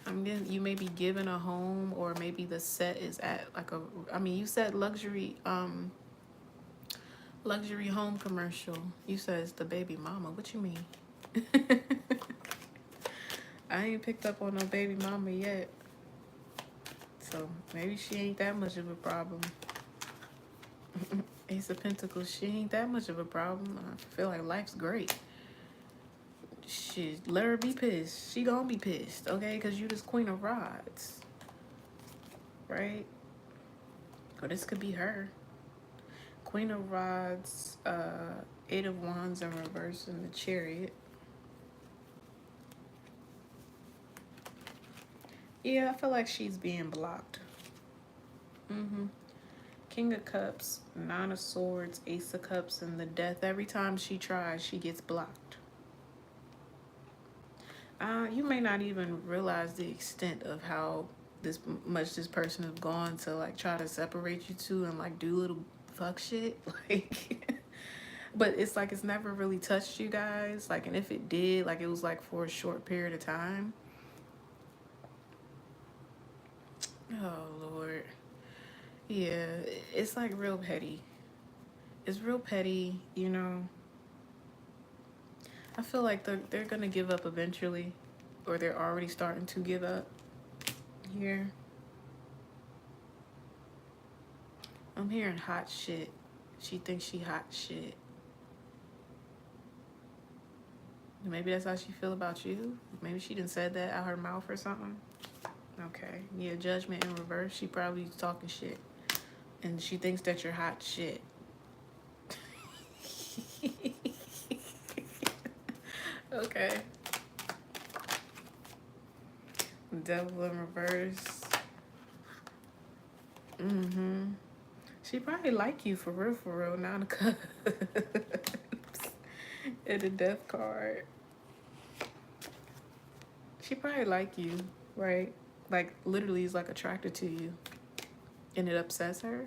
I mean, you may be given a home, or maybe the set is at like a. I mean, you said luxury home commercial. You said it's the baby mama. What you mean? I ain't picked up on no baby mama yet, so maybe she ain't that much of a problem. Ace of Pentacles, she ain't that much of a problem. I feel like life's great. Shit, let her be pissed. She gonna be pissed, okay? Because you this Queen of Rods, right? Or this could be her. Queen of Rods, Eight of Wands in reverse in the Chariot. Yeah, I feel like she's being blocked. King of Cups, Nine of Swords, Ace of Cups, and the Death. Every time she tries, she gets blocked. You may not even realize the extent of how this person has gone to like try to separate you two and like do little fuck shit. Like, but it's like it's never really touched you guys. Like, and if it did, like it was like for a short period of time. Oh Lord. Yeah, it's like real petty. It's real petty, you know. I feel like they're gonna give up eventually, or they're already starting to give up here. I'm hearing hot shit. She thinks she hot shit. Maybe that's how she feel about you. Maybe she done said that out her mouth or something. Okay. Yeah, Judgment in reverse. She probably talking shit. And she thinks that you're hot shit. Okay. Devil in reverse. She probably like you for real. Nine of Cups. And the Death card. She probably like you, right? Like literally is like attracted to you. And it upsets her.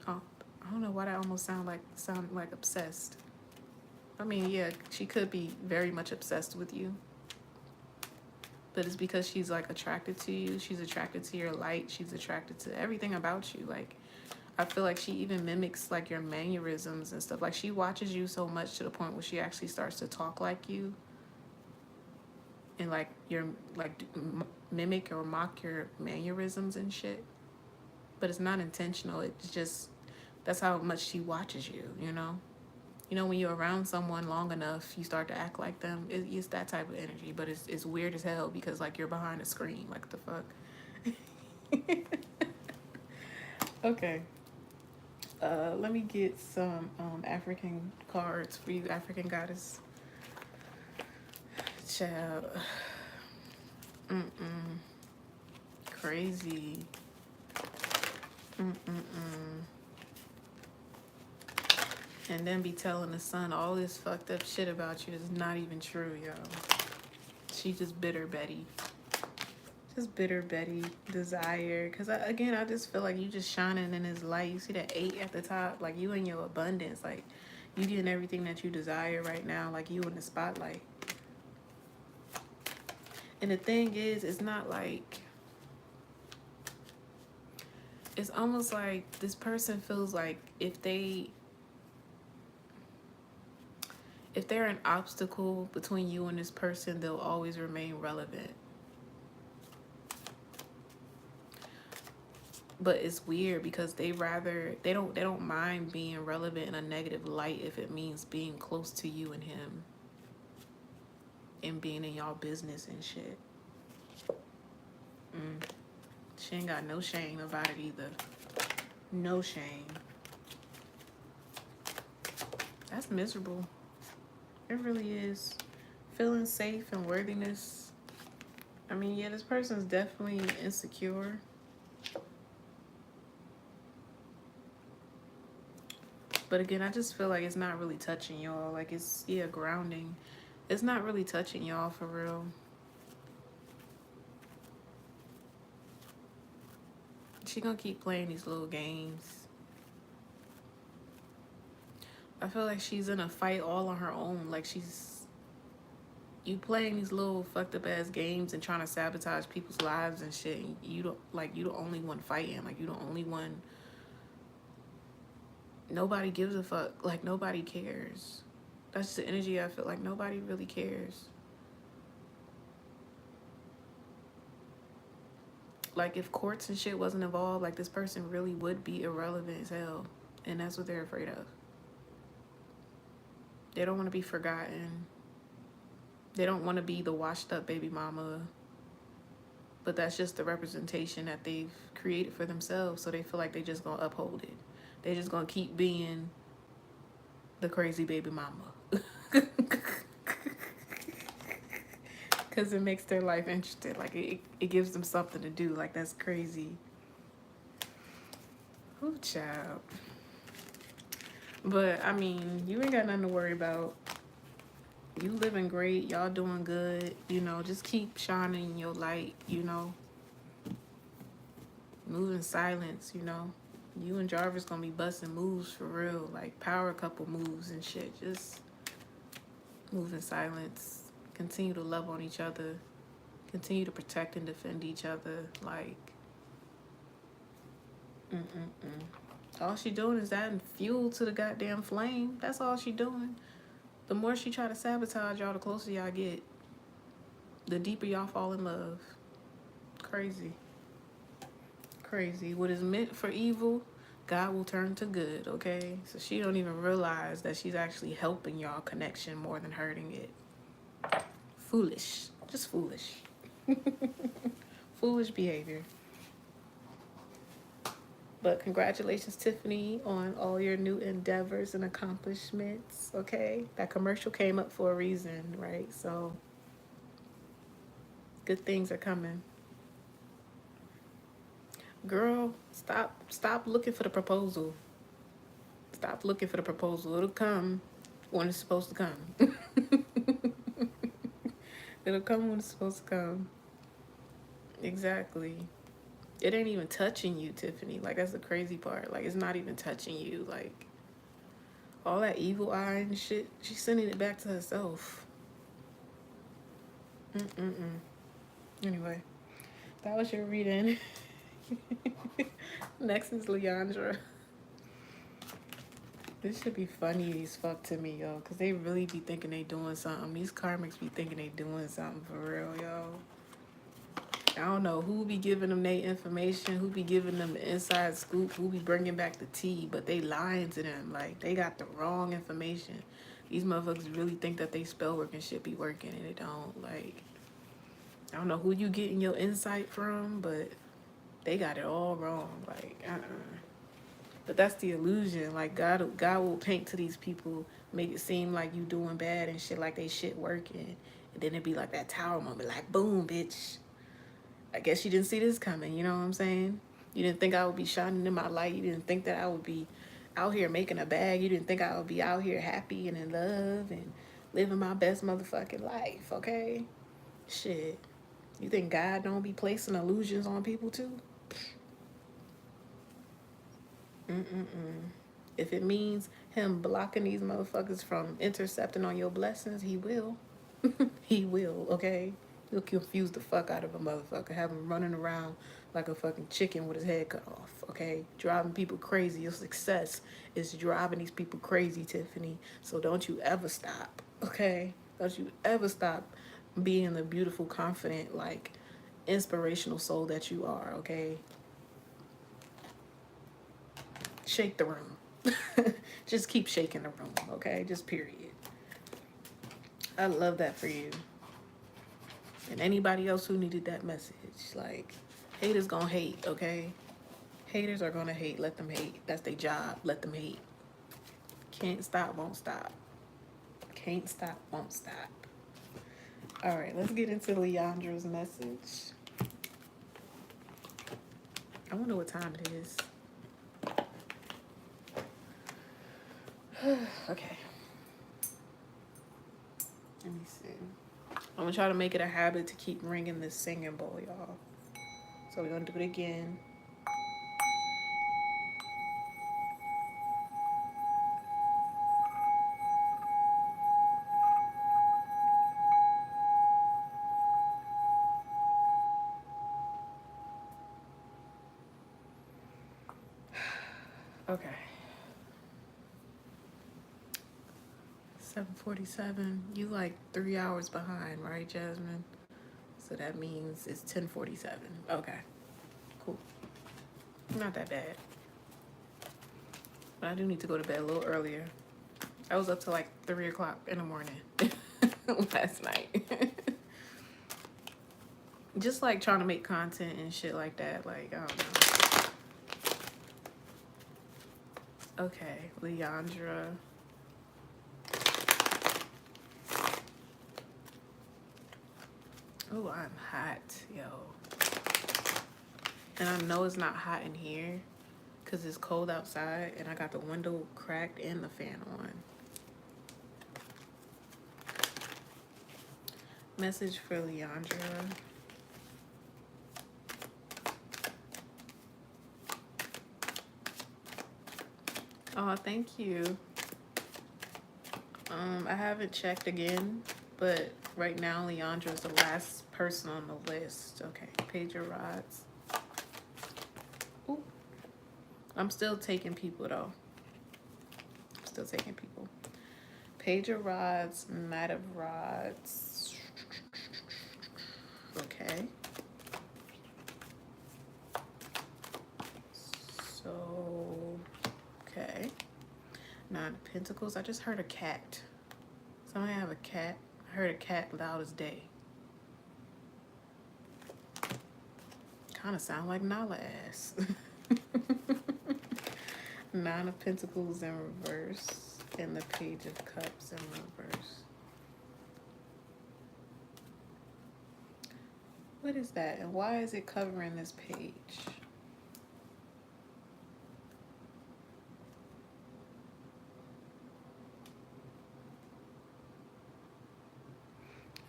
Oh, I don't know why that almost sound like obsessed. I mean, yeah, she could be very much obsessed with you. But it's because she's like attracted to you. She's attracted to your light. She's attracted to everything about you. Like, I feel like she even mimics like your mannerisms and stuff. Like, she watches you so much to the point where she actually starts to talk like you. And like mimic or mock your mannerisms and shit. But it's not intentional. It's just, that's how much she watches you, you know? You know, when you're around someone long enough, you start to act like them. It's that type of energy, but it's weird as hell because, like, you're behind a screen. Like, the fuck? Okay. Let me get some African cards for you, African goddess. Child. Crazy. And then be telling the sun all this fucked up shit about you is not even true, yo. She just bitter Betty. Just bitter Betty. Desire. Because, again, I just feel like you just shining in his light. You see that 8 at the top? Like, you in your abundance. Like, you getting everything that you desire right now. Like, you in the spotlight. And the thing is, it's not like... It's almost like this person feels like if they're an obstacle between you and this person, they'll always remain relevant. But it's weird because they don't mind being relevant in a negative light if it means being close to you and him and being in y'all business and shit. She ain't got no shame about it either. No shame. That's miserable. It really is. Feeling safe and worthiness. I mean, yeah, this person's definitely insecure. But again, I just feel like it's not really touching y'all. Like, it's, yeah, grounding. It's not really touching y'all for real. She gonna keep playing these little games. I feel like she's in a fight all on her own. Like you playing these little fucked up ass games and trying to sabotage people's lives and shit. And you don't like you the only one fighting. Like you the only one. Nobody gives a fuck. Like nobody cares. That's just the energy I feel like. Nobody really cares. Like if courts and shit wasn't involved, like this person really would be irrelevant as hell. And that's what they're afraid of. They don't want to be forgotten. They don't want to be the washed up baby mama. But that's just the representation that they've created for themselves. So they feel like they just gonna uphold it. They just gonna keep being the crazy baby mama. Because it makes their life interesting. Like it gives them something to do. Like that's crazy. Ooh, child. But I mean, you ain't got nothing to worry about. You living great. Y'all doing good. You know, just keep shining your light. You know, move in silence. You know, you and Jarvis gonna be busting moves for real. Like power couple moves and shit. Just move in silence. Continue to love on each other. Continue to protect and defend each other. Like, all she doing is adding fuel to the goddamn flame. That's all she doing. The more she try to sabotage y'all, the closer y'all get. The deeper y'all fall in love. Crazy. Crazy. What is meant for evil, God will turn to good, okay? So she don't even realize that she's actually helping y'all connection more than hurting it. Foolish. Just foolish. Foolish behavior. But congratulations, Tiffany, on all your new endeavors and accomplishments, okay? That commercial came up for a reason, right? So good things are coming. Girl, stop looking for the proposal. Stop looking for the proposal. It'll come when it's supposed to come. It'll come when it's supposed to come. Exactly. It ain't even touching you, Tiffany. Like, that's the crazy part. Like, it's not even touching you. Like, all that evil eye and shit, she's sending it back to herself. Anyway, that was your reading. Next is Leandra. This should be funny as fuck to me, yo, because they really be thinking they doing something. These karmics be thinking they doing something for real, yo. I don't know who be giving them their information, who be giving them the inside scoop, who be bringing back the tea, but they lying to them. Like, they got the wrong information. These motherfuckers really think that they spell work and shit be working, and it don't. Like, I don't know who you getting your insight from, but they got it all wrong. Like, But that's the illusion. Like, God will paint to these people, make it seem like you doing bad and shit, like they shit working. And then it be like that tower moment, like, boom, bitch. I guess you didn't see this coming, you know what I'm saying? You didn't think I would be shining in my light. You didn't think that I would be out here making a bag. You didn't think I would be out here happy and in love and living my best motherfucking life, okay? Shit. You think God don't be placing illusions on people too? If it means him blocking these motherfuckers from intercepting on your blessings, he will. He will, okay? He'll confuse the fuck out of a motherfucker. Have him running around like a fucking chicken with his head cut off, okay? Driving people crazy. Your success is driving these people crazy, Tiffany. So don't you ever stop, okay? Don't you ever stop being the beautiful, confident, like, inspirational soul that you are, okay? Shake the room. Just keep shaking the room, okay? Just period. I love that for you. And anybody else who needed that message. Like, haters gonna hate, okay? Haters are gonna hate. Let them hate. That's their job. Let them hate. Can't stop, won't stop. Can't stop, won't stop. All right, let's get into Leandra's message. I wonder what time it is. Okay. Let me see. I'm gonna try to make it a habit to keep ringing this singing bowl, y'all. So we're gonna do it again. 7:47. You like 3 hours behind, right, Jasmine? So that means it's 10:47. Okay, cool. Not that bad. But I do need to go to bed a little earlier. I was up till like 3 o'clock in the morning last night. Just like trying to make content and shit like that. Like, I don't know. Okay, Leandra. Oh, I'm hot, yo. And I know it's not hot in here because it's cold outside and I got the window cracked and the fan on. Message for Leandra. Oh, thank you. I haven't checked again, but right now Leandra is the last person on the list. Okay, Pager Rods. Ooh. I'm still taking people though. Still taking people. Pager Rods, Matter Rods. Okay. So, okay. Nine of Pentacles. I just heard a cat. Somebody have a cat. I heard a cat loud as day. Kind of sound like Nala ass. Nine of Pentacles in reverse and the Page of Cups in reverse. What is that? And why is it covering this page?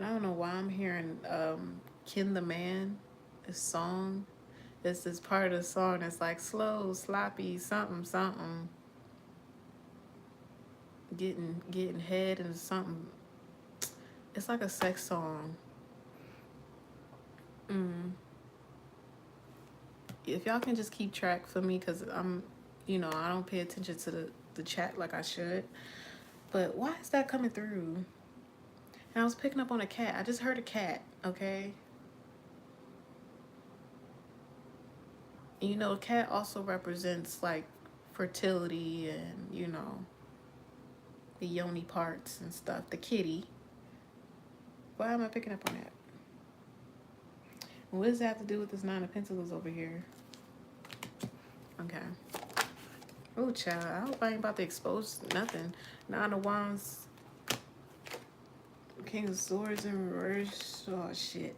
I don't know why I'm hearing Ken the Man, this song. This is part of the song that's like slow, sloppy, something, something. Getting head into something. It's like a sex song. If y'all can just keep track for me, because I'm, I don't pay attention to the chat like I should. But why is that coming through? And I was picking up on a cat. I just heard a cat, okay? A cat also represents like fertility and, the yoni parts and stuff. The kitty. Why am I picking up on that? What does that have to do with this Nine of Pentacles over here? Okay. Oh, child. I hope I ain't about to expose nothing. Nine of Wands. King of Swords in reverse. Oh, shit.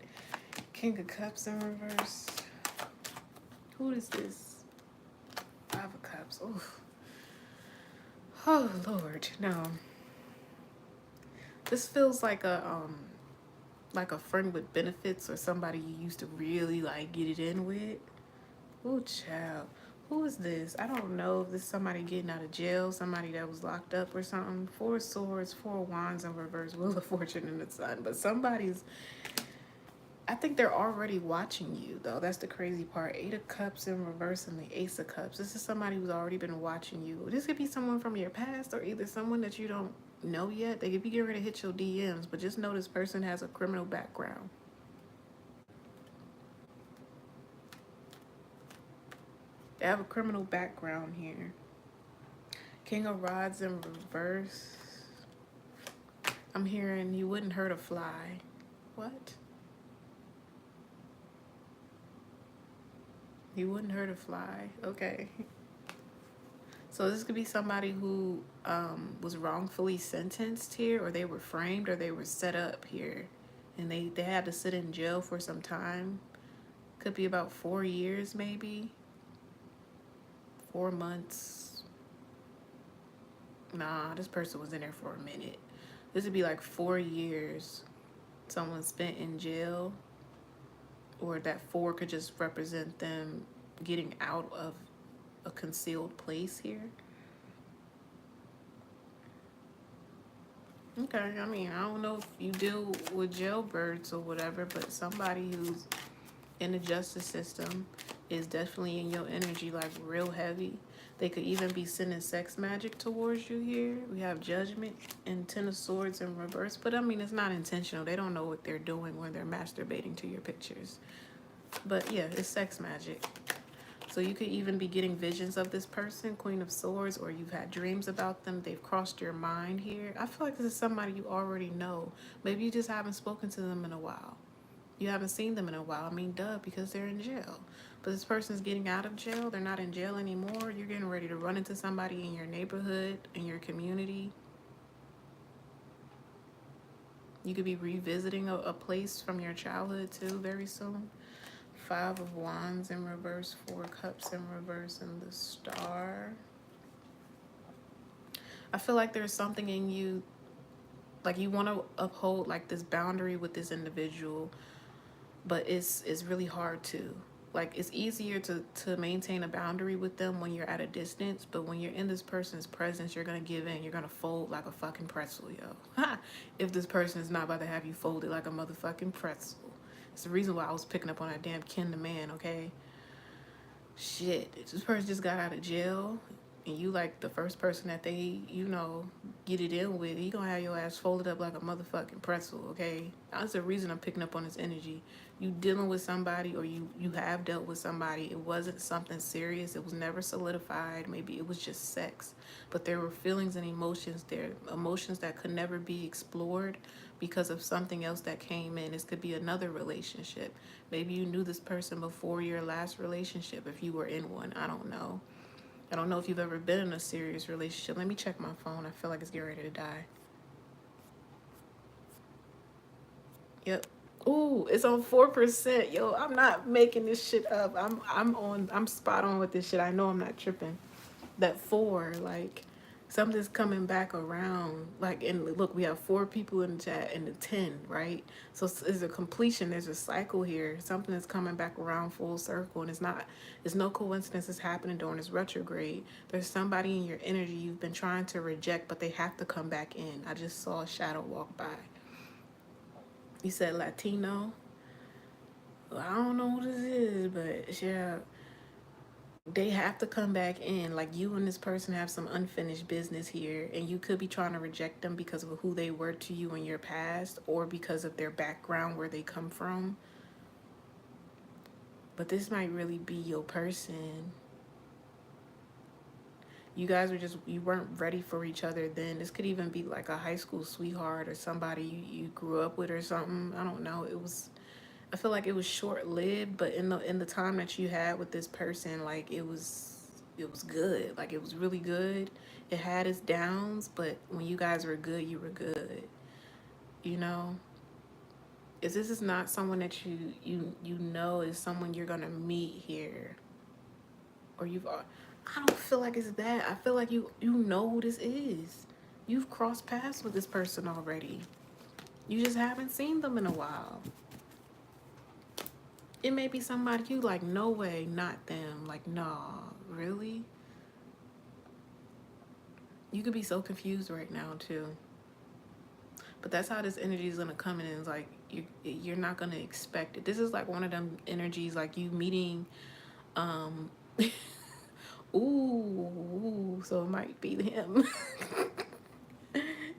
King of Cups in reverse. Who is this? Five of Cups. Oof. Oh, Lord. No. This feels like a friend with benefits or somebody you used to really like get it in with. Oh, child. Who is this? I don't know if this is somebody getting out of jail, somebody that was locked up or something. Four of Swords, Four of Wands in reverse, Wheel of Fortune in the Sun. But I think they're already watching you, though. That's the crazy part. Eight of Cups in reverse and the Ace of Cups. This is somebody who's already been watching you. This could be someone from your past or either someone that you don't know yet. They could be getting ready to hit your DMs, but just know this person has a criminal background. They have a criminal background here. King of Rods in reverse. I'm hearing you wouldn't hurt a fly. What? You wouldn't hurt a fly. Okay. So this could be somebody who was wrongfully sentenced here, or they were framed, or they were set up here. And they had to sit in jail for some time. Could be about 4 years, maybe. 4 months. Nah, this person was in there for a minute. This would be like 4 years someone spent in jail. Or that 4 could just represent them getting out of a concealed place here. Okay, I mean, I don't know if you deal with jailbirds or whatever, but somebody who's in the justice system, is definitely in your energy, like real heavy. They could even be sending sex magic towards you here. We have Judgment and Ten of Swords in reverse. But I mean, it's not intentional. They don't know what they're doing when they're masturbating to your pictures. But yeah, it's sex magic. So you could even be getting visions of this person, Queen of Swords, or you've had dreams about them. They've crossed your mind here. I feel like this is somebody you already know. Maybe you just haven't spoken to them in a while. You haven't seen them in a while. I mean, duh, because they're in jail. But this person's getting out of jail. They're not in jail anymore. You're getting ready to run into somebody in your neighborhood, in your community. You could be revisiting a place from your childhood too very soon. Five of Wands in reverse, Four Cups in reverse, and the Star. I feel like there's something in you, like you want to uphold like this boundary with this individual, but it's really hard to. Like it's easier to maintain a boundary with them when you're at a distance, but when you're in this person's presence, you're gonna give in. You're gonna fold like a fucking pretzel, yo. If this person is not about to have you folded like a motherfucking pretzel. It's the reason why I was picking up on that damn kin to man, okay? Shit, if this person just got out of jail and you like the first person that they, get it in with, he gonna have your ass folded up like a motherfucking pretzel, okay? That's the reason I'm picking up on this energy. You dealing with somebody, or you have dealt with somebody. It wasn't something serious. It was never solidified. Maybe it was just sex. But there were feelings and emotions there, emotions that could never be explored because of something else that came in. This could be another relationship. Maybe you knew this person before your last relationship, if you were in one. I don't know. I don't know if you've ever been in a serious relationship. Let me check my phone. I feel like it's getting ready to die. Yep. Ooh, it's on 4%. Yo, I'm not making this shit up. I'm spot on with this shit. I know I'm not tripping. That 4, like something's coming back around. Like, and look, we have 4 people in the chat and the 10, right? So it's a completion. There's a cycle here. Something is coming back around full circle, and it's no coincidence it's happening during this retrograde. There's somebody in your energy you've been trying to reject, but they have to come back in. I just saw a shadow walk by. You said Latino. Well, I don't know who this is, but yeah, they have to come back in. Like, you and this person have some unfinished business here, and you could be trying to reject them because of who they were to you in your past, or because of their background, where they come from. But this might really be your person. You guys you weren't ready for each other then. This could even be like a high school sweetheart, or somebody you grew up with or something. I don't know. I feel like it was short lived, but in the time that you had with this person, like it was good. Like it was really good. It had its downs, but when you guys were good, you were good. You know? Is this is not someone that you know is someone you're gonna meet here, or I don't feel like it's that. I feel like you know who this is. You've crossed paths with this person already. You just haven't seen them in a while. It may be somebody you like, no way, not them. Like, nah, really? You could be so confused right now too. But that's how this energy is gonna come in. It's like you're not gonna expect it. This is like one of them energies, like you meeting, um, ooh, so it might be him.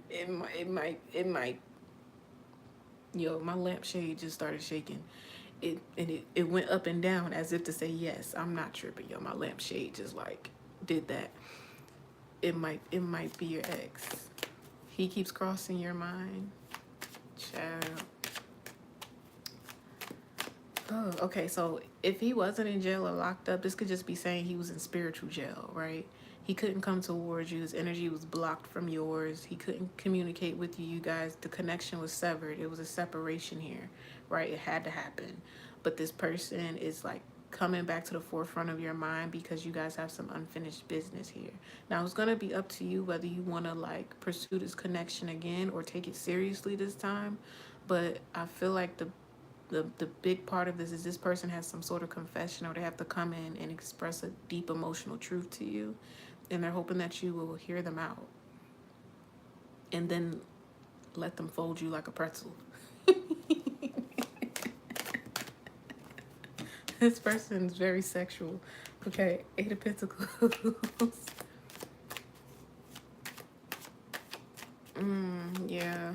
It might. Yo, my lampshade just started shaking. It went up and down as if to say yes. I'm not tripping, yo. My lampshade just like did that. It might be your ex. He keeps crossing your mind. Child. Oh, okay. So if he wasn't in jail or locked up, this could just be saying he was in spiritual jail, right? He couldn't come towards you. His energy was blocked from yours. He couldn't communicate with you. You guys, the connection was severed. It was a separation here, right? It had to happen. But this person is like coming back to the forefront of your mind because you guys have some unfinished business here. Now, it's going to be up to you whether you want to like pursue this connection again or take it seriously this time. But I feel like the big part of this is this person has some sort of confession, or they have to come in and express a deep emotional truth to you, and they're hoping that you will hear them out and then let them fold you like a pretzel. This person's very sexual. Okay, Eight of Pentacles. Yeah.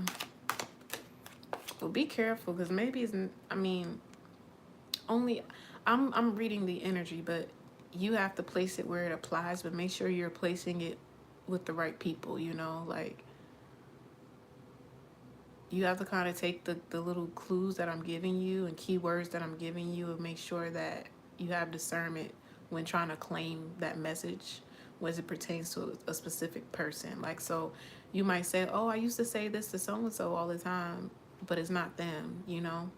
Well, be careful, because maybe it's, I mean, only, I'm reading the energy, but you have to place it where it applies, but make sure you're placing it with the right people, you know, like, you have to kind of take the little clues that I'm giving you and keywords that I'm giving you and make sure that you have discernment when trying to claim that message as it pertains to a specific person. Like, so you might say, oh, I used to say this to so-and-so all the time, but it's not them, you know?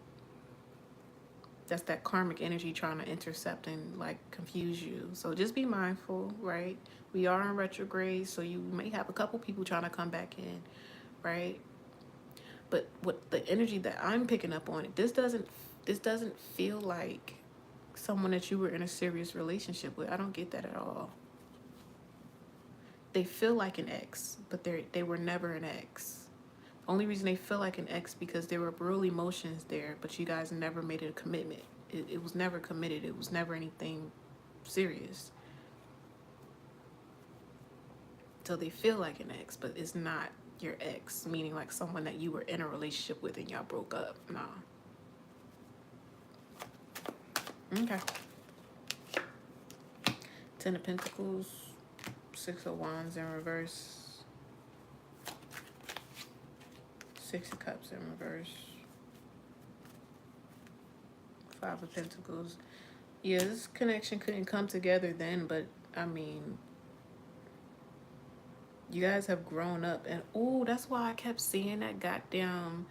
That's that karmic energy trying to intercept and like confuse you. So just be mindful, right? We are in retrograde, so you may have a couple people trying to come back in, right? But what the energy that I'm picking up on it, this doesn't feel like someone that you were in a serious relationship with. I don't get that at all. They feel like an ex, but they were never an ex. Only reason they feel like an ex because there were real emotions there, but you guys never made it a commitment. It was never committed. It was never anything serious. So they feel like an ex, but it's not your ex, meaning like someone that you were in a relationship with and y'all broke up. Nah. Okay. Ten of Pentacles, Six of Wands in reverse, Six of Cups in reverse, Five of Pentacles. Yeah, this connection couldn't come together then, but I mean, you guys have grown up, and oh, that's why I kept seeing that goddamn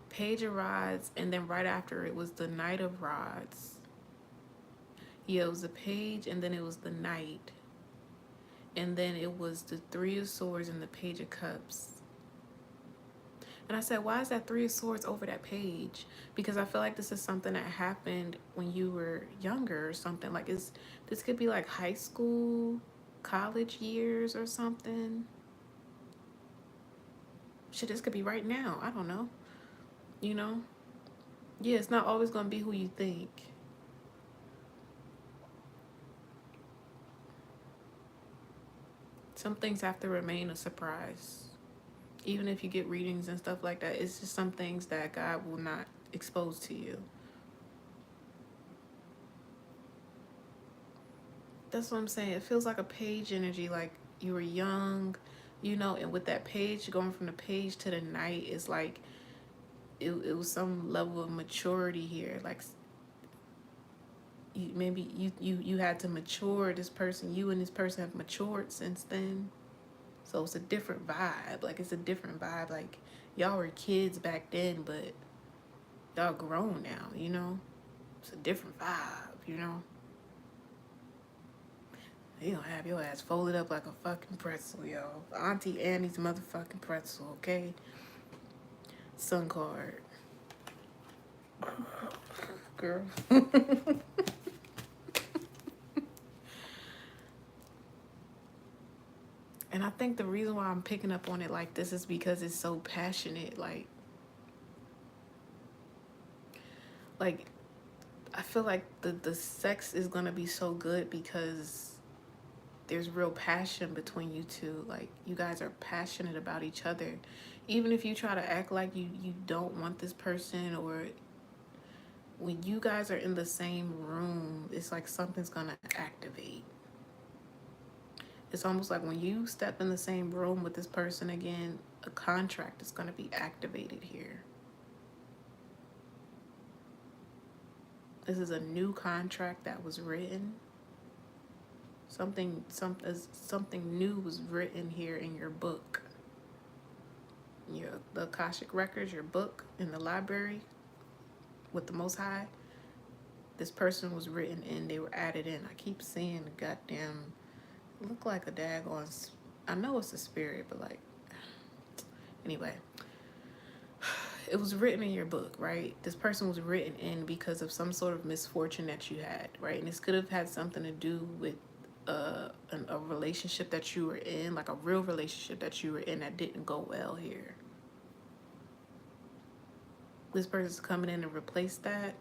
Page of Rods, and then right after it was the Knight of Rods. Yeah, it was the Page, and then it was the Knight, and then it was the Three of Swords and the Page of Cups. And I said, why is that Three of Swords over that Page? Because I feel like this is something that happened when you were younger or something. Like, this could be like high school, college years or something. Shit, this could be right now. I don't know. You know? Yeah, it's not always going to be who you think. Some things have to remain a surprise. Even if you get readings and stuff like that, it's just some things that God will not expose to you. That's what I'm saying. It feels like a Page energy, like you were young, you know, and with that Page, going from the Page to the Knight, is like, it was some level of maturity here. Like, you had to mature this person. You and this person have matured since then. So it's a different vibe. Like, it's a different vibe. Like, y'all were kids back then, but y'all grown now, you know? It's a different vibe, you know? You don't have your ass folded up like a fucking pretzel, yo. Auntie Annie's motherfucking pretzel, okay? Sun card. Girl. And I think the reason why I'm picking up on it like this is because it's so passionate. Like I feel like the sex is gonna be so good because there's real passion between you two. Like, you guys are passionate about each other. Even if you try to act like you don't want this person, or when you guys are in the same room, it's like something's gonna activate. It's almost like when you step in the same room with this person again, a contract is going to be activated here. This is a new contract that was written. Something new was written here in your book. The Akashic Records, your book in the library with the Most High. This person was written in. They were added in. I keep seeing the goddamn... look like a daggone, I know it's a spirit, but like, anyway, it was written in your book, right? This person was written in because of some sort of misfortune that you had, right? And this could have had something to do with a relationship that you were in, like a real relationship that you were in that didn't go well here. This person's coming in to replace that,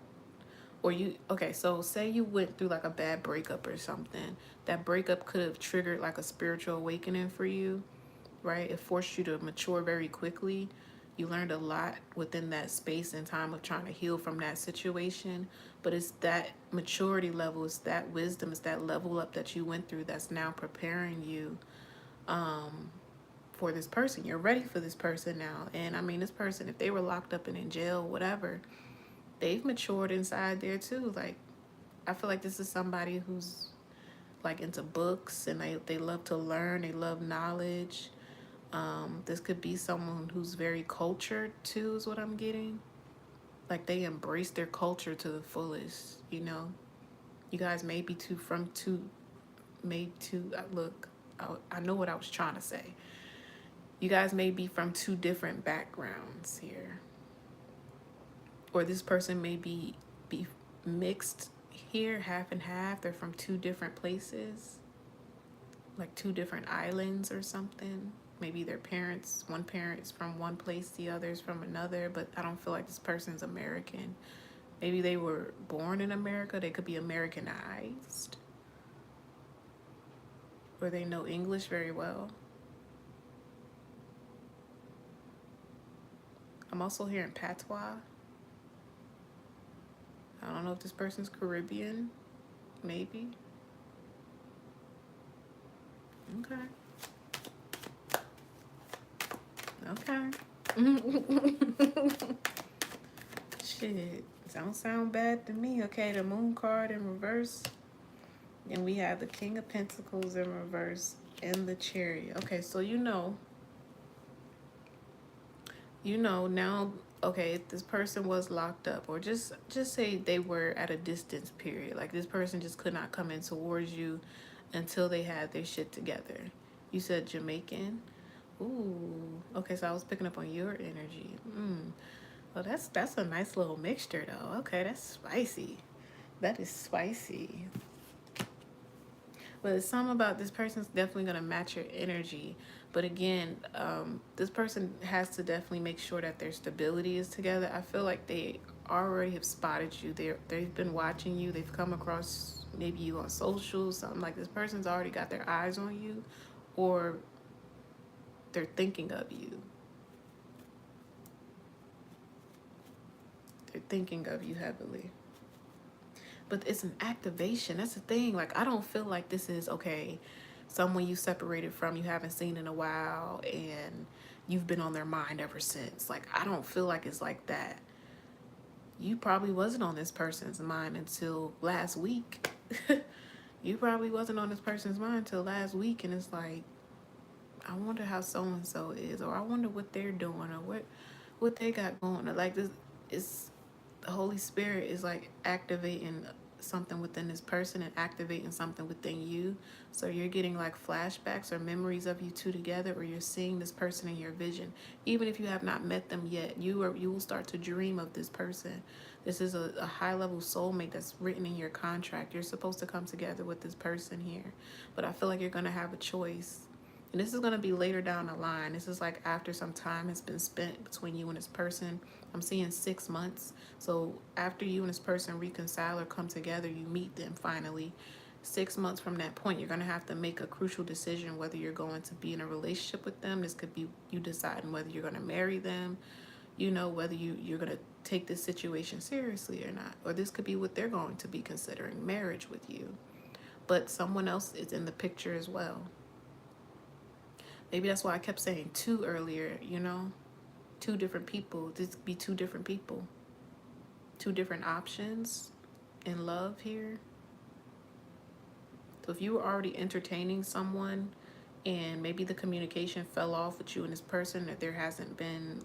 or you, okay, so say you went through like a bad breakup or something. That breakup could have triggered like a spiritual awakening for you, right? It forced you to mature very quickly. You learned a lot within that space and time of trying to heal from that situation. But it's that maturity level, it's that wisdom, it's that level up that you went through that's now preparing you for this person. You're ready for this person now. And I mean, this person, if they were locked up and in jail, whatever, they've matured inside there too. Like, I feel like this is somebody who's like into books, and they love to learn, they love knowledge. This could be someone who's very cultured too, is what I'm getting. Like they embrace their culture to the fullest, you know. You guys may be too from too made to look. I know what I was trying to say. You guys may be from two different backgrounds here, or this person may be mixed here, half and half. They're from two different places, like two different islands or something. Maybe their parents, one parent's from one place, the other's from another, but I don't feel like this person's American. Maybe they were born in America. They could be Americanized, or they know English very well. I'm also hearing patois. I don't know if this person's Caribbean. Maybe. Okay. Shit. Don't sound bad to me. Okay, the moon card in reverse. And we have the King of Pentacles in reverse and the Chariot. Okay, so you know now, okay, if this person was locked up, or just say they were at a distance period, like this person just could not come in towards you until they had their shit together. You said Jamaican. Ooh, okay, so I was picking up on your energy. Well, that's a nice little mixture though. Okay, that's spicy. That is spicy. But it's something about this person's definitely going to match your energy. But again, this person has to definitely make sure that their stability is together. I feel like they already have spotted you. They've been watching you. They've come across maybe you on social, something like this person's already got their eyes on you, or they're thinking of you. They're thinking of you heavily. But it's an activation. That's the thing. Like, I don't feel like this is, okay, someone you separated from, you haven't seen in a while, and you've been on their mind ever since. Like, I don't feel like it's like that. You probably wasn't on this person's mind until last week. You probably wasn't on this person's mind until last week, and it's like, I wonder how so-and-so is, or I wonder what they're doing, or what they got going. Like, this is, the Holy Spirit is like activating something within this person and activating something within you. So you're getting like flashbacks or memories of you two together, or you're seeing this person in your vision. Even if you have not met them yet, you will start to dream of this person. This is a high level soulmate that's written in your contract. You're supposed to come together with this person here. But I feel like you're going to have a choice. And this is going to be later down the line. This is like after some time has been spent between you and this person. I'm seeing 6 months. So after you and this person reconcile or come together, you meet them finally. 6 months from that point, you're going to have to make a crucial decision whether you're going to be in a relationship with them. This could be you deciding whether you're going to marry them, whether you're going to take this situation seriously or not. Or this could be what they're going to be considering, marriage with you. But someone else is in the picture as well. Maybe that's why I kept saying two earlier, two different people. This could be two different people. Two different options in love here. So if you were already entertaining someone and maybe the communication fell off with you and this person, that there hasn't been